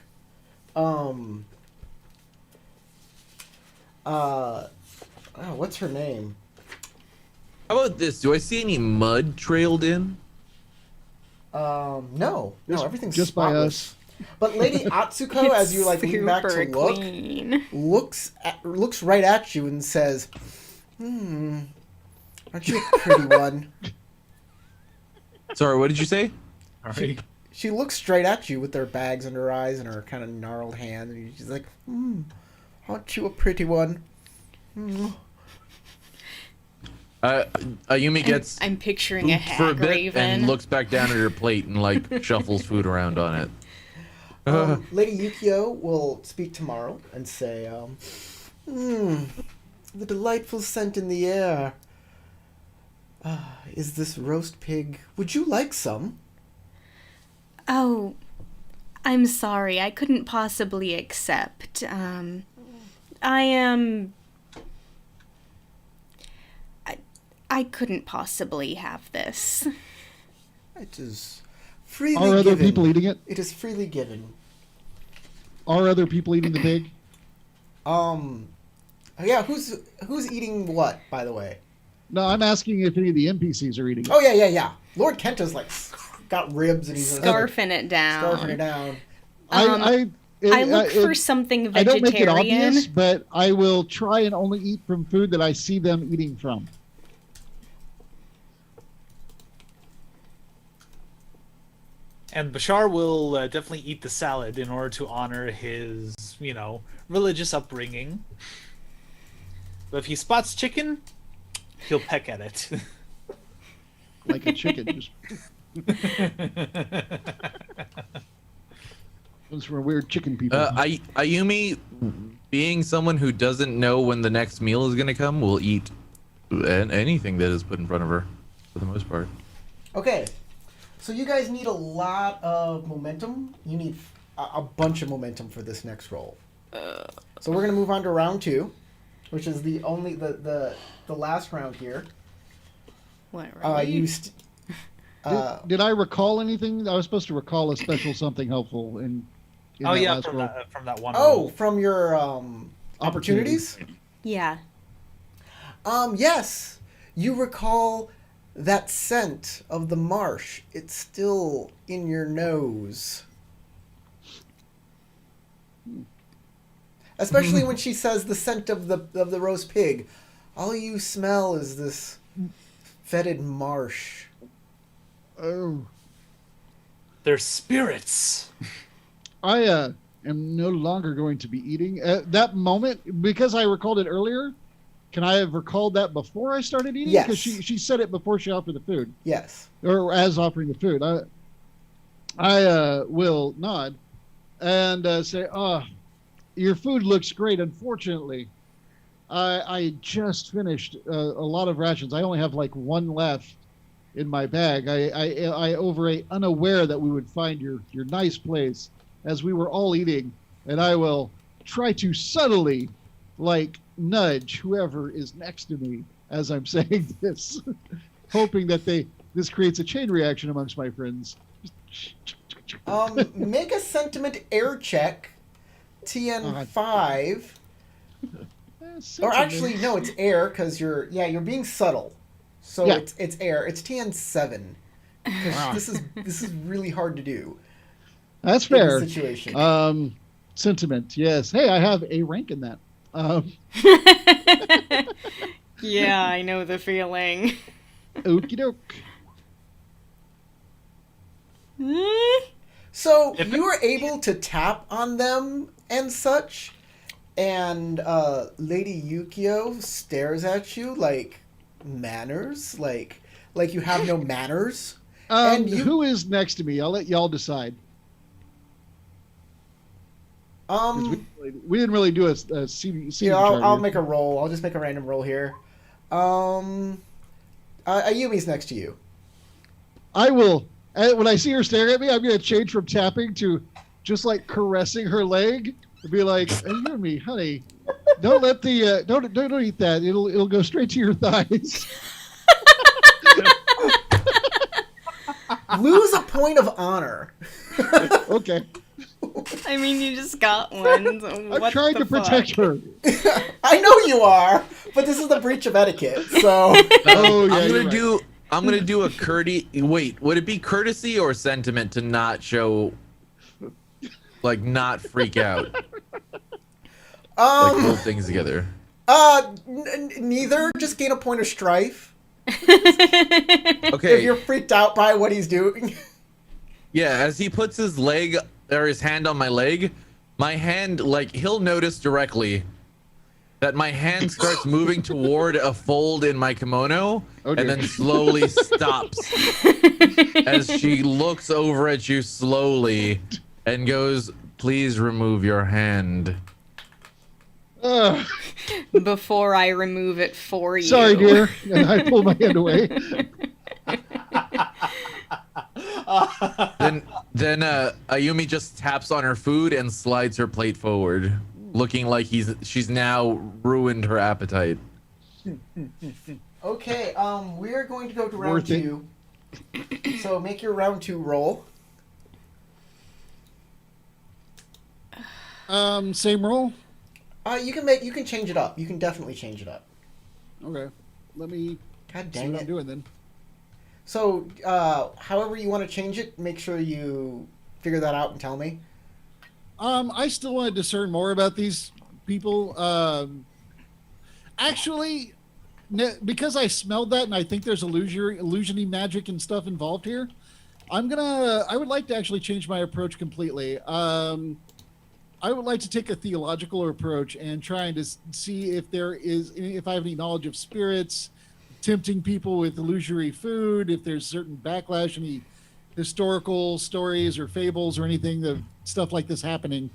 what's her name? How about this? Do I see any mud trailed in? No, everything's just by spotless. us. But Lady Atsuko, as you like lean back to Super look, clean. looks right at you and says, aren't you a pretty one?" Sorry, what did you say? Sorry. She looks straight at you with her bags under her eyes and her kind of gnarled hand, and she's like, aren't you a pretty one?" Ayumi gets I'm picturing a spooked for a hag bit raven. and looks back down at her plate and like shuffles food around on it. Lady Yukio will speak tomorrow and say, the delightful scent in the air. Is this roast pig? Would you like some? Oh, I'm sorry. I couldn't possibly accept. I couldn't possibly have this. It is freely Are other given. people eating it? It is freely given. Are other people eating the pig? Yeah, who's eating what, by the way? No, I'm asking if any of the NPCs are eating it. Oh, yeah. Lord Kenta's like got ribs and he's Scarfing it down. scarfing it down. I look for something I don't make it vegetarian. obvious, but I will try and only eat from food that I see them eating from. And Bashar will definitely eat the salad in order to honor his, religious upbringing. But if he spots chicken, he'll peck at it. Like a chicken. Just comes from weird chicken people. Ayumi, being someone who doesn't know when the next meal is going to come, will eat anything that is put in front of her, for the most part. Okay, so you guys need a lot of momentum. You need a bunch of momentum for this next roll. So we're gonna move on to round 2, which is the last round here. What, really? Did I recall anything? I was supposed to recall a special something helpful in Oh that yeah, last roll. from that one. Oh, roll. from your opportunities? Yeah. Yes. You recall that scent of the marsh. It's still in your nose. Especially when she says the scent of the roast pig. All you smell is this fetid marsh. Oh, They're spirits. I am no longer going to be eating. That moment, because I recalled it earlier, can I have recalled that before I started eating? Yes. Because she said it before she offered the food, Yes. or as offering the food. I will nod and say, "Oh, your food looks great. Unfortunately, I just finished a lot of rations. I only have like one left in my bag. I overate, unaware that we would find your nice place as we were all eating, and I will try to subtly, like, nudge whoever is next to me as I'm saying this, hoping that this creates a chain reaction amongst my friends." Make a sentiment air check. TN5. Or actually, no, it's air because you're being subtle. So Yeah. it's air. It's TN7 because this is really hard to do. That's in fair. this situation. Sentiment, yes. Hey, I have a rank in that. Yeah, I know the feeling. Okie doke. So you were able to tap on them and such, and Lady Yukio stares at you like manners, like you have no manners. And who is next to me? I'll let y'all decide. We didn't really do a scene Yeah, chart I'll here. make a roll. I'll just make a random roll here. Ayumi's next to you. I will. When I see her staring at me, I'm going to change from tapping to just like caressing her leg and be like, "Hey, you and me, honey, don't let the don't eat that. It'll go straight to your thighs." Lose a point of honor. Okay. I mean, you just got one. So I'm trying to protect her. I know you are, but this is the breach of etiquette. So Oh yeah, I'm gonna do a courtesy. Wait, would it be courtesy or sentiment to not show, like, not freak out, like hold things together? Neither. Just gain a point of strife Okay. if you're freaked out by what he's doing. Yeah, as he puts his leg or his hand on my leg, my hand, like, he'll notice directly that my hand starts moving toward a fold in my kimono, Oh, and dear. then slowly stops as she looks over at you slowly and goes, "Please remove your hand." Before I remove it for you. Sorry, dear. And I pull my hand away. Then Ayumi just taps on her food and slides her plate forward, looking like she's now ruined her appetite. Okay, we're going to go to round Worth it. 2. So make your round 2 roll. Same roll. You can change it up. You can definitely change it up. Okay. Let me God see dang what I'm it. doing then. So, however you want to change it, make sure you figure that out and tell me. I still want to discern more about these people. Actually, because I smelled that and I think there's illusion-y magic and stuff involved here, I would like to actually change my approach completely. I would like to take a theological approach and trying to see if I have any knowledge of spirits, tempting people with illusory food, if there's certain backlash, any historical stories or fables or anything of stuff like this happening.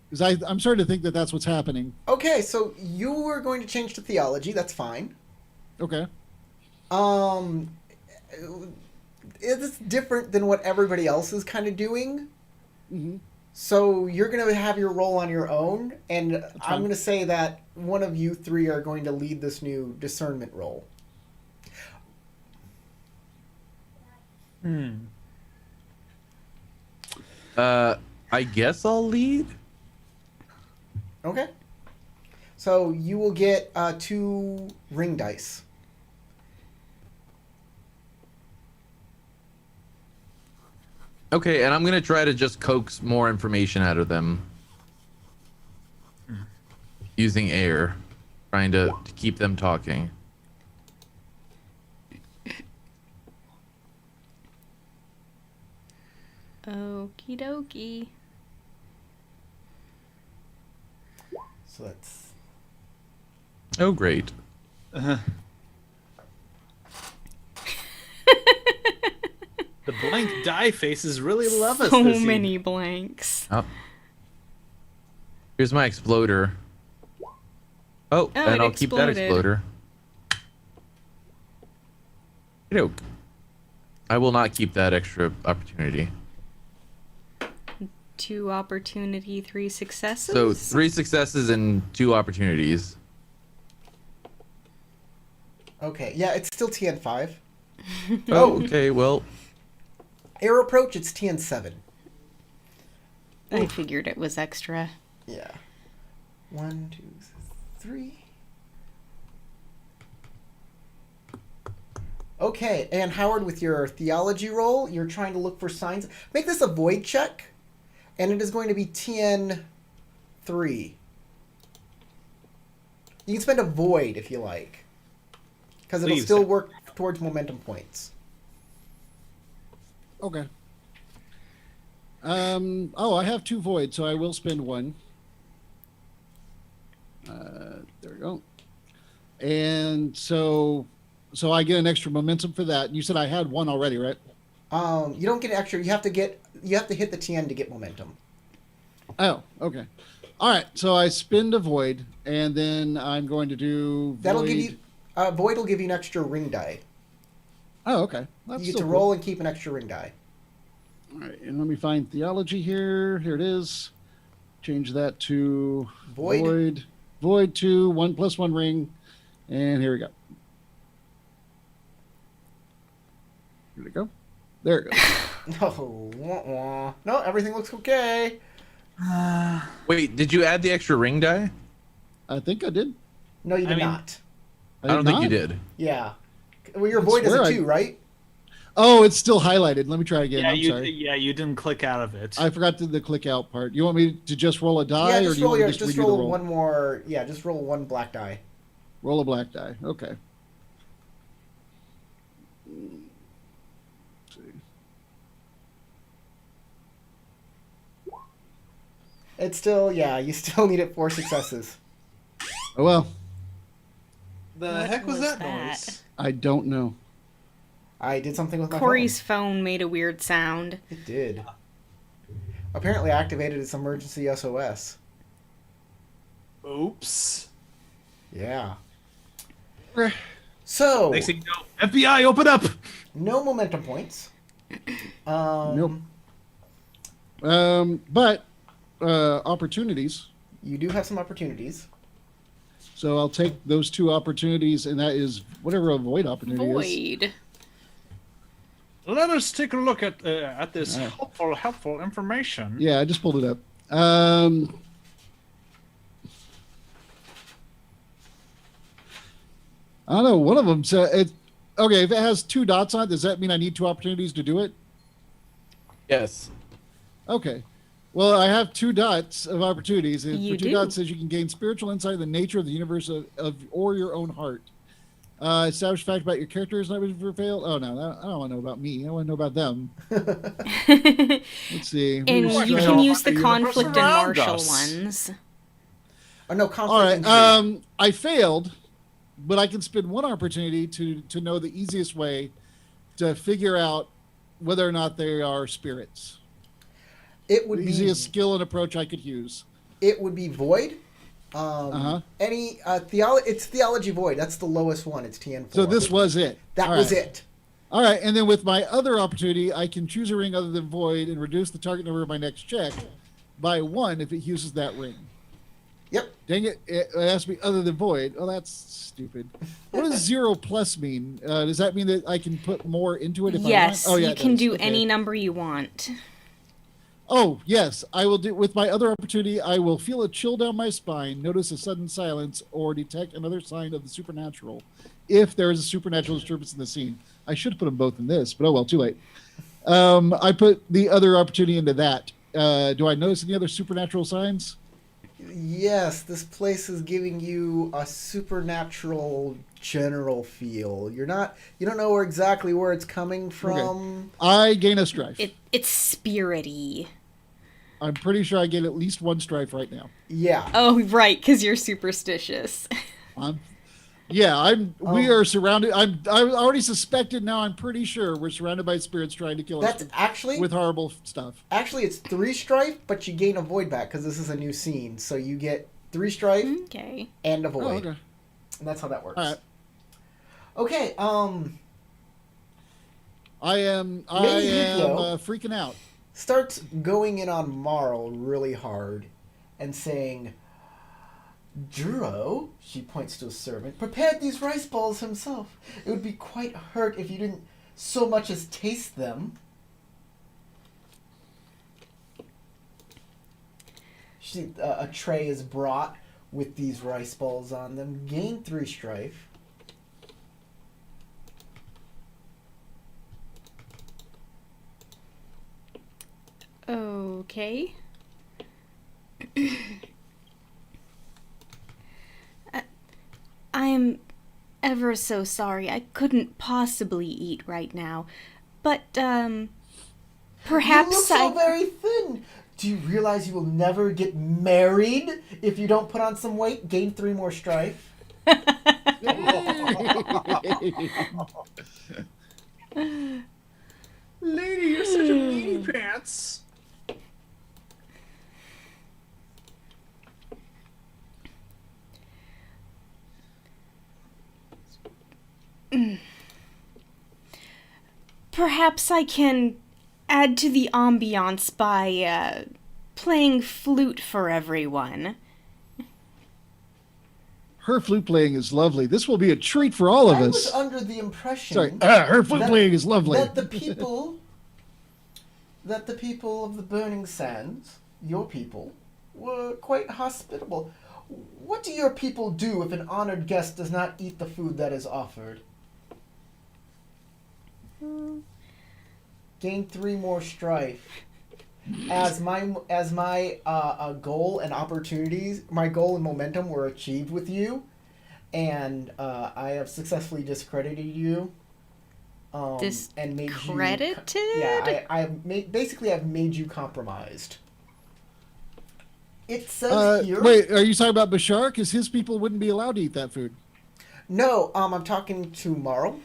Because I'm starting to think that that's what's happening. Okay, so you were going to change to theology. That's fine. Okay. It's different than what everybody else is kind of doing. Mm-hmm. So you're going to have your role on your own, and I'm fine. going to say that one of you 3 are going to lead this new discernment role. I guess I'll lead. Okay. So you will get 2 ring dice. Okay, and I'm gonna try to just coax more information out of them using air, trying to keep them talking. Okie dokie. So that's Oh, great. The blank die faces really love us So this many evening. blanks. Oh. Here's my exploder. Oh, Oh, and it I'll keep that exploded. exploder. Okey-doke. I will not keep that extra opportunity. 2 opportunity, 3 successes. So 3 successes and 2 opportunities. okay. Yeah, it's still TN5. Oh, okay. Well, Air approach, it's TN7. I figured it was extra. Yeah. 1, 2, 3. Okay, and Howard, with your theology roll, you're trying to look for signs. Make this a void check, and it is going to be TN3. You can spend a void if you like, because it'll Please. still work towards momentum points. Okay. I have 2 void, so I will spend 1. There we go. And so I get an extra momentum for that. You said I had 1 already, right? You don't get extra. You have to hit the TN to get momentum. Oh, okay. All right. So I spend a void, and then I'm going to do. That'll void. give you void will give you an extra ring die. Oh, okay. That's You get still to cool. roll and keep an extra ring die. All right, and let me find theology here. Here it is. Change that to Void. Void 2, 1 + 1 ring, and here we go. Here we go. There it goes. No, wah, wah. No, everything looks okay. wait, did you add the extra ring die? I think I did. No, you did mean- not. I don't think you not? did. Yeah. Well, your I void is swear a I- 2, right? Oh, it's still highlighted. Let me try again. Yeah, I'm sorry. you didn't click out of it. I forgot the click out part. You want me to just roll a die, Yeah, or just do you roll want me to just redo roll the roll? one more. Yeah, just roll 1 black die. Roll a black die. Okay. It's still, yeah, you still need it 4 successes. Oh well, The What heck was was that that? noise? I don't know. I did something with my Corey's phone made a weird sound. phone. It did. Apparently activated its emergency SOS. Oops. Yeah. So, Next thing you know, FBI, open up! no momentum points. Nope. But opportunities. You do have some opportunities. So I'll take those 2 opportunities, and that is whatever a void opportunity is. Void. Let us take a look at this Alright. helpful information. Yeah, I just pulled it up. I don't know. One of them said, okay, if it has 2 dots on it, does that mean I need 2 opportunities to do it? Yes. Okay. Well, I have 2 dots of opportunities. And You for 2 do. dots says you can gain spiritual insight in the nature of the universe or your own heart. Establish fact about your characters not for fail. Oh no, I don't want to know about me. I want to know about them. Let's see. And Who's you strike- can use the The universe conflict and around martial us. ones. Oh, no, conflict. All right. intrigue. I failed, but I can spend 1 opportunity to know the easiest way to figure out whether or not they are spirits. It would The be easiest skill and approach I could use. it would be void. Uh-huh. Any it's theology void. That's the lowest one. It's TN4. So this was it. that All was right. it. All right, and then with my other opportunity, I can choose a ring other than void and reduce the target number of my next check by 1 if it uses that ring. Yep. Dang it! It has to be other than void. Oh, that's stupid. What does 0 plus mean? Does that mean that I can put more into it if Yes, I want? Oh, yeah, you it can does. do Okay. any number you want. Oh, yes, I will do. With my other opportunity, I will feel a chill down my spine, notice a sudden silence, or detect another sign of the supernatural if there is a supernatural disturbance in the scene. I should have put them both in this, but oh well, too late. I put the other opportunity into that. Do I notice any other supernatural signs? Yes, this place is giving you a supernatural general feel. You don't know exactly where it's coming from. I gain a strife. It's spirity. I'm pretty sure I get at least one strife right now. Yeah. Oh, right, because you're superstitious. We are surrounded. I already suspected. Now I'm pretty sure we're surrounded by spirits trying to kill us. That's actually with horrible stuff. Actually, it's 3 strife, but you gain a void back because this is a new scene. So you get 3 strife Okay. and a void, Oh, okay. and that's how that works. All right. Okay. I am Yukio freaking out. starts going in on Marl really hard and saying, Juro, she points to a servant, prepared these rice balls himself. It would be quite hurt if you didn't so much as taste them. A tray is brought with these rice balls on them. Gain 3 strife. Okay. I'm ever so sorry. I couldn't possibly eat right now. But, perhaps You look so very thin. Do you realize you will never get married if you don't put on some weight? Gain 3 more strife. Lady, you're such a meanie pants. Perhaps I can add to the ambiance by, playing flute for everyone. Her flute playing is lovely. This will be a treat for all of I us. was under the impression Sorry, her flute playing is lovely. that the people of the Burning Sands, your people, were quite hospitable. What do your people do if an honored guest does not eat the food that is offered? Gain 3 more strife. As my goal and opportunities, my goal and momentum were achieved with you, and I have successfully discredited you. And made Discredited? I've made you compromised. It says here. Wait, are you talking about Bashar? Because his people wouldn't be allowed to eat that food. No, I'm talking to Marl.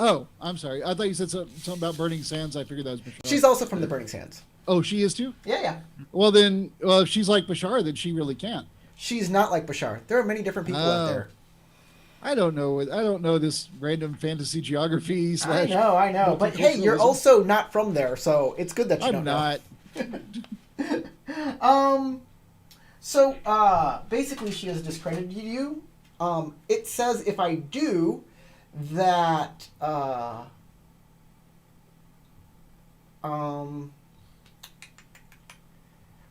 Oh, I'm sorry. I thought you said something about Burning Sands. I figured that was Bashar. She's also from the Burning Sands. Oh, she is too? Yeah. Well, if she's like Bashar, then she really can't. She's not like Bashar. There are many different people out there. I don't know this random fantasy geography / I know. But hey, you're also not from there, so it's good that you don't know. I'm not. So basically she has discredited you. It says if I do that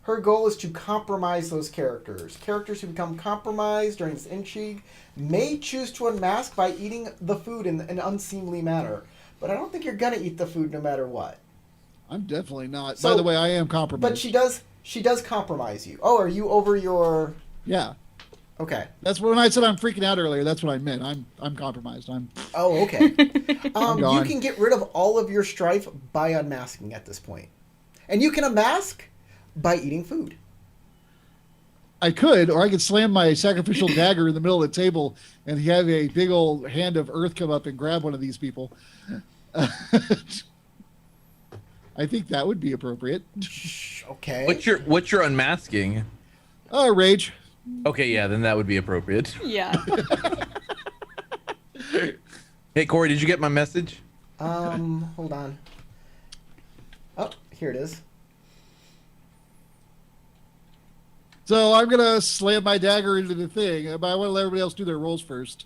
her goal is to compromise those characters. Characters who become compromised during this intrigue may choose to unmask by eating the food in an unseemly manner. But I don't think you're gonna eat the food no matter what. I'm definitely not. So, by the way, I am compromised. But she does compromise you. Oh, are you over your... Yeah. Okay. That's when I said I'm freaking out earlier. That's what I meant. I'm compromised. Oh, okay. You gone. can get rid of all of your strife by unmasking at this point. And you can unmask by eating food. I could, or I could slam my sacrificial dagger in the middle of the table and have a big old hand of earth come up and grab one of these people. I think that would be appropriate. Okay. What's your unmasking? Oh, rage. Okay, yeah, then that would be appropriate. Yeah. Hey, Corey, did you get my message? Hold on. Oh, here it is. So I'm going to slam my dagger into the thing, but I want to let everybody else do their rolls first.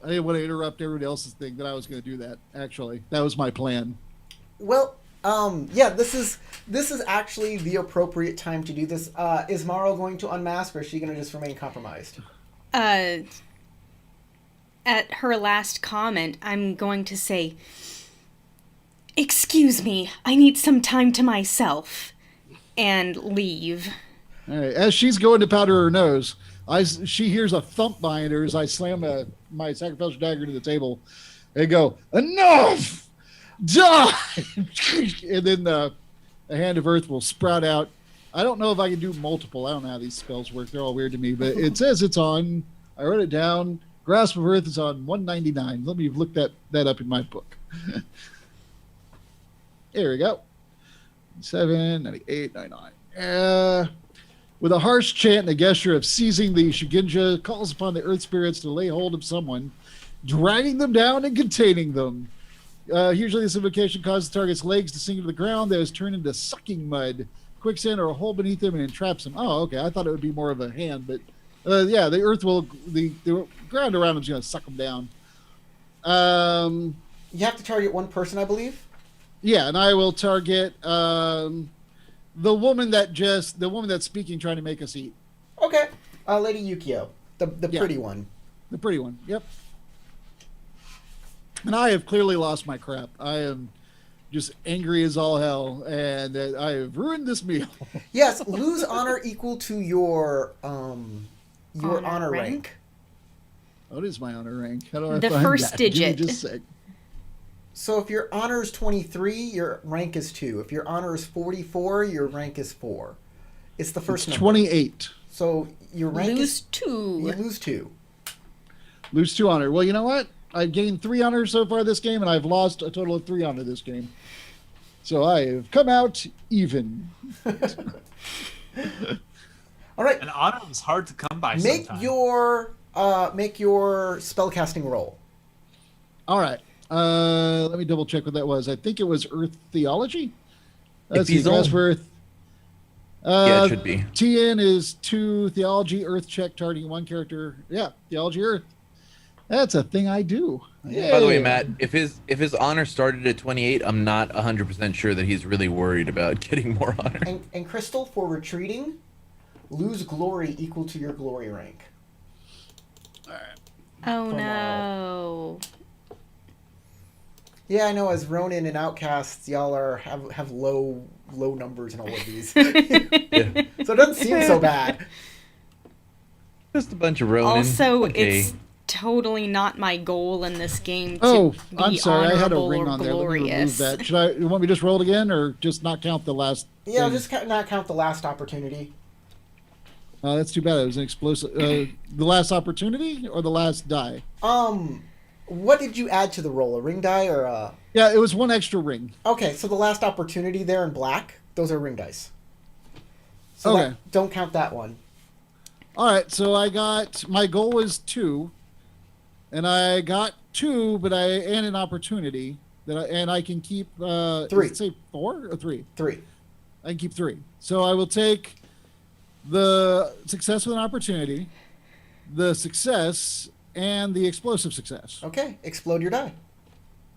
I didn't want to interrupt everybody else's thing that I was going to do that, actually. That was my plan. Well, yeah, this is actually the appropriate time to do this. Is Marl going to unmask, or is she going to just remain compromised? At her last comment, I'm going to say, "Excuse me, I need some time to myself," and leave. All right. As she's going to powder her nose, she hears a thump behind her as I slam my sacrificial dagger to the table and go, "Enough! Die!" And then a hand of earth will sprout out. I don't know if I can do multiple. I don't know how these spells work. They're all weird to me, but it says it's on. I wrote it down. Grasp of Earth is on 199. Let me look that up in my book. There we go. 7, 98, 99. With a harsh chant and a gesture of seizing the Shugenja, calls upon the earth spirits to lay hold of someone, dragging them down and containing them. Usually this invocation causes the target's legs to sink into the ground that is turned into sucking mud, quicksand, or a hole beneath them and entraps them. Oh, okay. I thought it would be more of a hand, but yeah, the earth will, the ground around them is going to suck them down. You have to target one person, I believe. Yeah, and I will target the woman that's speaking, trying to make us eat. Okay. Lady Yukio, the Yeah. pretty one. The pretty one. Yep. And I have clearly lost my crap. I am just angry as all hell, and I have ruined this meal. Yes, lose honor equal to your honor rank. What is my honor rank? How do I The find first that? Give me digit. just a sec. So if your honor is 23, your rank is 2. If your honor is 44, your rank is 4. It's the first It's number. 28. So your rank Lose is 2. you lose 2. Lose 2 honor. Well, you know what? I've gained 3 honor so far this game, and I've lost a total of 3 honor this game. So I have come out even. All right. And honor is hard to come by Make sometimes. your spellcasting roll. All right. Let me double check what that was. I think it was Earth Theology. Let's see. he's Grasp on- for Earth. Yeah, it should be. TN is 2 Theology Earth check targeting 1 character. Yeah, Theology Earth. That's a thing I do. By the way, Yeah. Matt, if his honor started at 28, I'm not 100% sure that he's really worried about getting more honor. And Crystal, for retreating, lose glory equal to your glory rank. Oh From, no. Yeah, I know. As Rōnin and Outcasts, y'all have low numbers in all of these, Yeah. so it doesn't seem so bad. Just a bunch of Ronin. Also, Okay. it's totally not my goal in this game to Oh, be I'm sorry. I had a honorable ring or on there. Let me remove glorious. that. Should I? You want me to just roll it again, or just not count the last? Yeah, thing? just not count the last opportunity. That's too bad. It was an explosive. The last opportunity or the last die? What did you add to the roll? A ring die or a? Yeah, it was 1 extra ring. Okay, so the last opportunity there in black, those are ring dice. So Okay. don't count that one. All right, so I got my goal was 2, and I got 2, but and an opportunity and I can keep 3. Does it say 4 or 3? 3. I can keep 3. So I will take the success with an opportunity, the success, and the explosive success, Okay, explode your die.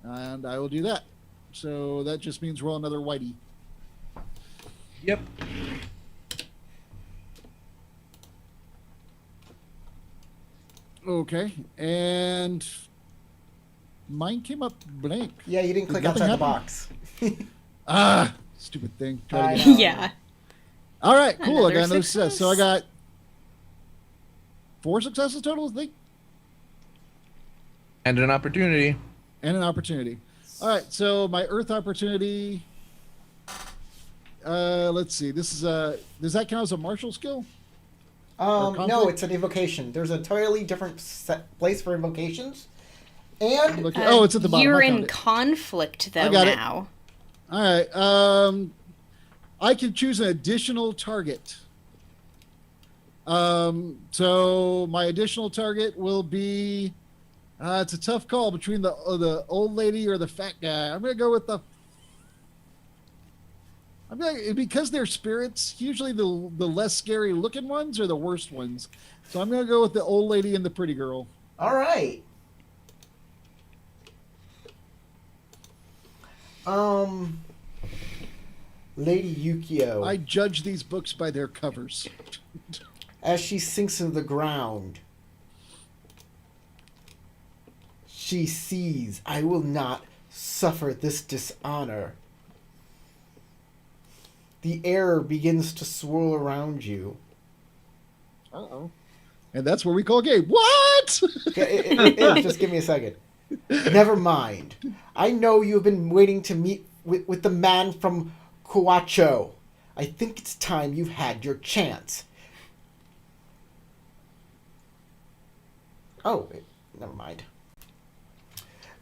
and I will do that. So that just means roll another whitey. Yep. Okay, and mine came up blank. Yeah, you didn't Did click nothing outside the happen? box. Stupid thing. I Try it know. again. Yeah. All right, cool. I Another got another success. So I success. got 4 successes total, I think, And an opportunity. and an opportunity. All right, so my Earth opportunity. Let's see. This is does that count as a martial skill? No, conflict? it's an invocation. There's a entirely different place for invocations. And Look oh, it's at the bottom. You're I found in it. conflict though got it. now. All right. I can choose an additional target. So my additional target will be. It's a tough call between the old lady or the fat guy. I'm gonna go with the. Because they're spirits. Usually the less scary looking ones are the worst ones. So I'm gonna go with the old lady and the pretty girl. all right. Lady Yukio, I judge these books by their covers. as she sinks into the ground, she sees, I will not suffer this dishonor. The air begins to swirl around you. Uh-oh. And that's where we call game. What? Just give me a second. Never mind. I know you have been waiting to meet with the man from Huacho, I think it's time you've had your chance. Oh, never mind.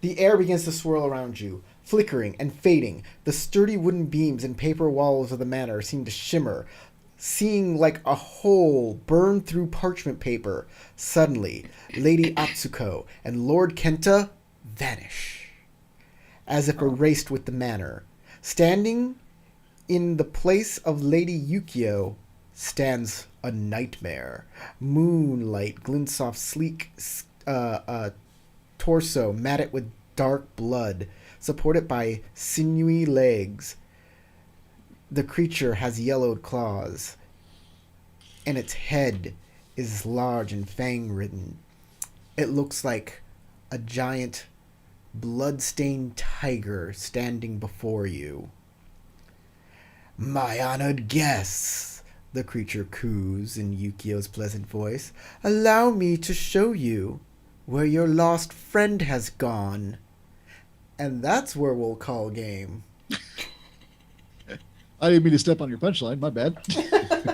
The air begins to swirl around you, flickering and fading. The sturdy wooden beams and paper walls of the manor seem to shimmer, seeing like a hole burned through parchment paper. Suddenly, Lady Atsuko and Lord Kenta vanish, as if erased with the manor. Standing in the place of Lady Yukio stands a nightmare. Moonlight glints off sleek torso matted with dark blood, supported by sinewy legs. The creature has yellowed claws, and its head is large and fang-ridden. It looks like a giant, blood-stained tiger standing before you. My honored guests, the creature coos in Yukio's pleasant voice, allow me to show you where your lost friend has gone. And that's where we'll call game. I didn't mean to step on your punchline. My bad.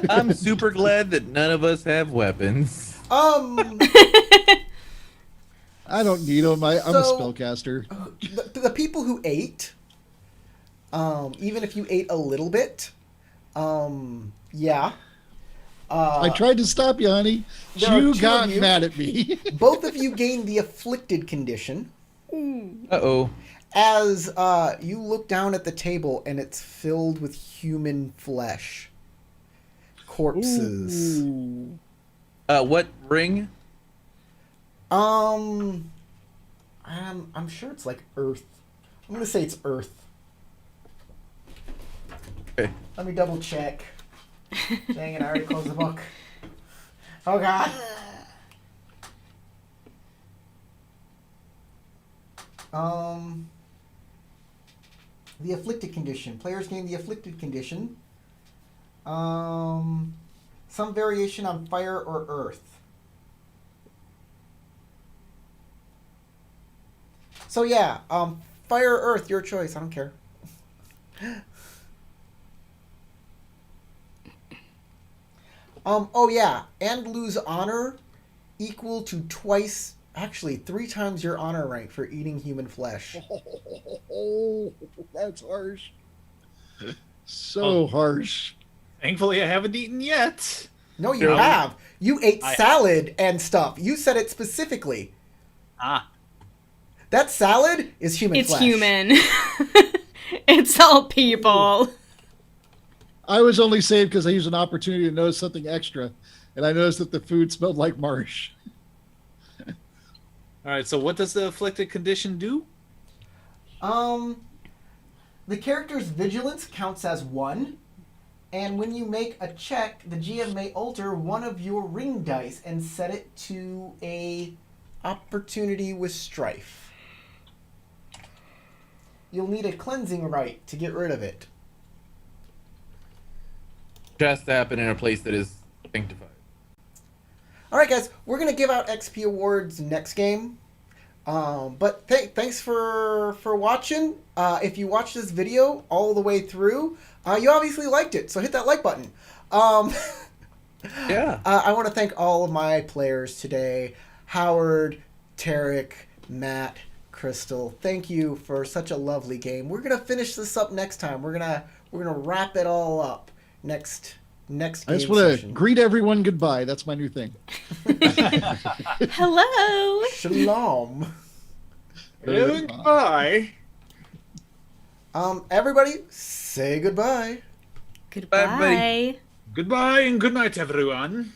I'm super glad that none of us have weapons. I don't need them. I'm a So- spellcaster. The people who ate, even if you ate a little bit, yeah. I tried to stop you, honey. there are two You of got you. mad at me. Both of you gained the afflicted condition Uh-oh. as you look down at the table and it's filled with human flesh. Corpses. Ooh. What ring? I'm sure it's like Earth. I'm gonna say it's Earth. Okay. Let me double check. Dang it, I already closed the book. Oh god. The afflicted condition. Players gain the afflicted condition. Some variation on fire or earth. So yeah, fire or earth, your choice. I don't care. Oh yeah, and lose honor equal to twice, actually 3 times your honor rank for eating human flesh. Oh, that's harsh. So harsh. Thankfully, I haven't eaten yet. No, you No. have. You ate I- salad and stuff. You said it specifically. Ah, That salad is human It's flesh. human. It's all people. I was only saved because I used an opportunity to notice something extra, and I noticed that the food smelled like marsh. all right. So, what does the afflicted condition do? The character's vigilance counts as 1, and when you make a check, the GM may alter one of your ring dice and set it to a opportunity with strife. You'll need a cleansing rite to get rid of it. Just happen in a place that is sanctified. All right, guys, we're gonna give out XP awards next game. But thanks for watching. If you watched this video all the way through, you obviously liked it, so hit that like button. Yeah. I want to thank all of my players today: Howard, Tarek, Matt, Crystal. Thank you for such a lovely game. We're gonna finish this up next time. We're gonna wrap it all up next game I just want to session. greet everyone goodbye. That's my new thing. Hello. Shalom. Goodbye. Everybody, say goodbye. Goodbye. everybody. Goodbye and good night, everyone.